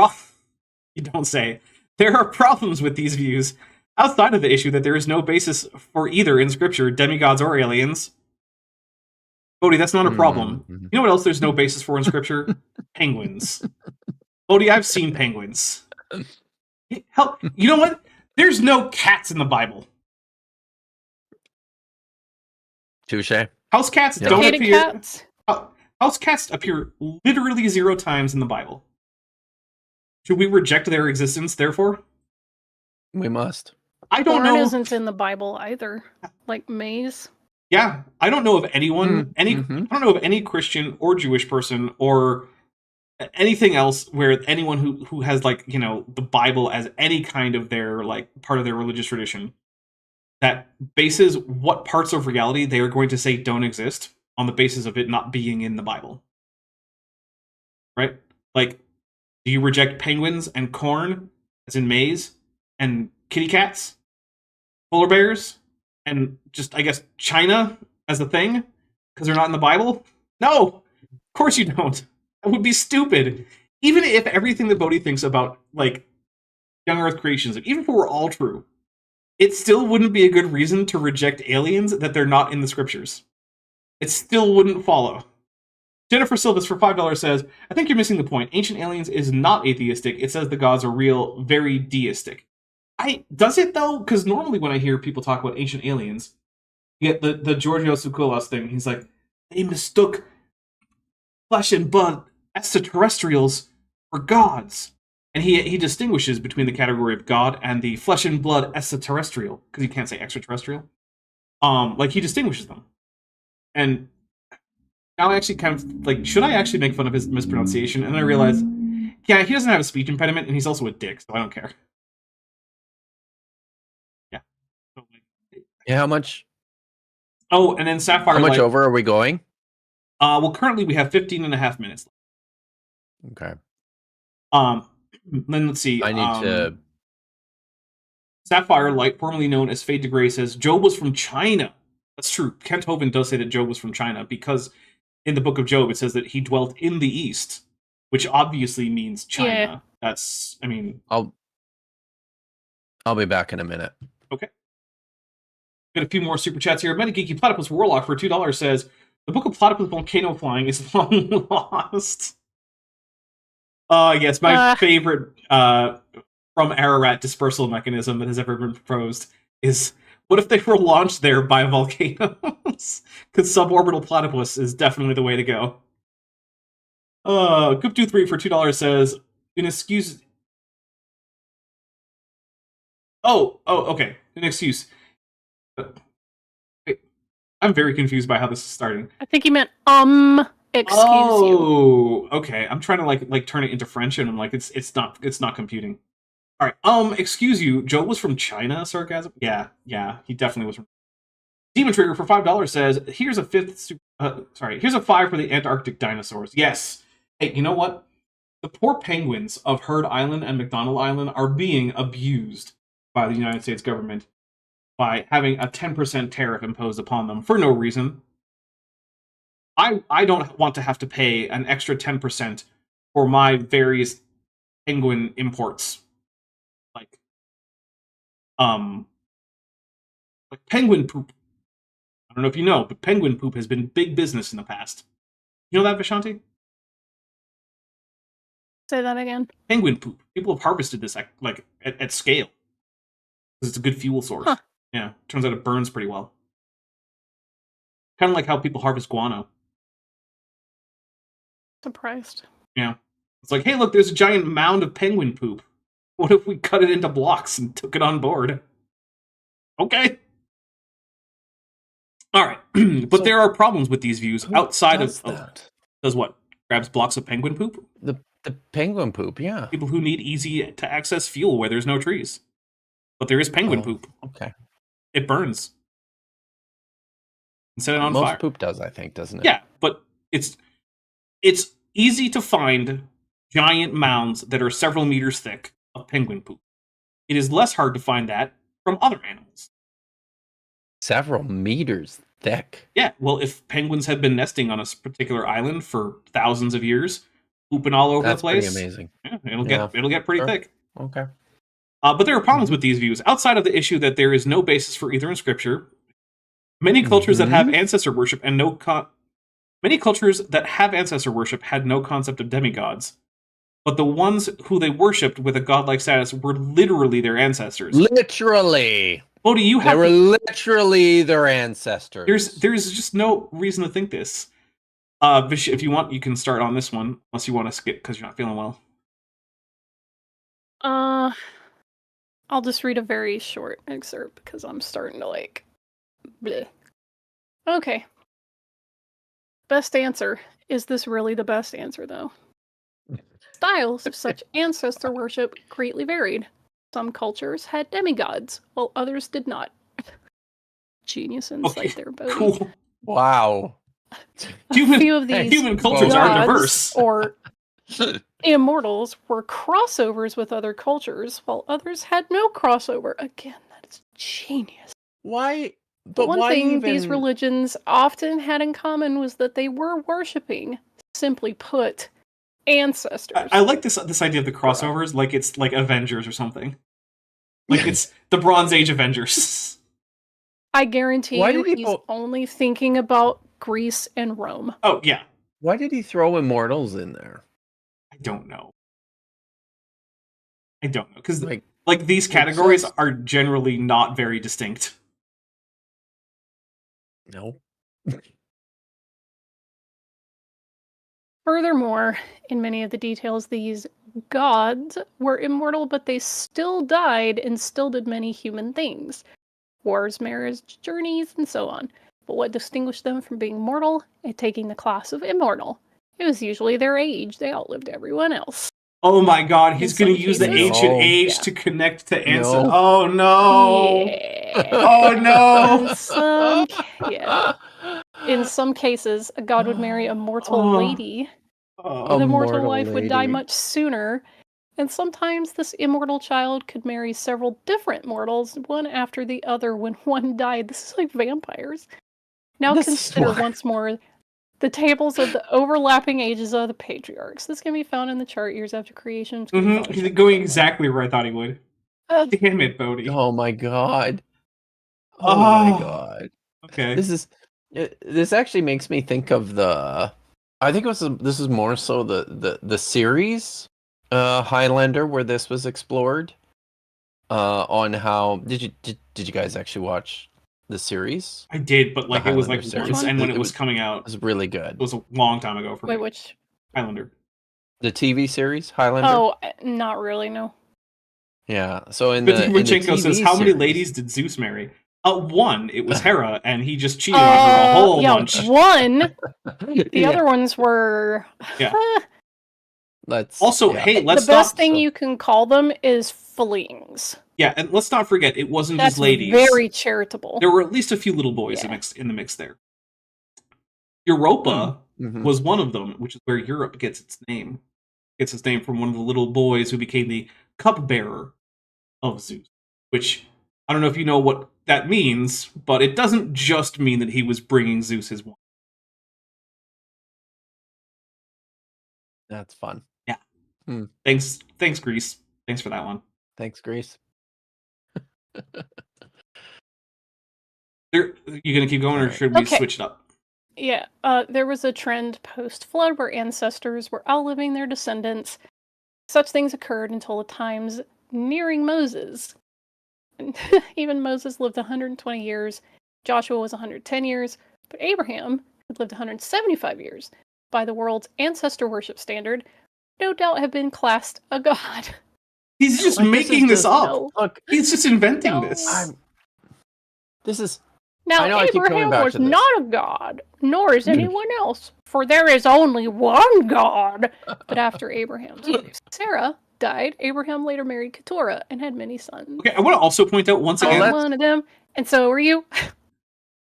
you don't say. There are problems with these views outside of the issue that there is no basis for either in Scripture, demigods or aliens. Bodie, that's not a problem. You know what else there's no basis for in Scripture? Penguins. Bodie, I've seen penguins. Hell, you know what? There's no cats in the Bible. Touche. House cats don't appear. House cats appear literally 0 times in the Bible. Should we reject their existence, therefore? We must. I don't know. Corn isn't in the Bible either. Like maize. Yeah, I don't know of anyone, I don't know of any Christian or Jewish person or anything else where anyone who has, like, you know, the Bible as any kind of their, like, part of their religious tradition that bases what parts of reality they are going to say don't exist on the basis of it not being in the Bible. Right? Like, do you reject penguins and corn, as in maize, and kitty cats, polar bears, and just, I guess, China as a thing because they're not in the Bible? No, of course you don't. That would be stupid. Even if everything that Bodhi thinks about, like, young Earth creations, even if it were all true, it still wouldn't be a good reason to reject aliens that they're not in the scriptures. It still wouldn't follow. Jennifer Silvas for $5 says, I think you're missing the point. Ancient Aliens is not atheistic. It says the gods are real, very deistic. Does it, though? Because normally when I hear people talk about Ancient Aliens, you get the Giorgio Tsoukalos thing. He's like, they mistook flesh and blood extraterrestrials for gods. And he distinguishes between the category of god and the flesh and blood extraterrestrial, because you can't say extraterrestrial. Like, he distinguishes them. And now I actually kind of, like, should I actually make fun of his mispronunciation? And then I realize, yeah, he doesn't have a speech impediment, and he's also a dick, so I don't care. Yeah. Yeah, how much? Oh, and then Sapphire. How much over are we going? Well, currently we have 15 and a half minutes. Okay. Then let's see. I need to. Sapphire Light, formerly known as Fade to Grey, says Job was from China. That's true. Kent Hovind does say that Job was from China because in the book of Job it says that he dwelt in the East, which obviously means China. Yeah. That's, I mean, I'll be back in a minute. Okay. Got a few more super chats here. Metageeky Platypus Warlock for $2 says the book of Platypus Volcano Flying is long lost. Yes, my favorite from Ararat dispersal mechanism that has ever been proposed is, what if they were launched there by volcanoes? Because suborbital platypus is definitely the way to go. Goop23 for $2 says, an excuse... okay. An excuse. I'm very confused by how this is starting. I think he meant, excuse you. Oh, okay. I'm trying to like turn it into French, and I'm like, it's not computing. All right. Excuse you. Joe was from China. Sarcasm. Yeah. He definitely was from. Demon Trigger for $5 says, here's a here's a 5 for the Antarctic dinosaurs. Yes. Hey, you know what? The poor penguins of Heard Island and McDonald Island are being abused. by the United States government by having a 10% tariff imposed upon them for no reason. I don't want to have to pay an extra 10% for my various penguin imports. Like penguin poop. I don't know if you know, but penguin poop has been big business in the past. You know that, Vishanti? Say that again. Penguin poop. People have harvested this at scale because it's a good fuel source. Huh. Yeah, turns out it burns pretty well. Kind of like how people harvest guano. Surprised. Yeah, it's like, hey, look, there's a giant mound of penguin poop. What if we cut it into blocks and took it on board? Okay. All right, but So, there are problems with these views outside of that? does what? Grabs blocks of penguin poop? The penguin poop, yeah. People who need easy to access fuel where there's no trees. But there is penguin poop. Okay. It burns. And set it on Most fire. poop does, I think, doesn't it? Yeah, but it's easy to find giant mounds that are several meters thick of penguin poop. It is less hard to find that from other animals. Several meters thick. Yeah, well, if penguins have been nesting on a particular island for thousands of years, pooping all over That's the place, pretty amazing. yeah, it'll get pretty Sure. thick. Okay. But there are problems with these views outside of the issue that there is no basis for either in scripture. Many cultures that have ancestor worship and many cultures that have ancestor worship had no concept of demigods, but the ones who they worshipped with a godlike status were literally their ancestors. Literally. Bodie, you They have were literally their ancestors. there's just no reason to think this. Vish, if you want, you can start on this one, unless you want to skip because you're not feeling well. I'll just read a very short excerpt because I'm starting to bleh. Okay. Best answer. Is this really the best answer, though? Styles of such ancestor worship greatly varied. Some cultures had demigods, while others did not. Genius insight there, Bodie. Cool. Wow. Few of these Human cultures are gods diverse. or immortals were crossovers with other cultures, while others had no crossover. Again, that is genius. Why? But one thing these religions often had in common was that they were worshipping, simply put, ancestors. I like this idea of the crossovers, like it's like Avengers or something. Like it's the Bronze Age Avengers. I guarantee you he's only thinking about Greece and Rome. Oh, yeah. Why did he throw immortals in there? I don't know. Because like these categories are generally not very distinct. No. Furthermore, in many of the details, these gods were immortal, but they still died and still did many human things. Wars, marriage, journeys, and so on. But what distinguished them from being mortal and taking the class of immortal? It was usually their age. They outlived everyone else. Oh my god, he's going to use the ancient age to connect to ancestors. Oh no! Yeah. Oh no! In some cases, a god would marry a mortal lady. The mortal wife would die much sooner. And sometimes this immortal child could marry several different mortals, one after the other when one died. This is like vampires. Now consider once more the tables of the overlapping ages of the patriarchs. This can be found in the chart years after creation. He's going exactly where I thought he would. Damn it, Bodie. Oh my god. Oh my god. Okay. This actually makes me think of I think this is more so the series Highlander where this was explored on how did you guys actually watch the series? I did, but like it was like once, and when it was coming out, it was really good. It was a long time ago for me. Wait, which Highlander? The TV series Highlander. Oh, not really. No. Yeah. So in Machenko says, "How many ladies did Zeus marry?" One. It was Hera, and he just cheated on her a whole bunch. One. The other ones were. Yeah. Let's the best thing you can call them is flings. Yeah, and let's not forget, it wasn't just ladies. Very charitable. There were at least a few little boys in the mix there. Europa was one of them, which is where Europe gets its name. Gets its name from one of the little boys who became the cupbearer of Zeus. which I don't know if you know what that means, but it doesn't just mean that he was bringing Zeus his wine. That's fun. Yeah. Hmm. Thanks, Grease. Thanks for that one. Thanks, Grease. You gonna keep going, or should we switch it up? Yeah, there was a trend post-flood where ancestors were outliving their descendants. Such things occurred until the times nearing Moses. Even Moses lived 120 years, Joshua was 110 years, but Abraham had lived 175 years. By the world's ancestor worship standard, no doubt have been classed a god. He's just making this up. No. Look, he's just inventing this. Now, Abraham was not a god, nor is anyone else, for there is only one God. But after Abraham's wife Sarah died, Abraham later married Keturah and had many sons. Okay, I want to also point out once again, I'm one of them, and so are you.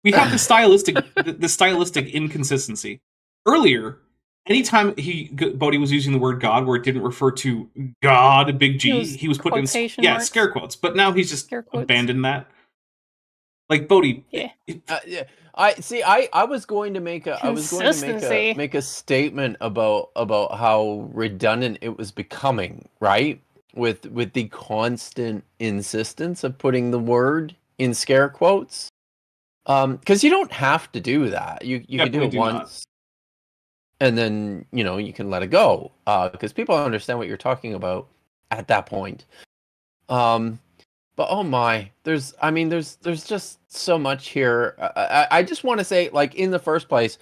We have the stylistic inconsistency. Earlier, anytime Bodie was using the word God where it didn't refer to God, big G, he was putting in scare quotes. But now he's just abandoned that. Like Bodie, I was going to make a statement about how redundant it was becoming, right? With the constant insistence of putting the word in scare quotes, because you don't have to do that. You can do it once, and then you can let it go, because people understand what you're talking about at that point. But oh my, there's just so much here. I just want to say, like, in the first place,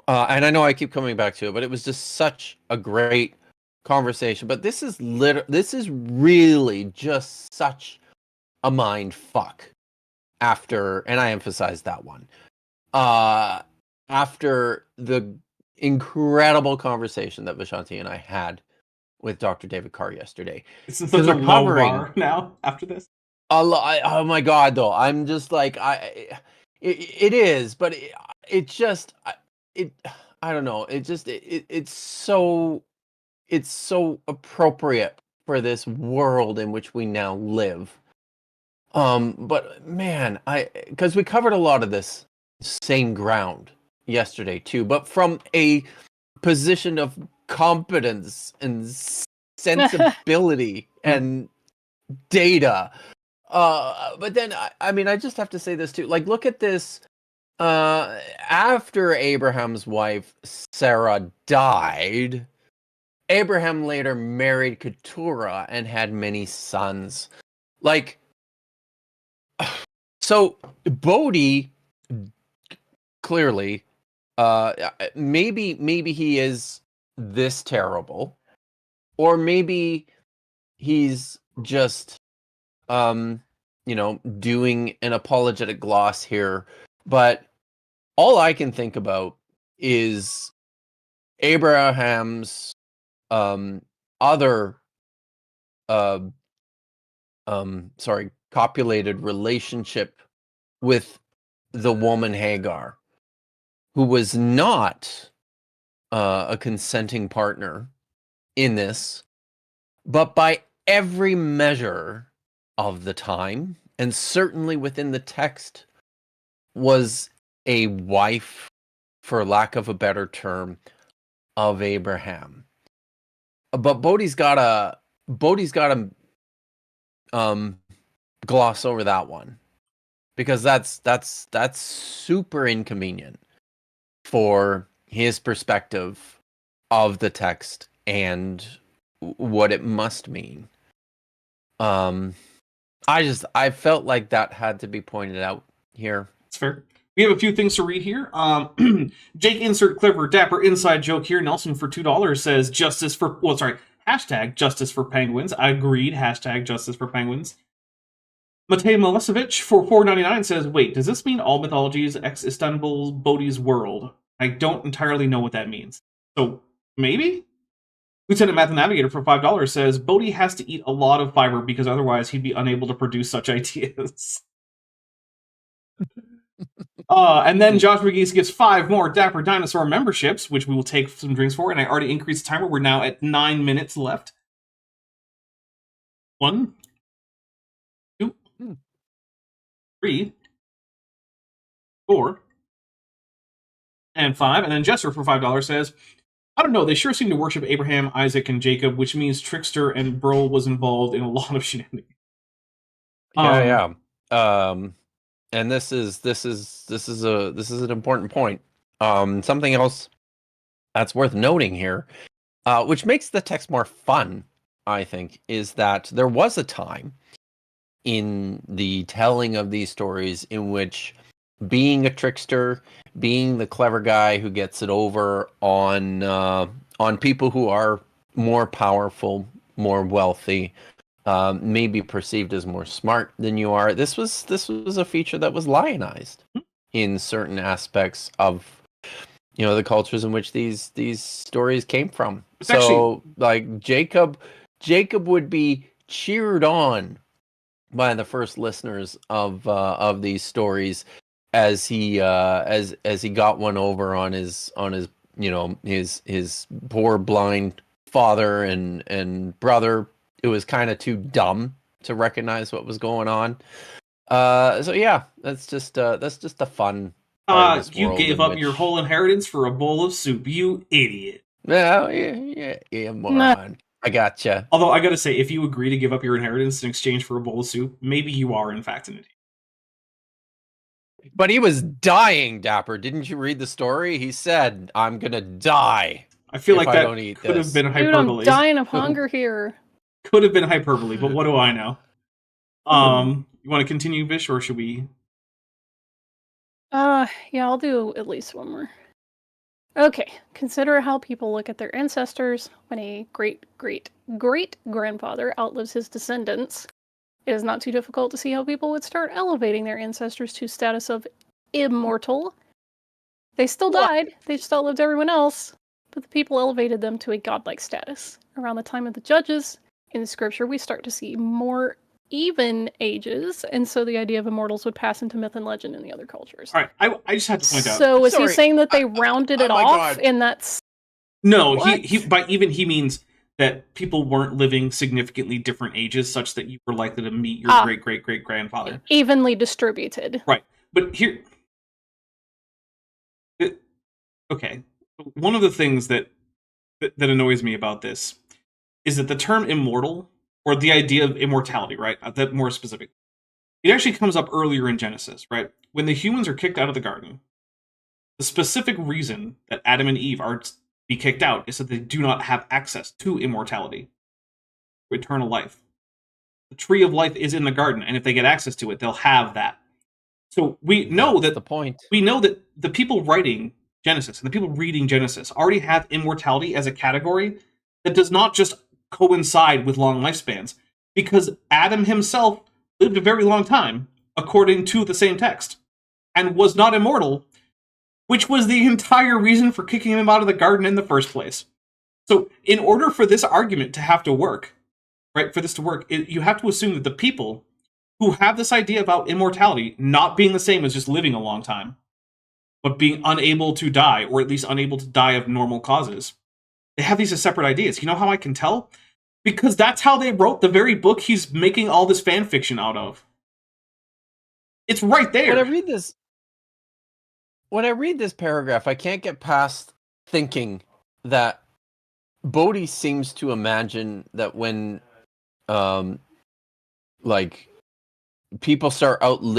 and I know I keep coming back to it, but it was just such a great conversation. But this is really just such a mind fuck. After, and I emphasize that one, after the incredible conversation that Vishanti and I had with Dr. David Carr yesterday. It's such a low bar now after this. Oh my God, though. I'm just like, it is, but I don't know. It's so appropriate for this world in which we now live. But man, because we covered a lot of this same ground yesterday too, but from a position of competence and sensibility and data. But then I just have to say this too. Like, look at this. After Abraham's wife Sarah died, Abraham later married Keturah and had many sons. Like, so Bodie clearly, maybe he is this terrible, or maybe he's just doing an apologetic gloss here. But all I can think about is Abraham's other copulated relationship with the woman Hagar, who was not a consenting partner in this, but by every measure of the time, and certainly within the text, was a wife, for lack of a better term, of Abraham. But Bodie's got to gloss over that one, because that's super inconvenient for his perspective of the text and what it must mean. I felt like that had to be pointed out here. That's fair. We have a few things to read here. Jake insert clever Dapper inside joke here. Nelson for $2 says hashtag justice for penguins. I agreed. Hashtag justice for penguins. Matej Milosevic for $4.99 says, wait, does this mean all mythologies ex Istanbul Bodhi's world? I don't entirely know what that means. So maybe? Lieutenant Math Navigator for $5 says, Bodhi has to eat a lot of fiber because otherwise he'd be unable to produce such ideas. And then Josh McGeese gives 5 more Dapper Dinosaur memberships, which we will take some drinks for, and I already increased the timer. We're now at 9 minutes left. 1, 2, 3, 4, and 5. And then Jester for $5 says, I don't know, they sure seem to worship Abraham, Isaac, and Jacob, which means Trickster and Burl was involved in a lot of shenanigans. Yeah. And this is an important point. Something else that's worth noting here, which makes the text more fun, I think, is that there was a time in the telling of these stories in which being a trickster, being the clever guy who gets it over on people who are more powerful, more wealthy, may be perceived as more smart than you are. This was a feature that was lionized in certain aspects of the cultures in which these stories came from. It's so actually... like Jacob would be cheered on by the first listeners of these stories as he got one over on his his poor blind father and brother. It was kind of too dumb to recognize what was going on. So yeah, that's just a fun part of this you world gave up your whole inheritance for a bowl of soup, you idiot. No, yeah, moron. I gotcha. Although I gotta say, if you agree to give up your inheritance in exchange for a bowl of soup, maybe you are in fact an idiot. But he was dying, Dapper. Didn't you read the story? He said, "I'm gonna die." I feel like that could have been hyperbole. Dude, I'm dying of hunger here. Could have been hyperbole, but what do I know? You want to continue, Vish, or should we? Yeah, I'll do at least one more. Okay, consider how people look at their ancestors when a great-great-great-grandfather outlives his descendants. It is not too difficult to see how people would start elevating their ancestors to status of immortal. They still died, they just outlived everyone else, but the people elevated them to a godlike status. Around the time of the judges, in scripture, we start to see more even ages, and so the idea of immortals would pass into myth and legend in the other cultures. All right, I just had to point out. So is he saying that they rounded it off, and that's... No, he by even he means that people weren't living significantly different ages such that you were likely to meet your great-great-great-grandfather. Evenly distributed. Right, but here... Okay, one of the things that annoys me about this is that the term immortal, or the idea of immortality, right? That more specific. It actually comes up earlier in Genesis, right? When the humans are kicked out of the garden, the specific reason that Adam and Eve are to be kicked out is that they do not have access to immortality, to eternal life. The tree of life is in the garden, and if they get access to it, they'll have that. So we know That's the point. We know that the people writing Genesis and the people reading Genesis already have immortality as a category that does not just coincide with long lifespans, because Adam himself lived a very long time, according to the same text, and was not immortal, which was the entire reason for kicking him out of the garden in the first place. So, in order for this argument to have to work, right, for this to work, you have to assume that the people who have this idea about immortality not being the same as just living a long time, but being unable to die, or at least unable to die of normal causes, they have these as separate ideas. You know how I can tell? Because that's how they wrote the very book he's making all this fan fiction out of. It's right there. When I read this paragraph, I can't get past thinking that Bodie seems to imagine that when people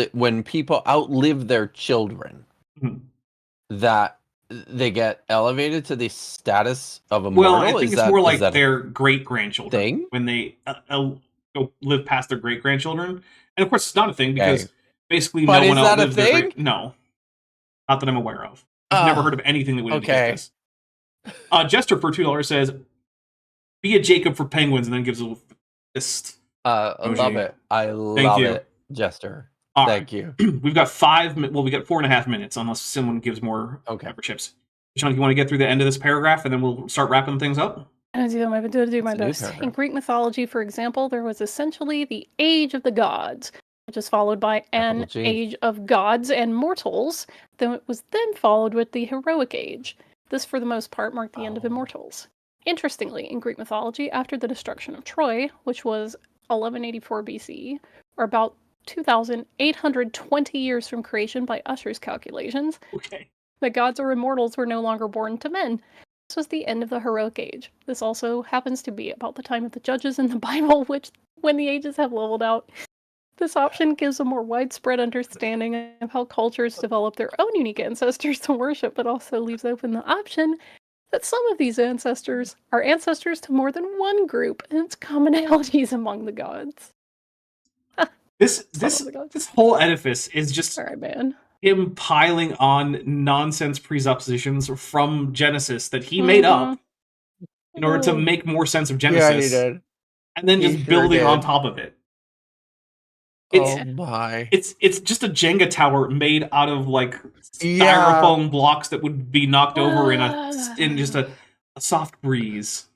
when people outlive their children, that they get elevated to the status of immortal. Well, I think it's more like their great-grandchildren when they go live past their great-grandchildren. And of course, it's not a thing because basically no one outlives their great... No. Not that I'm aware of. I've never heard of anything that would indicate this. Jester for $2 says, be a Jacob for penguins, and then gives a little fist. I love it. I love it, Jester. Thank you. We've got 4.5 minutes, unless someone gives more chips. Vishanti, you want to get through the end of this paragraph, and then we'll start wrapping things up? I'll do my best. In Greek mythology, for example, there was essentially the Age of the Gods, which is followed by an Age of Gods and Mortals. Then it was then followed with the Heroic Age. This, for the most part, marked the end of Immortals. Interestingly, in Greek mythology, after the destruction of Troy, which was 1184 BC, or about 2,820 years from creation by Usher's calculations, Okay. the gods or immortals were no longer born to men. This was the end of the heroic age. This also happens to be about the time of the judges in the Bible, which, when the ages have leveled out, this option gives a more widespread understanding of how cultures develop their own unique ancestors to worship, but also leaves open the option that some of these ancestors are ancestors to more than one group, and its commonalities among the gods. This whole edifice is just All right, man. him piling on nonsense presuppositions from Genesis that he made up in order to make more sense of Genesis. Yeah, he did. And then just building on top of it. Oh my. It's just a Jenga tower made out of like styrofoam blocks that would be knocked over in just a soft breeze.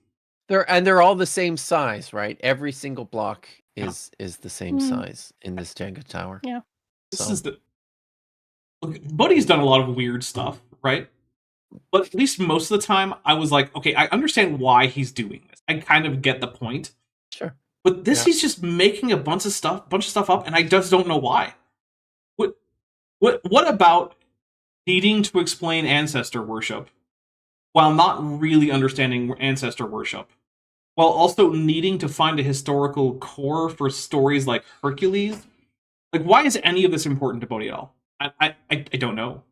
They're all the same size, right? Every single block is the same size in this Jenga tower. Yeah. This is the look, Bodie's done a lot of weird stuff, right? But at least most of the time I was like, okay, I understand why he's doing this. I kind of get the point. Sure. But this he's just making a bunch of stuff up, and I just don't know why. What about needing to explain ancestor worship while not really understanding ancestor worship? While also needing to find a historical core for stories like Hercules? Like, why is any of this important to Bodie at all? I don't know.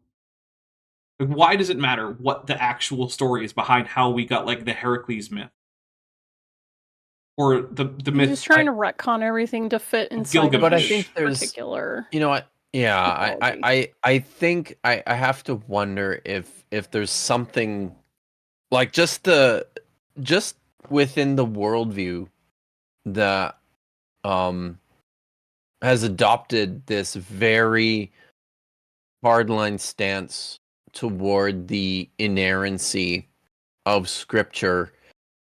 Like, why does it matter what the actual story is behind how we got, like, the Heracles myth? Or the myth... He's trying to retcon everything to fit inside Gilgamesh. But I think there's... particular... You know what? Yeah, I think I have to wonder if there's something... Like, just within the worldview that has adopted this very hardline stance toward the inerrancy of scripture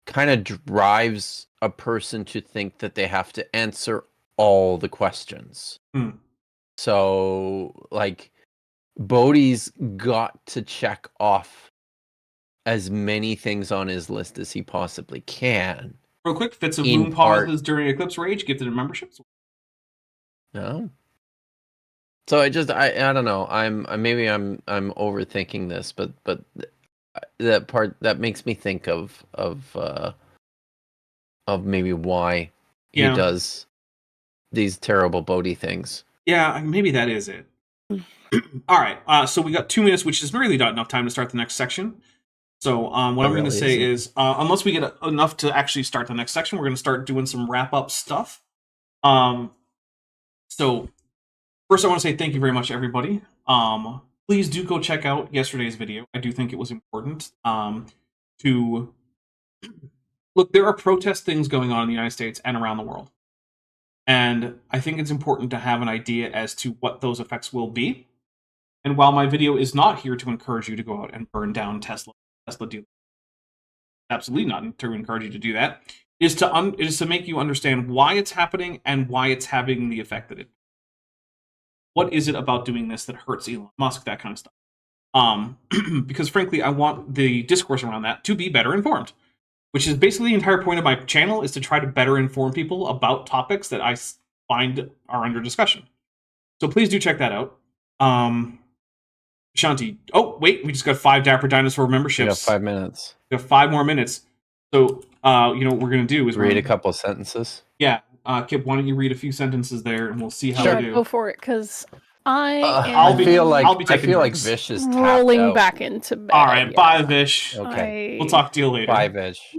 kind of drives a person to think that they have to answer all the questions. So, like, Bodie's got to check off as many things on his list as he possibly can. Real quick, fits of moon pauses during eclipse rage, gifted in memberships. No. So I don't know. I'm overthinking this, but that part that makes me think of maybe why he does these terrible Bodie things. Yeah, maybe that is it. All right, so we got 2 minutes, which is really not enough time to start the next section. So what I'm going to say is, unless we get enough to actually start the next section, we're going to start doing some wrap-up stuff. So first I want to say thank you very much, everybody. Please do go check out yesterday's video. I do think it was important to... Look, there are protest things going on in the United States and around the world. And I think it's important to have an idea as to what those effects will be. And while my video is not here to encourage you to go out and burn down Tesla dealers, absolutely not to encourage you to do that, is to make you understand why it's happening and why it's having the effect that it. What is it about doing this that hurts Elon Musk, that kind of stuff? Because frankly, I want the discourse around that to be better informed. Which is basically the entire point of my channel, is to try to better inform people about topics that I find are under discussion. So please do check that out. Vishanti. Oh, wait, we just got 5 Dapper Dinosaur memberships. We got 5 minutes. We have 5 more minutes. So, you know what we're going to do is... Read a couple of sentences. Yeah. Kip, why don't you read a few sentences there, and we'll see how we do. Go for it, because I feel like Vish is rolling back into bed. All right, bye, Vish. Okay. We'll talk to you later. Bye, Vish.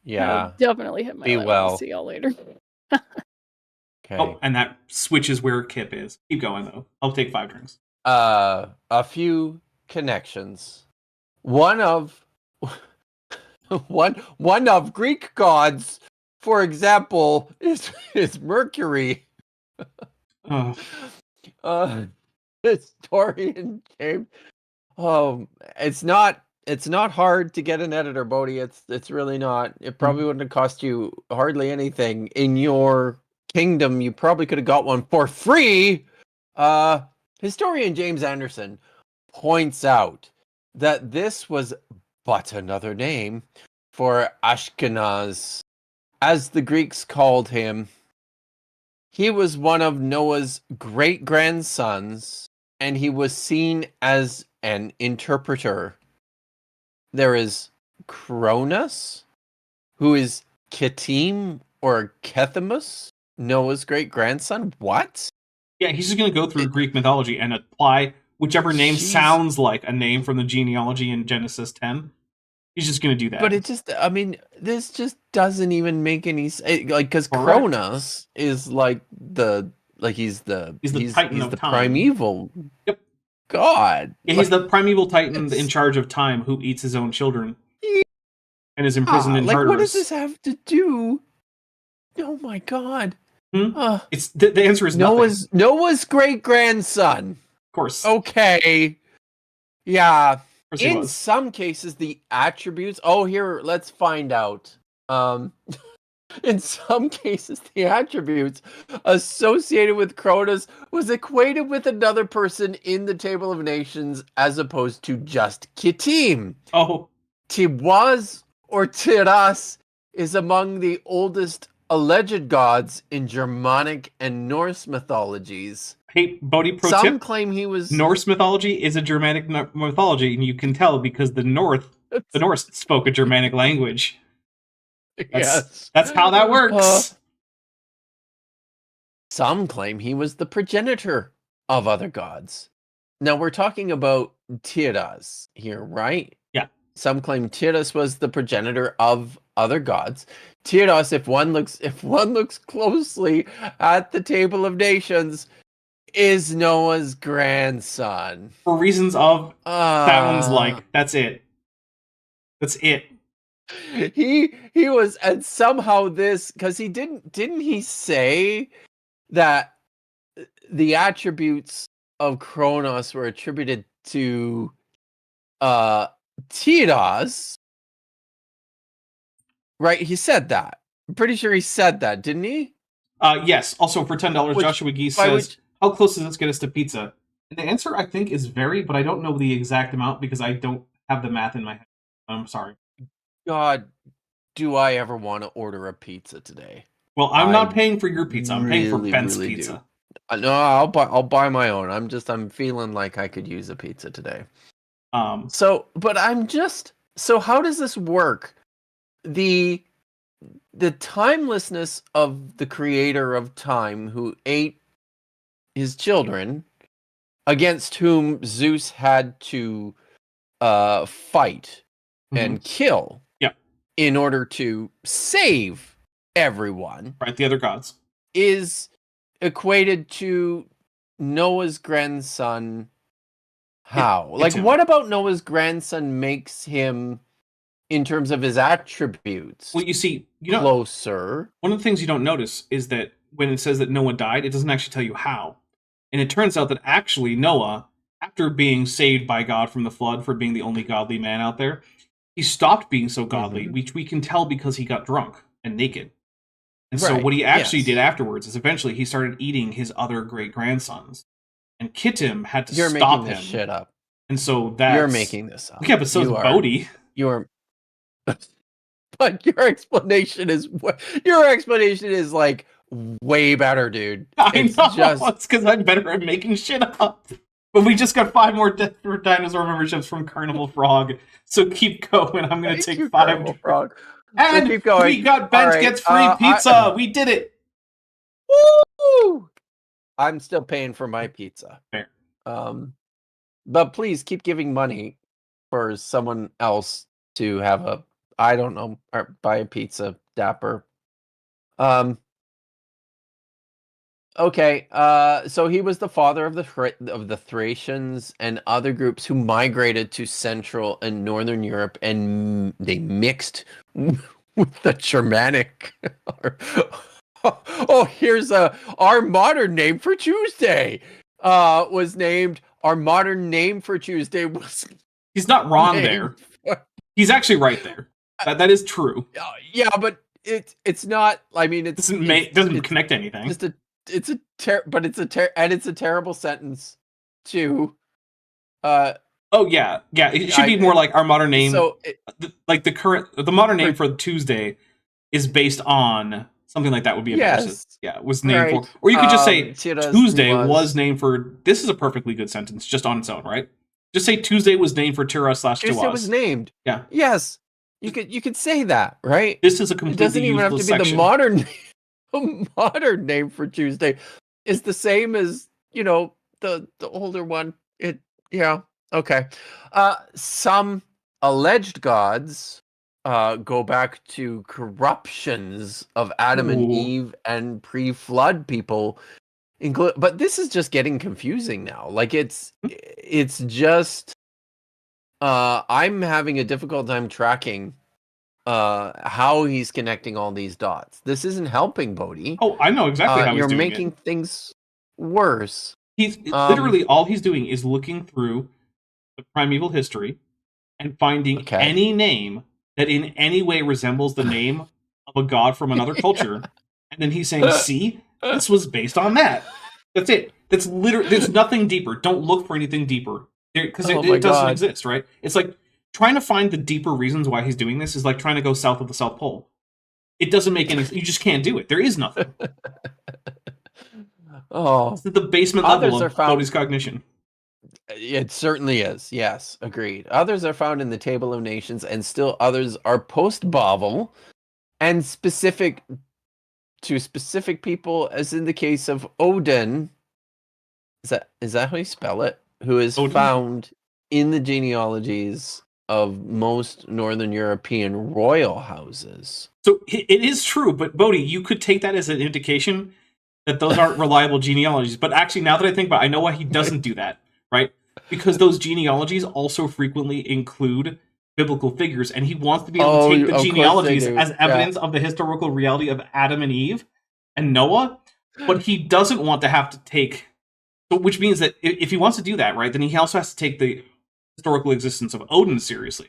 Yeah. Definitely hit my Be limit. well. See y'all later. Okay. Oh, and that switches where Kip is. Keep going, though. I'll take 5 drinks. A few connections. One of Greek gods, for example, is Mercury. Historian James. It's not hard to get an editor, Bodie. It's really not. It probably wouldn't have cost you hardly anything. In your kingdom, you probably could have got one for free. Historian James Anderson points out that this was but another name for Ashkenaz, as the Greeks called him. He was one of Noah's great-grandsons, and he was seen as an interpreter. There is Cronus, who is Ketim or Kethimus, Noah's great-grandson. What? Yeah, he's just going to go through Greek mythology and apply whichever name sounds like a name from the genealogy in Genesis 10. He's just going to do that. But it just, I mean, this just doesn't even make any sense. Like, because Cronus is like he's the Titan of time. Primeval. Yep. God. Yeah, he's the primeval Titan in charge of time who eats his own children and is imprisoned in Tartarus. What does this have to do? Oh my God. It's the answer is Noah's great-grandson. Of course. Okay. Yeah. In some cases, the attributes. Oh, here, let's find out. In some cases, the attributes associated with Cronus was equated with another person in the Table of Nations as opposed to just Ketim. Oh. Tiwaz or Tiras is among the oldest alleged gods in Germanic and Norse mythologies. Hey, Bodie, pro Some tip. claim he was... Norse mythology is a Germanic mythology, and you can tell because the Norse spoke a Germanic language. That's how that works. Some claim he was the progenitor of other gods. Now, we're talking about Tiras here, right? Yeah. Some claim Tiras was the progenitor of other gods. Tiras, if one looks closely at the Table of Nations, is Noah's grandson. For reasons of sounds like. That's it. That's it. He was, and somehow this, because he didn't he say that the attributes of Kronos were attributed to Tiras, right? He said that. I'm pretty sure he said that, didn't he? Yes. Also, for $10, Joshua Geese says, how close does this get us to pizza? And the answer, I think, is very, but I don't know the exact amount because I don't have the math in my head. I'm sorry. God, do I ever want to order a pizza today? Well, I'm not paying for your pizza. I'm paying for Ben's pizza. No, I'll buy my own. I'm feeling like I could use a pizza today. So how does this work? The timelessness of the creator of time who ate his children, against whom Zeus had to fight and kill in order to save everyone. Right, the other gods. Is equated to Noah's grandson. How? What about Noah's grandson makes him, in terms of his attributes, well, you see, closer? One of the things you don't notice is that when it says that Noah died, it doesn't actually tell you how. And it turns out that actually Noah, after being saved by God from the flood for being the only godly man out there, he stopped being so godly, which we can tell because he got drunk and naked. And so what he actually did afterwards is eventually he started eating his other great-grandsons. And Ketim had to stop him. You're making this shit up. And so that's... You're making this up. Yeah, but so is Bodie. But your explanation is like way better, dude. I know. It's because I'm better at making shit up. But we just got 5 more dinosaur memberships from Carnival Frog. So keep going. I'm going to take 5. Frog. And keep going. We got Bench gets free pizza. We did it. Woo! I'm still paying for my pizza. Fair. But please keep giving money for someone else to have buy a pizza, Dapper. Okay, so he was the father of the Thracians and other groups who migrated to Central and Northern Europe, and they mixed with the Germanic. Here's our modern name for Tuesday. Was named our modern name for Tuesday was. He's not wrong there. He's actually right there. That is true. Yeah, but it's not. I mean, it doesn't connect to anything. It's a terrible sentence too. Oh yeah. It should be more like our modern name. So the modern name for Tuesday is based on Something like that would be a better Yes. Yeah, was named Right. for. Or you could just say Tira's Tuesday was named for. This is a perfectly good sentence, just on its own, right? Just say Tuesday was named for Tira/Tuaz. Tuesday was named. Yeah. Yes. You could say that, right? This is a It completely doesn't even have to be section. the modern the modern name for Tuesday. Is the same as, the older one. Okay. Some alleged gods go back to corruptions of Adam and Eve and pre-flood people. But this is just getting confusing now. Like it's just I'm having a difficult time tracking how he's connecting all these dots. This isn't helping, Bodie. Oh, I know exactly how he's you're doing making things worse. He's literally all he's doing is looking through the primeval history and finding any name that in any way resembles the name of a god from another culture, and then he's saying, "See, this was based on that." That's it. That's literally. There's nothing deeper. Don't look for anything deeper because it doesn't exist, right? It's like trying to find the deeper reasons why he's doing this is like trying to go south of the South Pole. It doesn't make any. You just can't do it. There is nothing. It's at the basement level of Bodie's cognition. It certainly is. Yes, agreed. Others are found in the Table of Nations, and still others are post-Babel and specific to specific people, as in the case of Odin. Is that how you spell it? Who is Odin? Found in the genealogies of most Northern European royal houses. So it is true, but Bodie, you could take that as an indication that those aren't reliable genealogies. But actually, now that I think about it, I know why he doesn't do that, right? Because those genealogies also frequently include biblical figures, and he wants to be able to take the genealogies as evidence of the historical reality of Adam and Eve and Noah, but he doesn't want to have to take... So, which means that if he wants to do that, right, then he also has to take the historical existence of Odin seriously.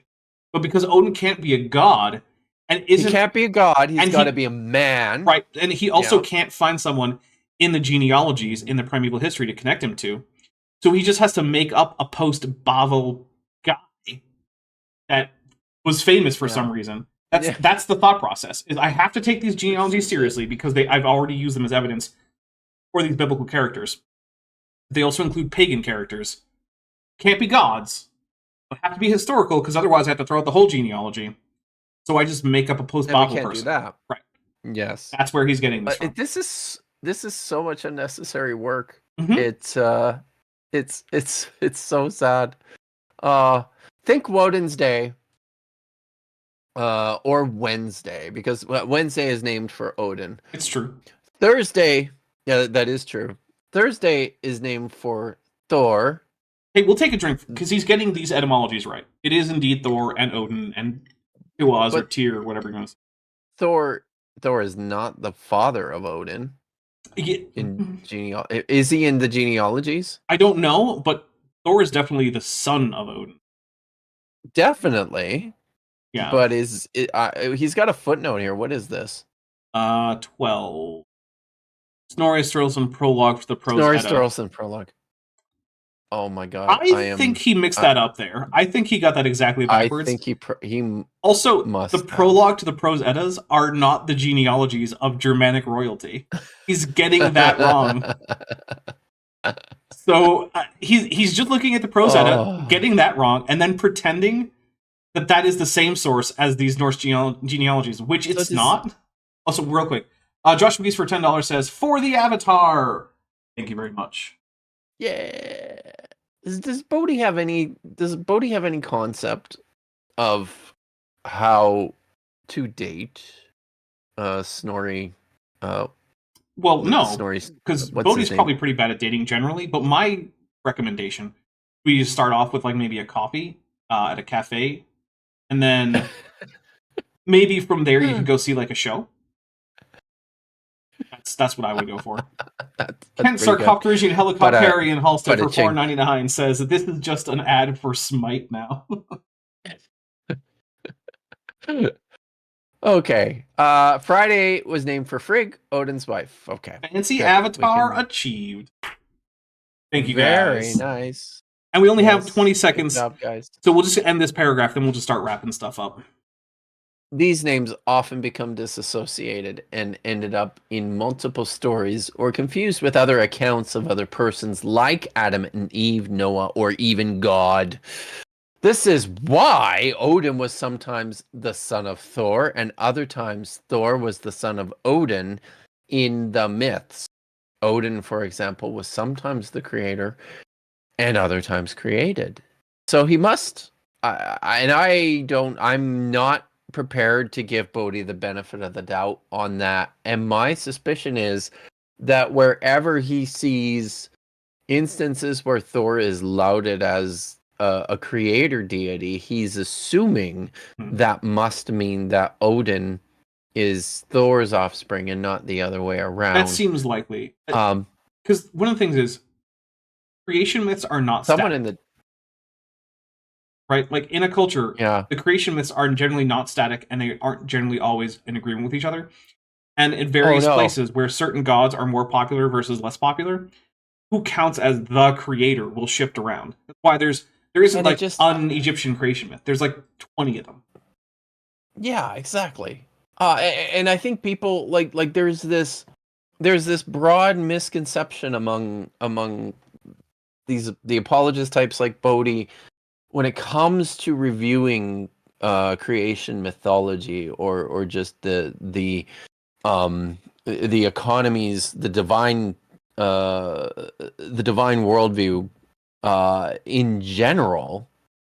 But because Odin can't be a god, and he can't be a god, he's got to be a man. Right, and he also can't find someone in the genealogies, in the primeval history, to connect him to. So he just has to make up a post-Babel guy that was famous for some reason. That's the thought process. Is I have to take these genealogies seriously because I've already used them as evidence for these biblical characters. They also include pagan characters. Can't be gods, but have to be historical because otherwise I have to throw out the whole genealogy. So I just make up a post-Babel person. Do that. Right. Yes. That's where he's getting this from. This is so much unnecessary work. Mm-hmm. It's so sad. Think Woden's Day. Or Wednesday, because Wednesday is named for Odin. It's true. Thursday, that is true. Thursday is named for Thor. Hey, we'll take a drink because he's getting these etymologies right. It is indeed Thor and Odin and Tuaz or Tyr, or whatever you're going to say. Thor is not the father of Odin. Yeah. Is he in the genealogies? I don't know, but Thor is definitely the son of Odin. Definitely. Yeah. But he's got a footnote here. What is this? 12. Snorri Sturluson prologue for the Prose Snorri Edda. Sturluson prologue. Oh my god! I think he mixed that up there. I think he got that exactly backwards. I think he also must the prologue to the Prose Eddas are not the genealogies of Germanic royalty. He's getting that wrong. So he's just looking at the Prose Edda, getting that wrong, and then pretending that is the same source as these Norse genealogies, which it's not. Also, real quick, Josh McGee's for $10 says, "For the Avatar." Thank you very much. Yeah. Does Bodie have any concept of how to date Snorri? Well, no, because Bodie's probably pretty bad at dating generally. But my recommendation: we start off with like maybe a coffee at a cafe, and then maybe from there you can go see like a show. That's what I would go for. Kent Sarkopteresian Helicopterian Halstead for $4.99 says that this is just an ad for Smite now. Okay. Friday was named for Frigg, Odin's wife. Okay. Fancy avatar achieved. Thank you, guys. Very nice. And we only have 20 seconds. Good job, guys. So we'll just end this paragraph, then we'll just start wrapping stuff up. these names often become disassociated and ended up in multiple stories or confused with other accounts of other persons like Adam and Eve, Noah, or even God. This is why Odin was sometimes the son of Thor, and other times Thor was the son of Odin in the myths. Odin, for example, was sometimes the creator and other times created. So he must. I'm not prepared to give Bodie the benefit of the doubt on that. And my suspicion is that wherever he sees instances where Thor is lauded as a creator deity, he's assuming that must mean that Odin is Thor's offspring and not the other way around. That seems likely. Because one of the things is creation myths are not static. Right? Like in a culture, the creation myths are generally not static and they aren't generally always in agreement with each other. And in various places where certain gods are more popular versus less popular, who counts as the creator will shift around. That's why there isn't like an Egyptian creation myth. There's like 20 of them. Yeah, exactly. And I think people like there's this broad misconception among the apologist types like Bodie when it comes to reviewing creation mythology or just the economies, the divine worldview in general.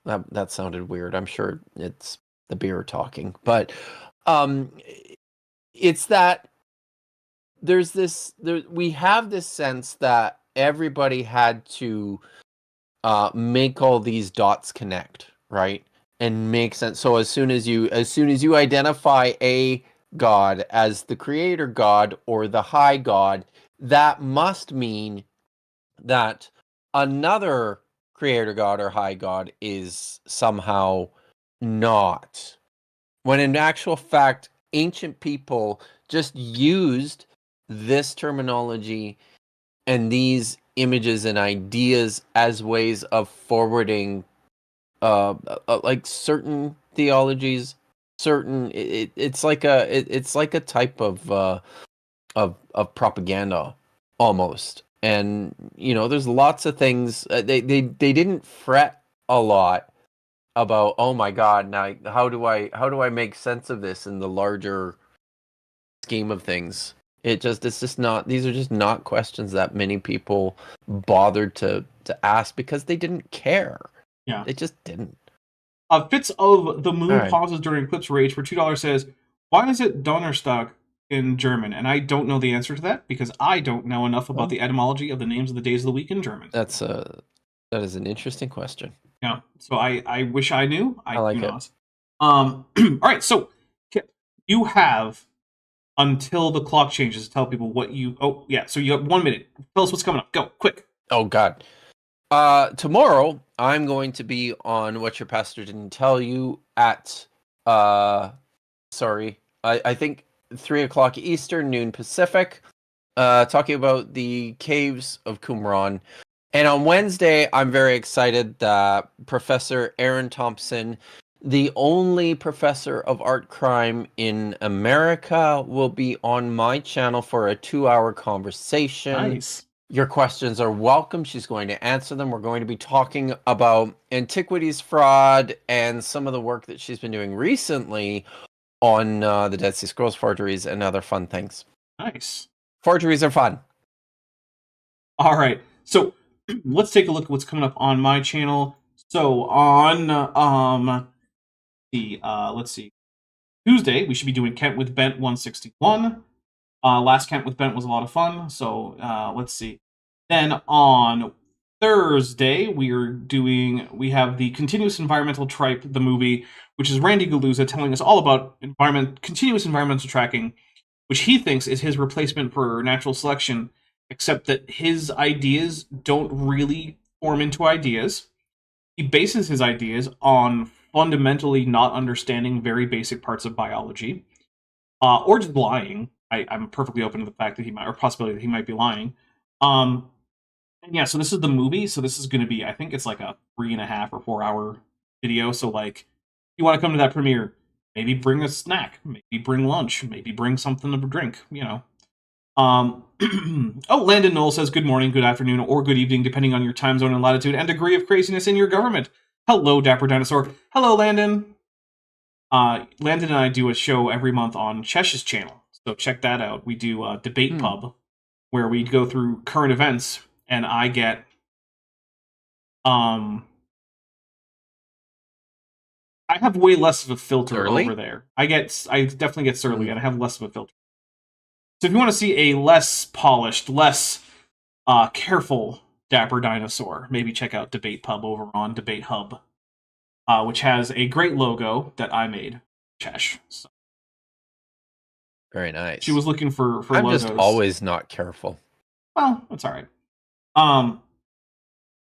That sounded weird. I'm sure it's the beer talking, but it's that we have this sense that everybody had to make all these dots connect, right, and make sense. So as soon as you identify a god as the creator god or the high god, that must mean that another creator god or high god is somehow not. When in actual fact, ancient people just used this terminology and these images and ideas as ways of forwarding like certain theologies, it's like a type of propaganda almost. And there's lots of things they didn't fret a lot about, oh my god, now how do I make sense of this in the larger scheme of things. These are just not questions that many people bothered to ask because they didn't care. Yeah. They just didn't. Fitz of the Moon pauses during Eclipse Rage for $2 says, why is it Donnerstag in German? And I don't know the answer to that because I don't know enough about the etymology of the names of the days of the week in German. That is an interesting question. Yeah. So I wish I knew. I like do it. not. All right. So you have until the clock changes to tell people what you... Oh, yeah. So you have 1 minute. Tell us what's coming up. Go, quick. Oh, God. Tomorrow, I'm going to be on What Your Pastor Didn't Tell You at... I think 3 o'clock Eastern, noon Pacific, talking about the caves of Qumran. And on Wednesday, I'm very excited that Professor Aaron Thompson, the only professor of art crime in America, will be on my channel for a 2-hour conversation. Nice. Your questions are welcome. She's going to answer them. We're going to be talking about antiquities fraud and some of the work that she's been doing recently on the Dead Sea Scrolls forgeries and other fun things. Nice. Forgeries are fun. All right. So let's take a look at what's coming up on my channel. So on let's see, Tuesday we should be doing Kent with Bent 161. Last Kent with Bent was a lot of fun. So let's see. Then on Thursday we have the Continuous Environmental Tripe, the movie, which is Randy Galuza telling us all about continuous environmental tracking, which he thinks is his replacement for natural selection, except that his ideas don't really form into ideas. He bases his ideas on fundamentally not understanding very basic parts of biology, or just lying. I'm perfectly open to the fact that possibility that he might be lying. And yeah, so this is the movie. So this is going to be, I think it's like a 3.5 or 4 hour video. So like, if you want to come to that premiere, maybe bring a snack, maybe bring lunch, maybe bring something to drink, Oh, Landon Knoll says good morning, good afternoon, or good evening, depending on your time zone and latitude and degree of craziness in your government. Hello, Dapper Dinosaur. Hello, Landon. Landon and I do a show every month on Chesh's channel, so check that out. We do a debate pub, where we go through current events, and I get I have way less of a filter over there. I definitely get surly, and I have less of a filter. So if you want to see a less polished, less careful Dapper Dinosaur, maybe check out Debate Pub over on Debate Hub, which has a great logo that I made, Chesh. So. Very nice. She was looking for I'm logos. just always not careful. Well, that's all right.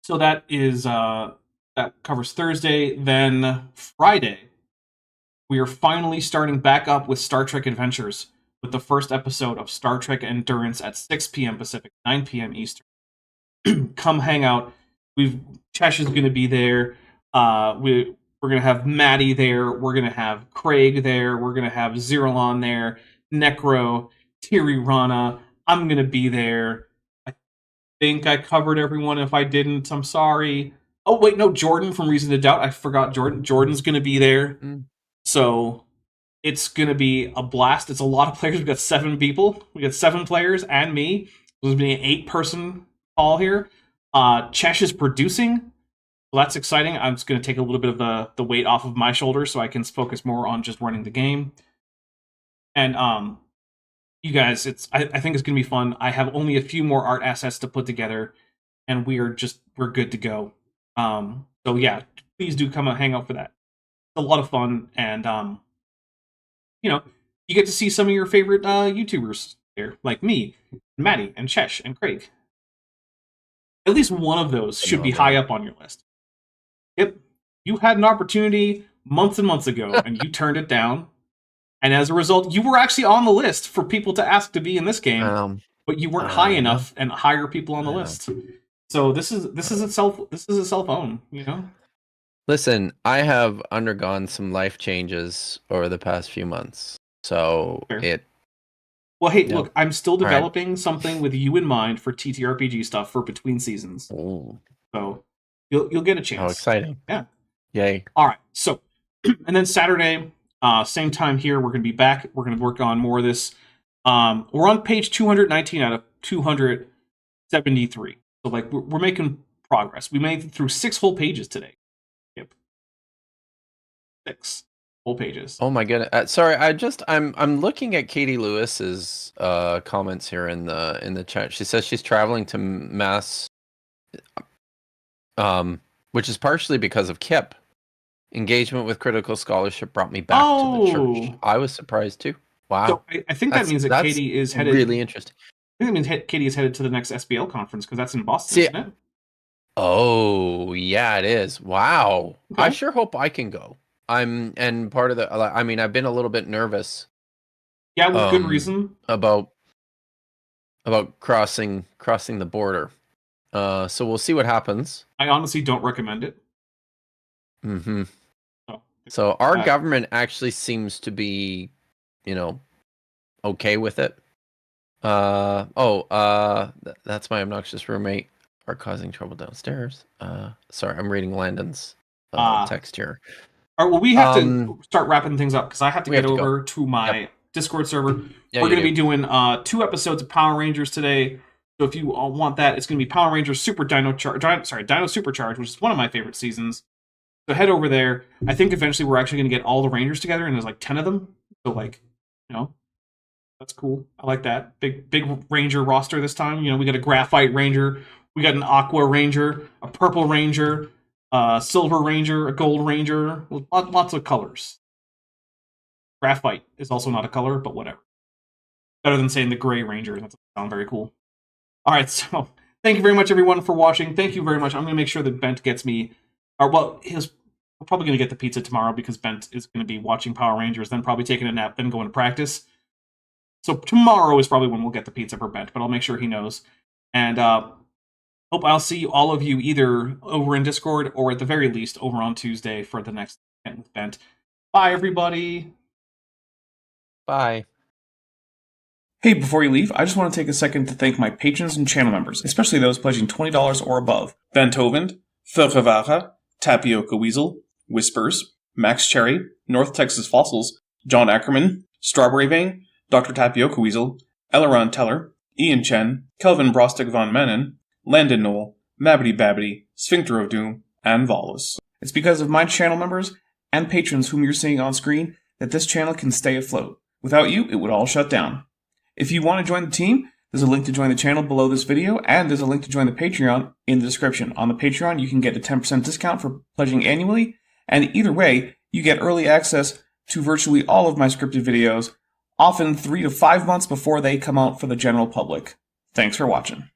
So that is that covers Thursday. Then Friday, we are finally starting back up with Star Trek Adventures, with the first episode of Star Trek Endurance at 6 p.m. Pacific, 9 p.m. Eastern. Come hang out. Chesh is going to be there. We're going to have Maddie there. We're going to have Craig there. We're going to have Zeralon there. Necro, Tiri Rana. I'm going to be there. I think I covered everyone. If I didn't, I'm sorry. Oh, wait, no, Jordan from Reason to Doubt. I forgot Jordan. Jordan's going to be there. So it's going to be a blast. It's a lot of players. We've got 7 people. We got 7 players and me. There's going to be an 8-person call here. Chesh is producing. Well, that's exciting. I'm just going to take a little bit of the weight off of my shoulders so I can focus more on just running the game. And you guys, I think it's going to be fun. I have only a few more art assets to put together, and we're good to go. So yeah, please do come and hang out for that. It's a lot of fun, and you get to see some of your favorite YouTubers here, like me, Maddie, and Chesh, and Craig. At least one of those should be high up on your list. Yep, you had an opportunity months and months ago, and you turned it down. And as a result, you were actually on the list for people to ask to be in this game, but you weren't high enough and higher people on the list. So this is a cell phone, Listen, I have undergone some life changes over the past few months, so Well, hey, look, I'm still developing something with you in mind for TTRPG stuff for between seasons. Ooh. So you'll get a chance. How exciting! Yeah. Yay! All right. So, and then Saturday. Same time here, we're going to be back. We're going to work on more of this. We're on page 219 out of 273. So, we're making progress. We made it through 6 whole pages today. Yep. 6 whole pages. Oh my goodness! Sorry, I'm looking at Katie Lewis's comments here in the chat. She says she's traveling to Mass, which is partially because of Kip. Engagement with critical scholarship brought me back to the church. I was surprised too. Wow. So I think that means that Katie is headed. Really interesting. I think that means Katie is headed to the next SBL conference because that's in Boston, isn't it? Oh yeah, it is. Wow. Okay. I sure hope I can go. And part of I've been a little bit nervous. Yeah, with good reason. About crossing the border. So we'll see what happens. I honestly don't recommend it. Mm-hmm. So our government actually seems to be, okay with it. That's my obnoxious roommate are causing trouble downstairs. Sorry, I'm reading Landon's text here. All right, well, we have to start wrapping things up because I have to get over to my Discord server. Yeah, we're going to be doing 2 episodes of Power Rangers today. So if you all want that, it's going to be Power Rangers Super Dino Supercharge, which is one of my favorite seasons. So head over there. I think eventually we're actually going to get all the Rangers together, and there's 10 of them. So that's cool. I like that. Big Ranger roster this time. We got a Graphite Ranger, we got an Aqua Ranger, a Purple Ranger, a Silver Ranger, a Gold Ranger. Lots of colors. Graphite is also not a color, but whatever. Better than saying the Gray Ranger. That doesn't sound very cool. All right, so thank you very much, everyone, for watching. Thank you very much. I'm going to make sure that Bent gets me. We're probably going to get the pizza tomorrow because Bent is going to be watching Power Rangers, then probably taking a nap, then going to practice. So tomorrow is probably when we'll get the pizza for Bent, but I'll make sure he knows. And hope I'll see all of you either over in Discord or at the very least over on Tuesday for the next event with Bent. Bye, everybody. Bye. Hey, before you leave, I just want to take a second to thank my patrons and channel members, especially those pledging $20 or above. Van Tovend, Furgevara, Tapioca Weasel, Whispers, Max Cherry, North Texas Fossils, John Ackerman, Strawberry Vein, Dr. Tapioca Weasel, Elleron Teller, Ian Chen, Kelvin Brostek von Mennen, Landon Knoll, Mabbity Babbity, Sphincter of Doom, and Volus. It's because of my channel members and patrons whom you're seeing on screen that this channel can stay afloat. Without you, it would all shut down. If you want to join the team, there's a link to join the channel below this video, and there's a link to join the Patreon in the description. On the Patreon, you can get a 10% discount for pledging annually, and either way, you get early access to virtually all of my scripted videos, often 3 to 5 months before they come out for the general public. Thanks for watching.